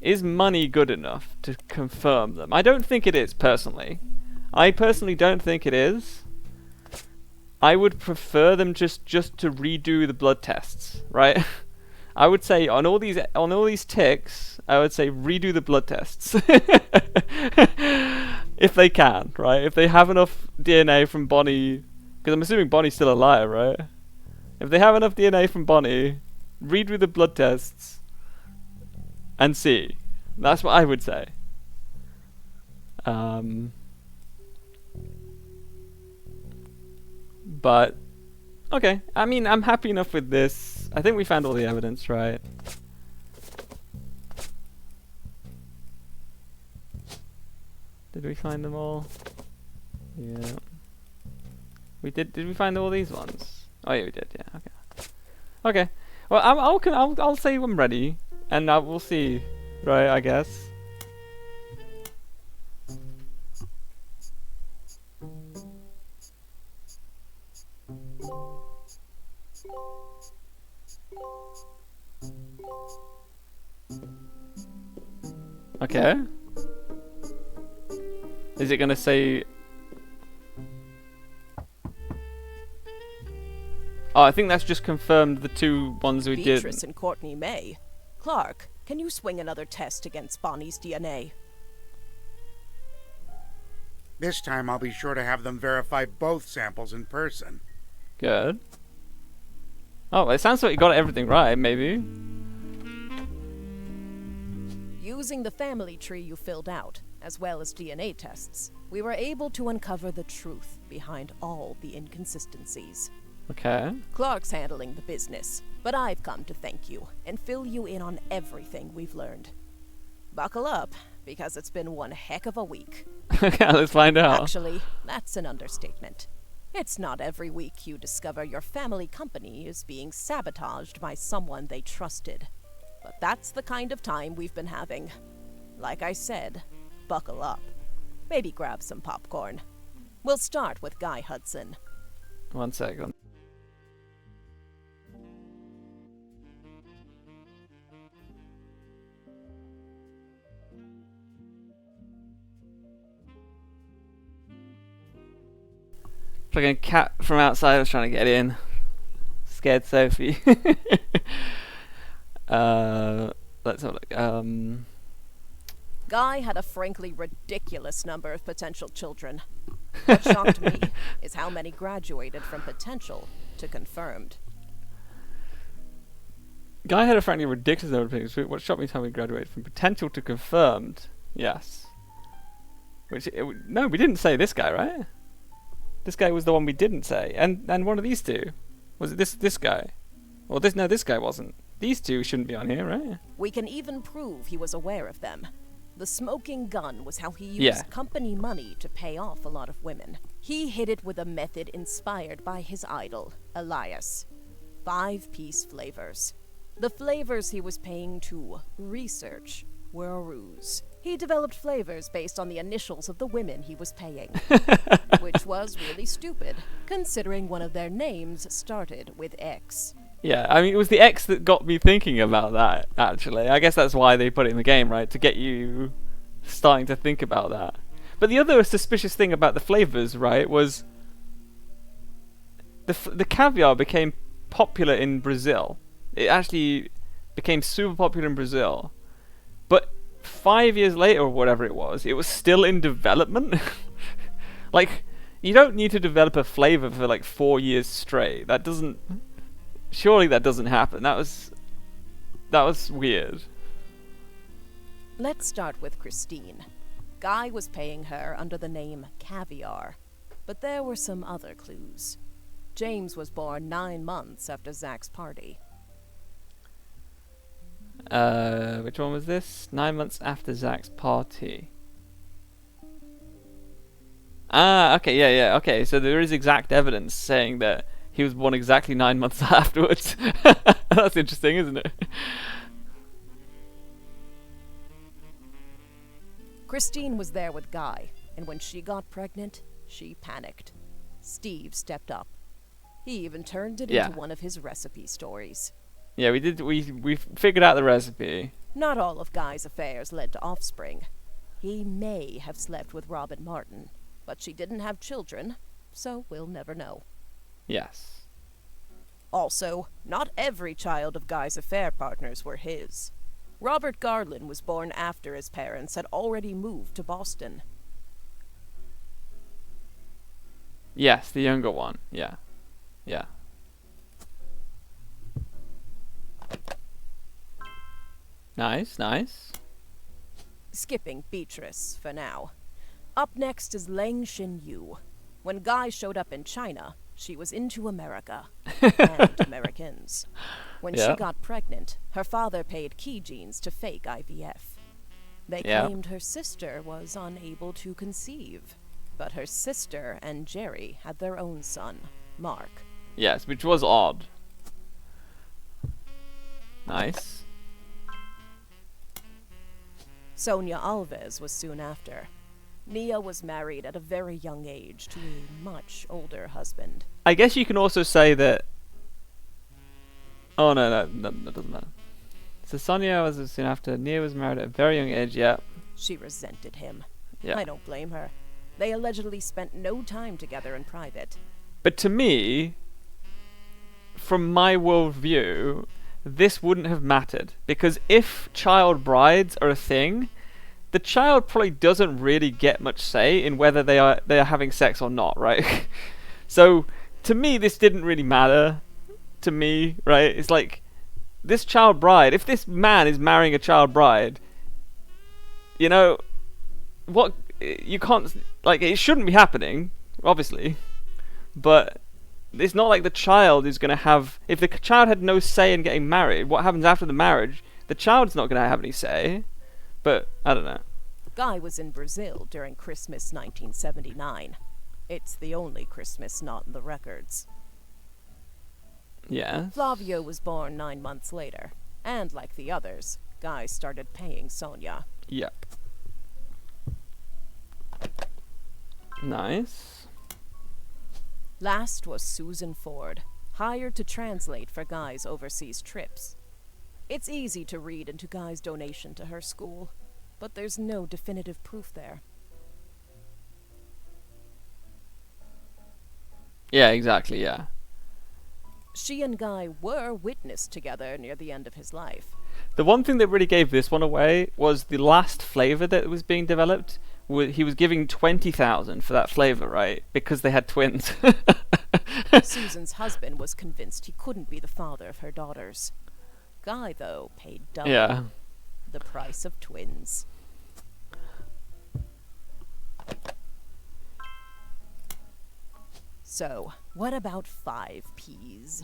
Is money good enough to confirm them? I don't think it is, personally. I personally don't think it is. I would prefer them just to redo the blood tests, right? I would say on all these ticks, I would say redo the blood tests. If they can, right? If they have enough DNA from Bonnie, because I'm assuming Bonnie's still alive, right? If they have enough DNA from Bonnie, redo the blood tests and see. That's what I would say. But okay, I mean, I'm happy enough with this. I think we found all the evidence, right? Did we find them all? Yeah. We did. Did we find all these ones? Oh yeah, we did. Yeah. Okay. Okay. Well, I'll say I'm ready, and we'll see. Right? I guess. Okay. Is it gonna say? Oh, I think that's just confirmed the two ones we did. Beatrice and Courtney May. Clark, can you swing another test against Bonnie's DNA? This time I'll be sure to have them verify both samples in person. Good. Oh, it sounds like you got everything right, maybe. Using the family tree you filled out, as well as DNA tests, we were able to uncover the truth behind all the inconsistencies. Okay. Clark's handling the business, but I've come to thank you and fill you in on everything we've learned. Buckle up, because it's been one heck of a week. Okay, let's find out. Actually, that's an understatement. It's not every week you discover your family company is being sabotaged by someone they trusted. But that's the kind of time we've been having. Like I said, buckle up. Maybe grab some popcorn. We'll start with Guy Hudson. 1 second. Fucking cat from outside was trying to get in. Scared Sophie. Let's have a look. Guy had a frankly ridiculous number of potential children. What shocked me is how many graduated from potential to confirmed. Guy had a frankly ridiculous number of things. What shocked me is how we graduated from potential to confirmed. Yes. No, we didn't say this guy, right? This guy was the one we didn't say. And one of these two. Was it this guy? Well, this guy wasn't. These two shouldn't be on here, right? We can even prove he was aware of them. The smoking gun was how he used Yeah. company money to pay off a lot of women. He hid it with a method inspired by his idol, Elias. 5-piece flavors. The flavors he was paying to research were a ruse. He developed flavors based on the initials of the women he was paying, which was really stupid, considering one of their names started with X. Yeah, I mean, it was the X that got me thinking about that, actually. I guess that's why they put it in the game, right? To get you starting to think about that. But the other suspicious thing about the flavors, right, was the caviar became popular in Brazil. It actually became super popular in Brazil. But 5 years later, or whatever it was still in development. Like, you don't need to develop a flavor for like 4 years straight. That doesn't... Surely that doesn't happen. That was weird. Let's start with Christine. Guy was paying her under the name Caviar, but there were some other clues. James was born 9 months after Zach's party. Which one was this? 9 months after Zach's party. Ah, okay, yeah, okay. So there is exact evidence saying that he was born exactly 9 months afterwards. That's interesting, isn't it? Christine was there with Guy, and when she got pregnant, she panicked. Steve stepped up. He even turned it Yeah. into one of his recipe stories. Yeah, we did. We figured out the recipe. Not all of Guy's affairs led to offspring. He may have slept with Robin Martin, but she didn't have children, so we'll never know. Yes. Also, not every child of Guy's affair partners were his. Robert Garland was born after his parents had already moved to Boston. Yes, the younger one. Yeah. Yeah. Nice, nice. Skipping Beatrice for now. Up next is Leng Xin-yu. When Guy showed up in China, she was into America and Americans. When Yeah. she got pregnant, her father paid key genes to fake IVF. They Yeah. claimed her sister was unable to conceive, but her sister and Jerry had their own son, Mark. Yes, which was odd. Nice. Sonia Alves was soon after. Nia was married at a very young age to a much older husband. I guess you can also say that. Oh no, that doesn't matter. So Sonia was soon after. Nia was married at a very young age. Yeah. She resented him. Yeah. I don't blame her. They allegedly spent no time together in private. But to me, from my worldview, this wouldn't have mattered because if child brides are a thing, the child probably doesn't really get much say in whether they are having sex or not, right? So to me, this didn't really matter. To me, right? It's like this child bride. If this man is marrying a child bride, you know, what you can't like. It shouldn't be happening, obviously, but it's not like the child is going to have... If the child had no say in getting married, what happens after the marriage, the child's not going to have any say. But, I don't know. Guy was in Brazil during Christmas 1979. It's the only Christmas not in the records. Yeah. Flavio was born 9 months later, and like the others, Guy started paying Sonia. Yep. Nice. Last was Susan Ford, hired to translate for Guy's overseas trips. It's easy to read into Guy's donation to her school, but there's no definitive proof there. Yeah, exactly, yeah. She and Guy were witnessed together near the end of his life. The one thing that really gave this one away was the last flavor that was being developed. He was giving 20,000 for that flavor, right? Because they had twins. Susan's husband was convinced he couldn't be the father of her daughters. Guy, though, paid double. Yeah. The price of twins. So, what about 5Ps?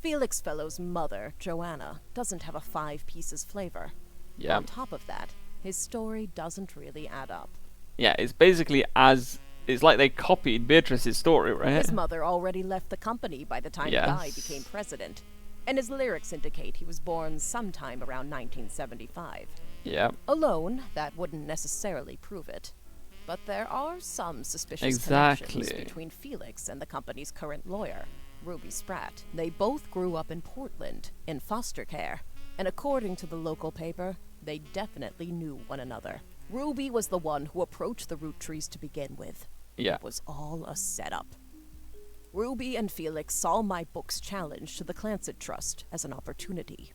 Felix Fellow's mother, Joanna, doesn't have a 5 pieces flavor. Yeah. On top of that, his story doesn't really add up. Yeah, it's basically it's like they copied Beatrice's story, right? His mother already left the company by the time Yes. Guy became president, and his lyrics indicate he was born sometime around 1975. Yeah. Alone, that wouldn't necessarily prove it. But there are some suspicious Exactly. connections between Felix and the company's current lawyer, Ruby Spratt. They both grew up in Portland, in foster care, and according to the local paper, they definitely knew one another. Ruby was the one who approached the Roottrees to begin with. Yeah. It was all a setup. Ruby and Felix saw my book's challenge to the Clancet Trust as an opportunity.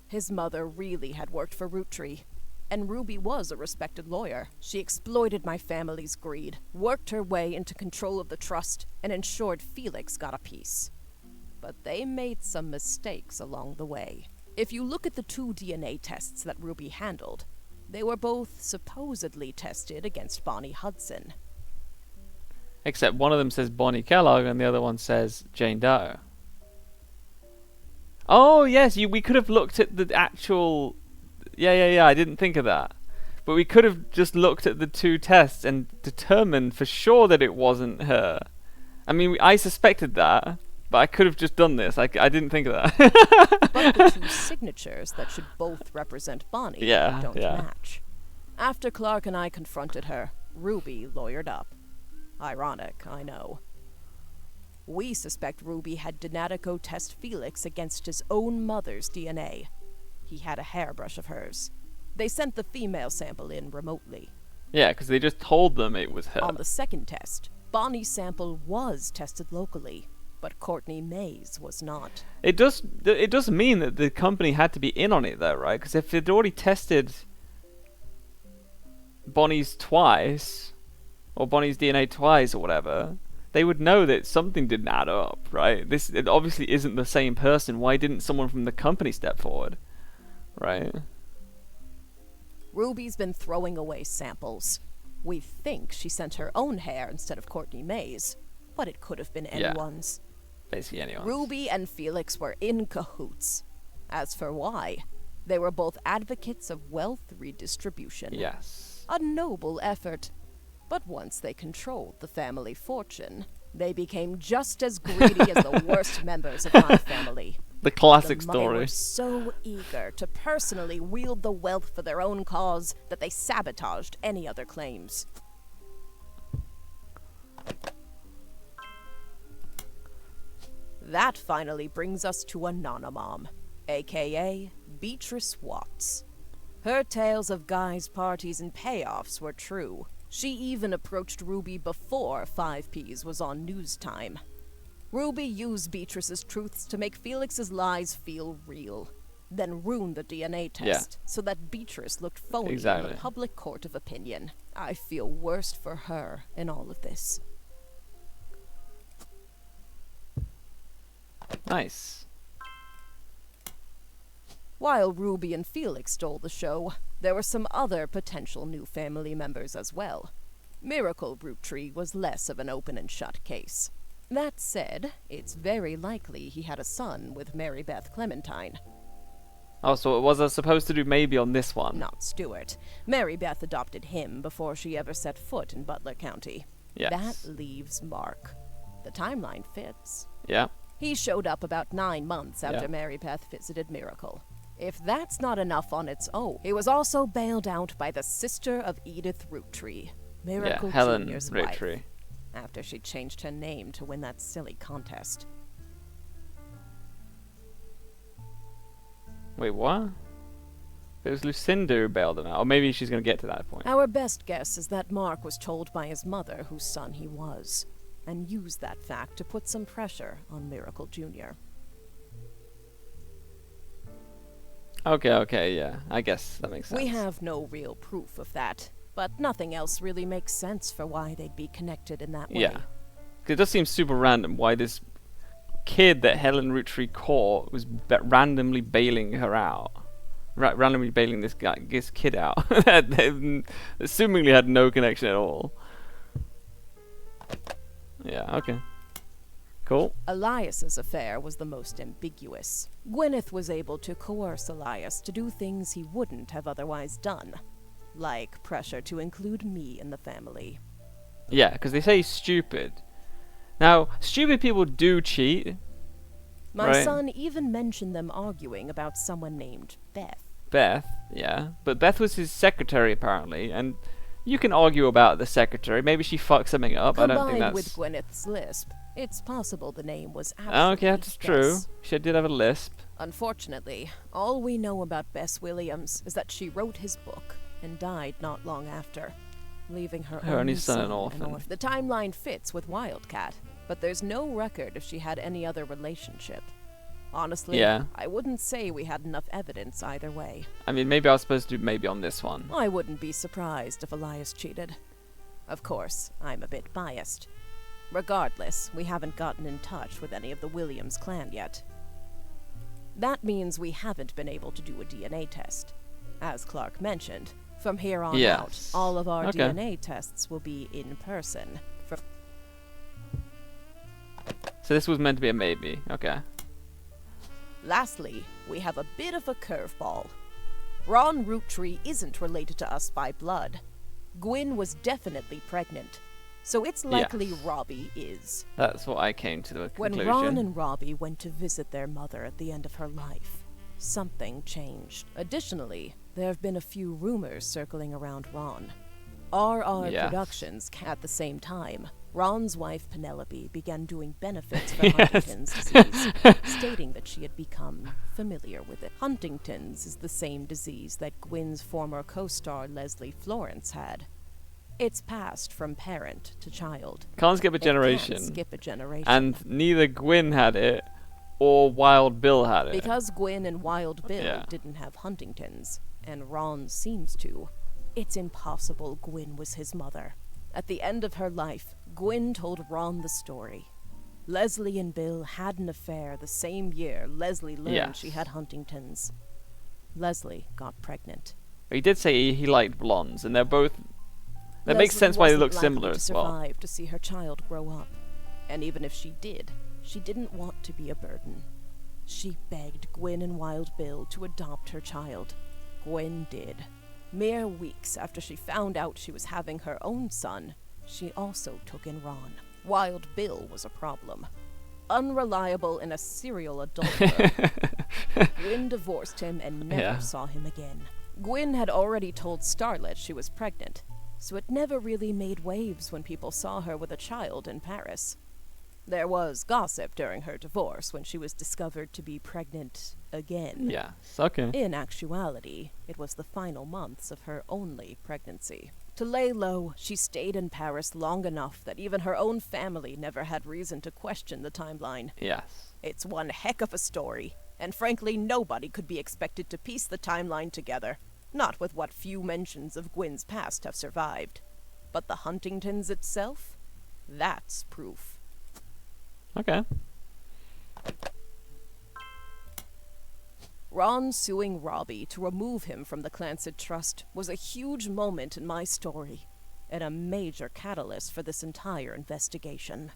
His mother really had worked for Roottree, and Ruby was a respected lawyer. She exploited my family's greed, worked her way into control of the trust, and ensured Felix got a piece. But they made some mistakes along the way. If you look at the 2 DNA tests that Ruby handled, they were both supposedly tested against Bonnie Hudson. Except one of them says Bonnie Kellogg and the other one says Jane Doe. Oh, yes, we could have looked at the actual... Yeah, I didn't think of that. But we could have just looked at the 2 tests and determined for sure that it wasn't her. I mean, I suspected that, but I could have just done this. I didn't think of that. But the 2 signatures that should both represent Bonnie don't match. After Clark and I confronted her, Ruby lawyered up. Ironic, I know. We suspect Ruby had Donatico test Felix against his own mother's DNA. He had a hairbrush of hers. They sent the female sample in remotely. Yeah, because they just told them it was her. On the second test, Bonnie's sample was tested locally, but Courtney Mays was not. It does mean that the company had to be in on it, though, right? Because if they'd already tested Bonnie's twice, or Bonnie's DNA twice, or whatever, they would know that something didn't add up, right? It obviously isn't the same person. Why didn't someone from the company step forward, right? Ruby's been throwing away samples. We think she sent her own hair instead of Courtney Mays, but it could have been anyone's. Basically anyone's. Ruby and Felix were in cahoots. As for why, they were both advocates of wealth redistribution. Yes. A noble effort. But once they controlled the family fortune, they became just as greedy as the worst members of my family. The classic They story. were so eager to personally wield the wealth for their own cause that they sabotaged any other claims. That finally brings us to Anonymom, aka Beatrice Watts. Her tales of guys, parties, and payoffs were true. She even approached Ruby before 5Ps was on news time. Ruby used Beatrice's truths to make Felix's lies feel real, then ruin the DNA test so that Beatrice looked phony in the public court of opinion. I feel worst for her in all of this. Nice. While Ruby and Felix stole the show, there were some other potential new family members as well. Miracle Roottree was less of an open and shut case. That said, it's very likely he had a son with Mary Beth Clementine. Oh, so it was supposed to do maybe on this one. Not Stuart. Mary Beth adopted him before she ever set foot in Butler County. Yes. That leaves Mark. The timeline fits. Yeah. He showed up about 9 months after Mary Beth visited Miracle. If that's not enough on its own, he was also bailed out by the sister of Edith Roottree, Miracle Helen Jr.'s Roottree. wife, after she changed her name to win that silly contest. Wait, what? It was Lucinda who bailed him out. Or maybe she's going to get to that point. Our best guess is that Mark was told by his mother whose son he was. and use that fact to put some pressure on Miracle Jr. Okay, yeah. I guess that makes sense. We have no real proof of that, but nothing else really makes sense for why they'd be connected in that way. Yeah. 'Cause it does seem super random why this kid that Helen Roottree caught was randomly bailing her out. Randomly bailing this kid out. That assumingly had no connection at all. Yeah, okay. Cool. Elias's affair was the most ambiguous. Gwyneth was able to coerce Elias to do things he wouldn't have otherwise done, like pressure to include me in the family. Yeah, because they say he's stupid. Now, stupid people do cheat. My Right. son even mentioned them arguing about someone named Beth. Beth, yeah. But Beth was his secretary, apparently, and you can argue about the secretary. Maybe she fucked something up. I don't think Combined that's... with Gwyneth's lisp, it's possible the name was Okay, actually that's true. Bess. She did have a lisp. Unfortunately, all we know about Bess Williams is that she wrote his book and died not long after, leaving her only son an orphan. The timeline fits with Wildcat, but there's no record if she had any other relationship. Honestly, Yeah. I wouldn't say we had enough evidence either way. I mean, maybe I was supposed to do maybe on this one. I wouldn't be surprised if Elias cheated. Of course, I'm a bit biased. Regardless, we haven't gotten in touch with any of the Williams clan yet. That means we haven't been able to do a DNA test. As Clark mentioned, from here on Yes. out, all of our Okay. DNA tests will be in person. So this was meant to be a maybe. Okay. Lastly, we have a bit of a curveball. Ron Roottree isn't related to us by blood. Gwyn was definitely pregnant, so it's likely Yes. Robbie is. That's what I came to the When conclusion. Ron and Robbie went to visit their mother at the end of her life, something changed. Additionally, there have been a few rumors circling around Ron. RR Yes. Productions, at the same time, Ron's wife Penelope began doing benefits for Yes. Huntington's disease, stating that she had become familiar with it. Huntington's is the same disease that Gwyn's former co-star Leslie Florence had. It's passed from parent to child. Can't skip a It can't generation. skip a generation. And neither Gwyn had it or Wild Bill had it. Because Gwyn and Wild Bill Yeah. didn't have Huntington's, and Ron seems to, it's impossible Gwyn was his mother. At the end of her life, Gwyn told Ron the story. Leslie and Bill had an affair the same year Leslie learned Yes. she had Huntington's. Leslie got pregnant. He did say he liked blondes, and they're both... That makes Leslie sense why they wasn't look likely similar to as well. survive to see her child grow up. And even if she did, she didn't want to be a burden. She begged Gwyn and Wild Bill to adopt her child. Gwyn did. Mere weeks after she found out she was having her own son, she also took in Ron. Wild Bill was a problem. Unreliable and a serial adulterer. Gwyn divorced him and never Yeah. saw him again. Gwyn had already told Starlet she was pregnant, so it never really made waves when people saw her with a child in Paris. There was gossip during her divorce when she was discovered to be pregnant again. Yes, okay. In actuality, it was the final months of her only pregnancy. To lay low, she stayed in Paris long enough that even her own family never had reason to question the timeline. Yes. It's one heck of a story, and frankly, nobody could be expected to piece the timeline together, not with what few mentions of Gwyn's past have survived. But the Huntingtons itself? That's proof. Okay. Ron suing Robbie to remove him from the Clancid Trust was a huge moment in my story, and a major catalyst for this entire investigation.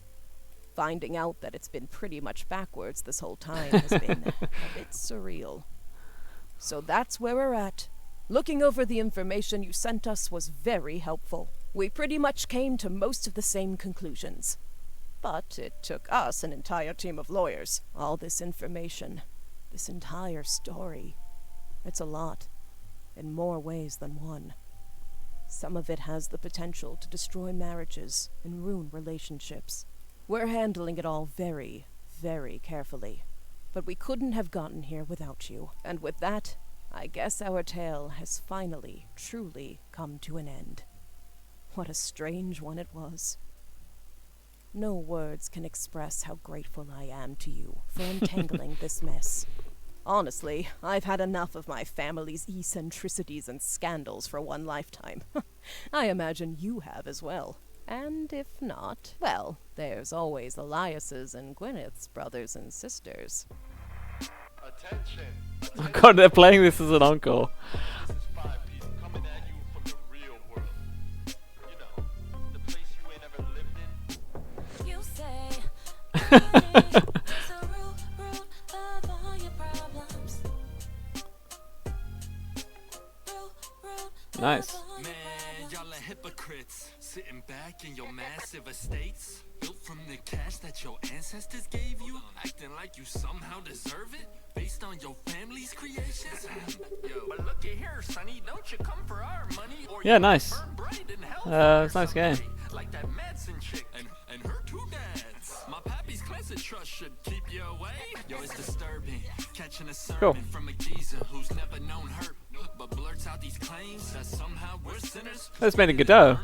Finding out that it's been pretty much backwards this whole time has been a bit surreal. So that's where we're at. Looking over the information you sent us was very helpful. We pretty much came to most of the same conclusions. But it took us an entire team of lawyers. All this information, this entire story. It's a lot, in more ways than one. Some of it has the potential to destroy marriages and ruin relationships. We're handling it all very, very carefully. But we couldn't have gotten here without you. And with that, I guess our tale has finally, truly come to an end. What a strange one it was. No words can express how grateful I am to you for untangling this mess. Honestly, I've had enough of my family's eccentricities and scandals for one lifetime. I imagine you have as well. And if not, well, there's always Elias's and Gwyneth's brothers and sisters. Attention. Oh god, they're playing this as an encore. This is five people coming at you from the real world. You know, the place you ain't ever lived in. You say money is the root of all your problems. Root Nice. of all your Man, y'all problems. are hypocrites. Sitting back in your massive estates, built from the cash that your ancestors gave you, acting like you somehow deserve it, based on your family's creations. Yo, but look at here, sonny, don't you come for our money, or Yeah, you'll nice. burn bright in hellfire It's a nice game. someday, like that Madsen chick and her two dads. My pappy's cleanser trust should keep you away. Yo, it's disturbing catching a sermon Cool. from a geezer who's never known hurt, but blurts out these claims that somehow we're sinners. That's made a good dough.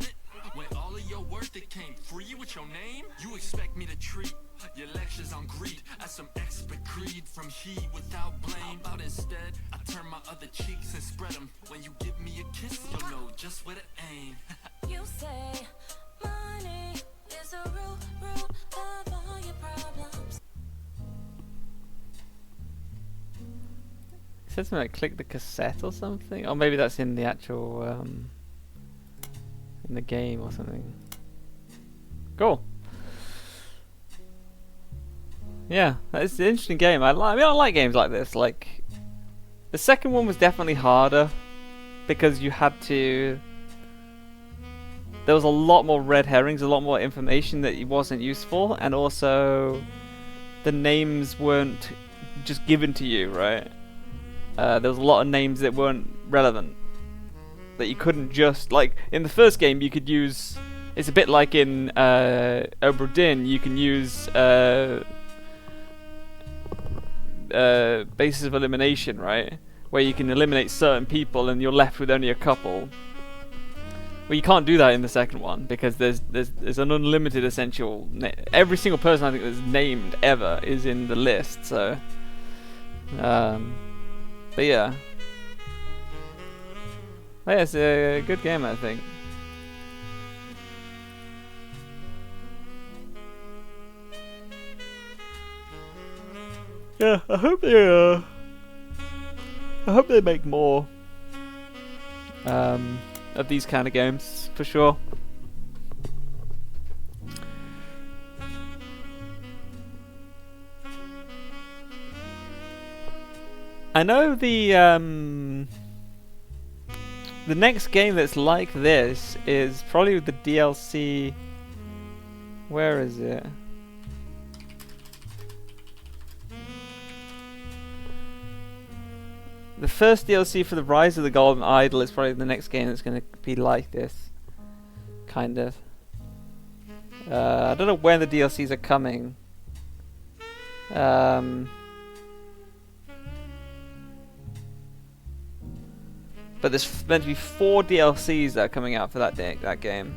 When all of your work that came free with your name, you expect me to treat your lectures on greed as some expert creed from he without blame. How about instead, I turn my other cheeks and spread them. When you give me a kiss, you'll know just where to aim. You say money is the root of all your problems. It said something like click the cassette or something? Or maybe that's in the actual, in the game or something. Cool. Yeah, it's an interesting game. I like games like this. Like, the second one was definitely harder because you had to. There was a lot more red herrings, a lot more information that wasn't useful, and also the names weren't just given to you, right? There was a lot of names that weren't relevant, that you couldn't just, like, in the first game you could use, it's a bit like in Obra Dinn, you can use basis of elimination, right? Where you can eliminate certain people and you're left with only a couple. Well, you can't do that in the second one because there's an unlimited essential. Every single person I think that's named ever is in the list. So, but yeah, it's a good game, I think. Yeah, I hope they make more of these kind of games for sure. I know the next game that's like this is probably the DLC. Where is it? The first DLC for the Rise of the Golden Idol is probably the next game that's going to be like this. Kind of. I don't know when the DLCs are coming. But there's meant to be 4 DLCs that are coming out for that game.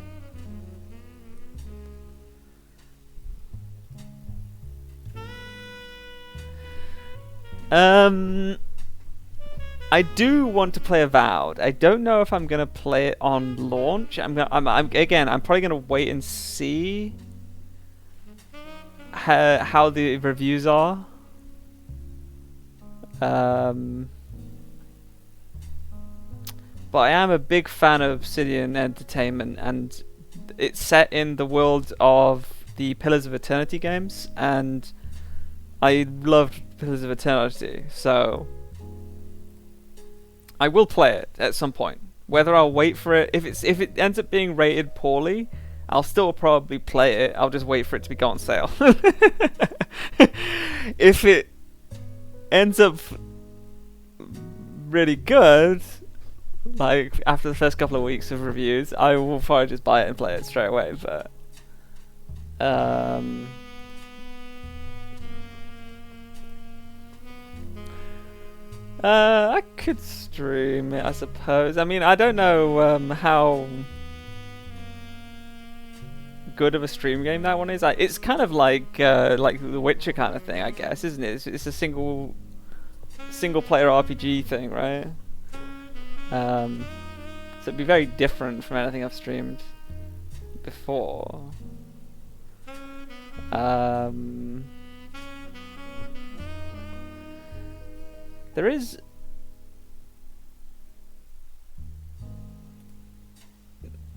I do want to play Avowed. I don't know if I'm gonna play it on launch. I'm probably gonna wait and see how the reviews are. But I am a big fan of Obsidian Entertainment, and it's set in the world of the Pillars of Eternity games, and I loved Pillars of Eternity, so I will play it at some point. Whether I'll wait for it, if it ends up being rated poorly, I'll still probably play it. I'll just wait for it to go on sale. If it ends up really good, like after the first couple of weeks of reviews, I will probably just buy it and play it straight away. But I could stream it, I suppose. I mean, I don't know how good of a stream game that one is. It's kind of like the Witcher kind of thing, I guess, isn't it? It's a single player RPG thing, right? So it'd be very different from anything I've streamed before. There is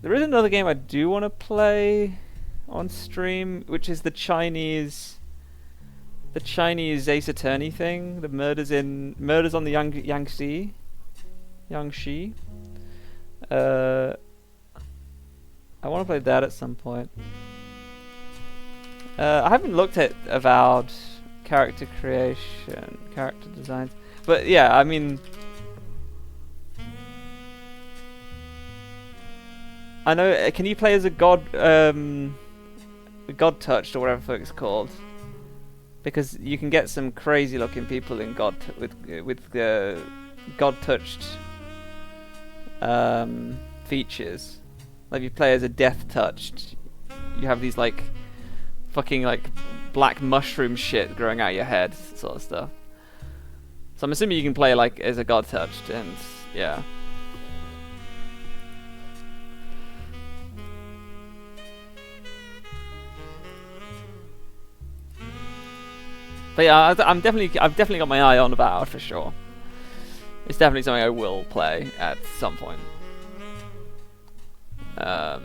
another game I do want to play on stream, which is the Chinese Ace Attorney thing, the murders on the Yangtze. I want to play that at some point. I haven't looked at Avowed character creation, character designs, but yeah, I mean, I know. Can you play as a god touched or whatever it's called? Because you can get some crazy looking people in with god touched features. Like if you play as a death touched, you have these like fucking like black mushroom shit growing out of your head, sort of stuff. So I'm assuming you can play like as a god touched, and yeah. But yeah, I've definitely got my eye on Avowed for sure. It's definitely something I will play at some point. But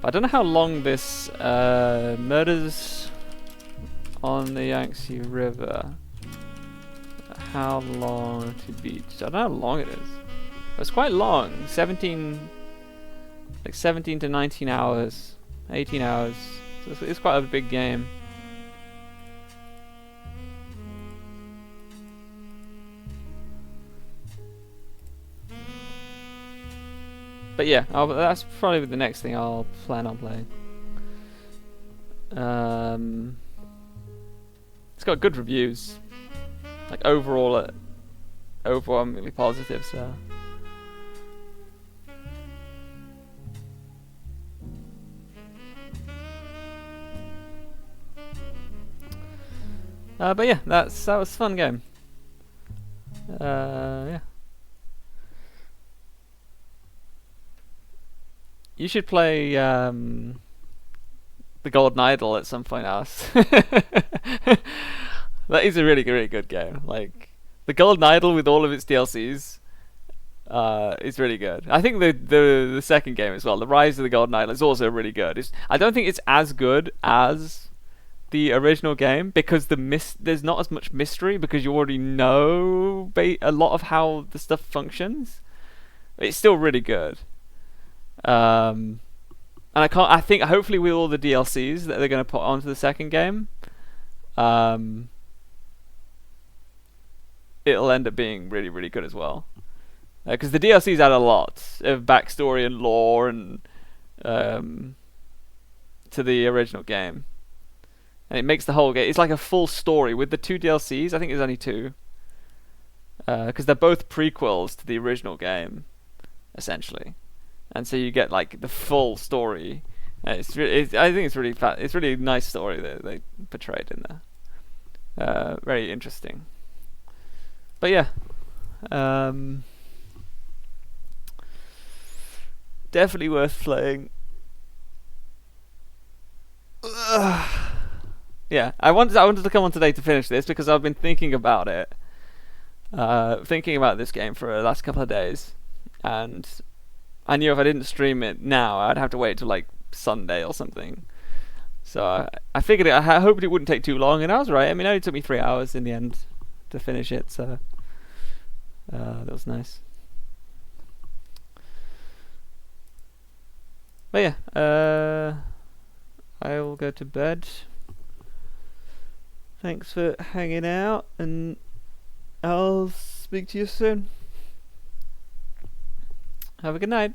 I don't know how long this Murders on the Yangtze River. How long to beat? I don't know how long it is. It's quite long. 17 to 19 hours, 18 hours. So it's quite a big game. But yeah, that's probably the next thing I'll plan on playing. It's got good reviews, like overall, overwhelmingly positive. So, but yeah, that was a fun game. Yeah. You should play the Golden Idol at some point, Alice. That is a really, really good game. Like the Golden Idol with all of its DLCs is really good. I think the second game as well, the Rise of the Golden Idol, is also really good. I don't think it's as good as the original game because there's not as much mystery because you already know a lot of how the stuff functions. It's still really good. And I think hopefully with all the DLCs that they're going to put onto the second game, it'll end up being really, really good as well. Because the DLCs add a lot of backstory and lore and to the original game, and it makes the whole game. It's like a full story with the two DLCs. I think there's only two, because they're both prequels to the original game, essentially. And so you get like the full story. I think it's really it's really nice story that they portrayed in there. Very interesting. But yeah, definitely worth playing. Yeah, I wanted to come on today to finish this because I've been thinking about it, thinking about this game for the last couple of days, and I knew if I didn't stream it now, I'd have to wait till like Sunday or something. So I figured I hoped it wouldn't take too long, and I was right. I mean, it only took me 3 hours in the end to finish it, so that was nice. But yeah, I will go to bed. Thanks for hanging out, and I'll speak to you soon. Have a good night.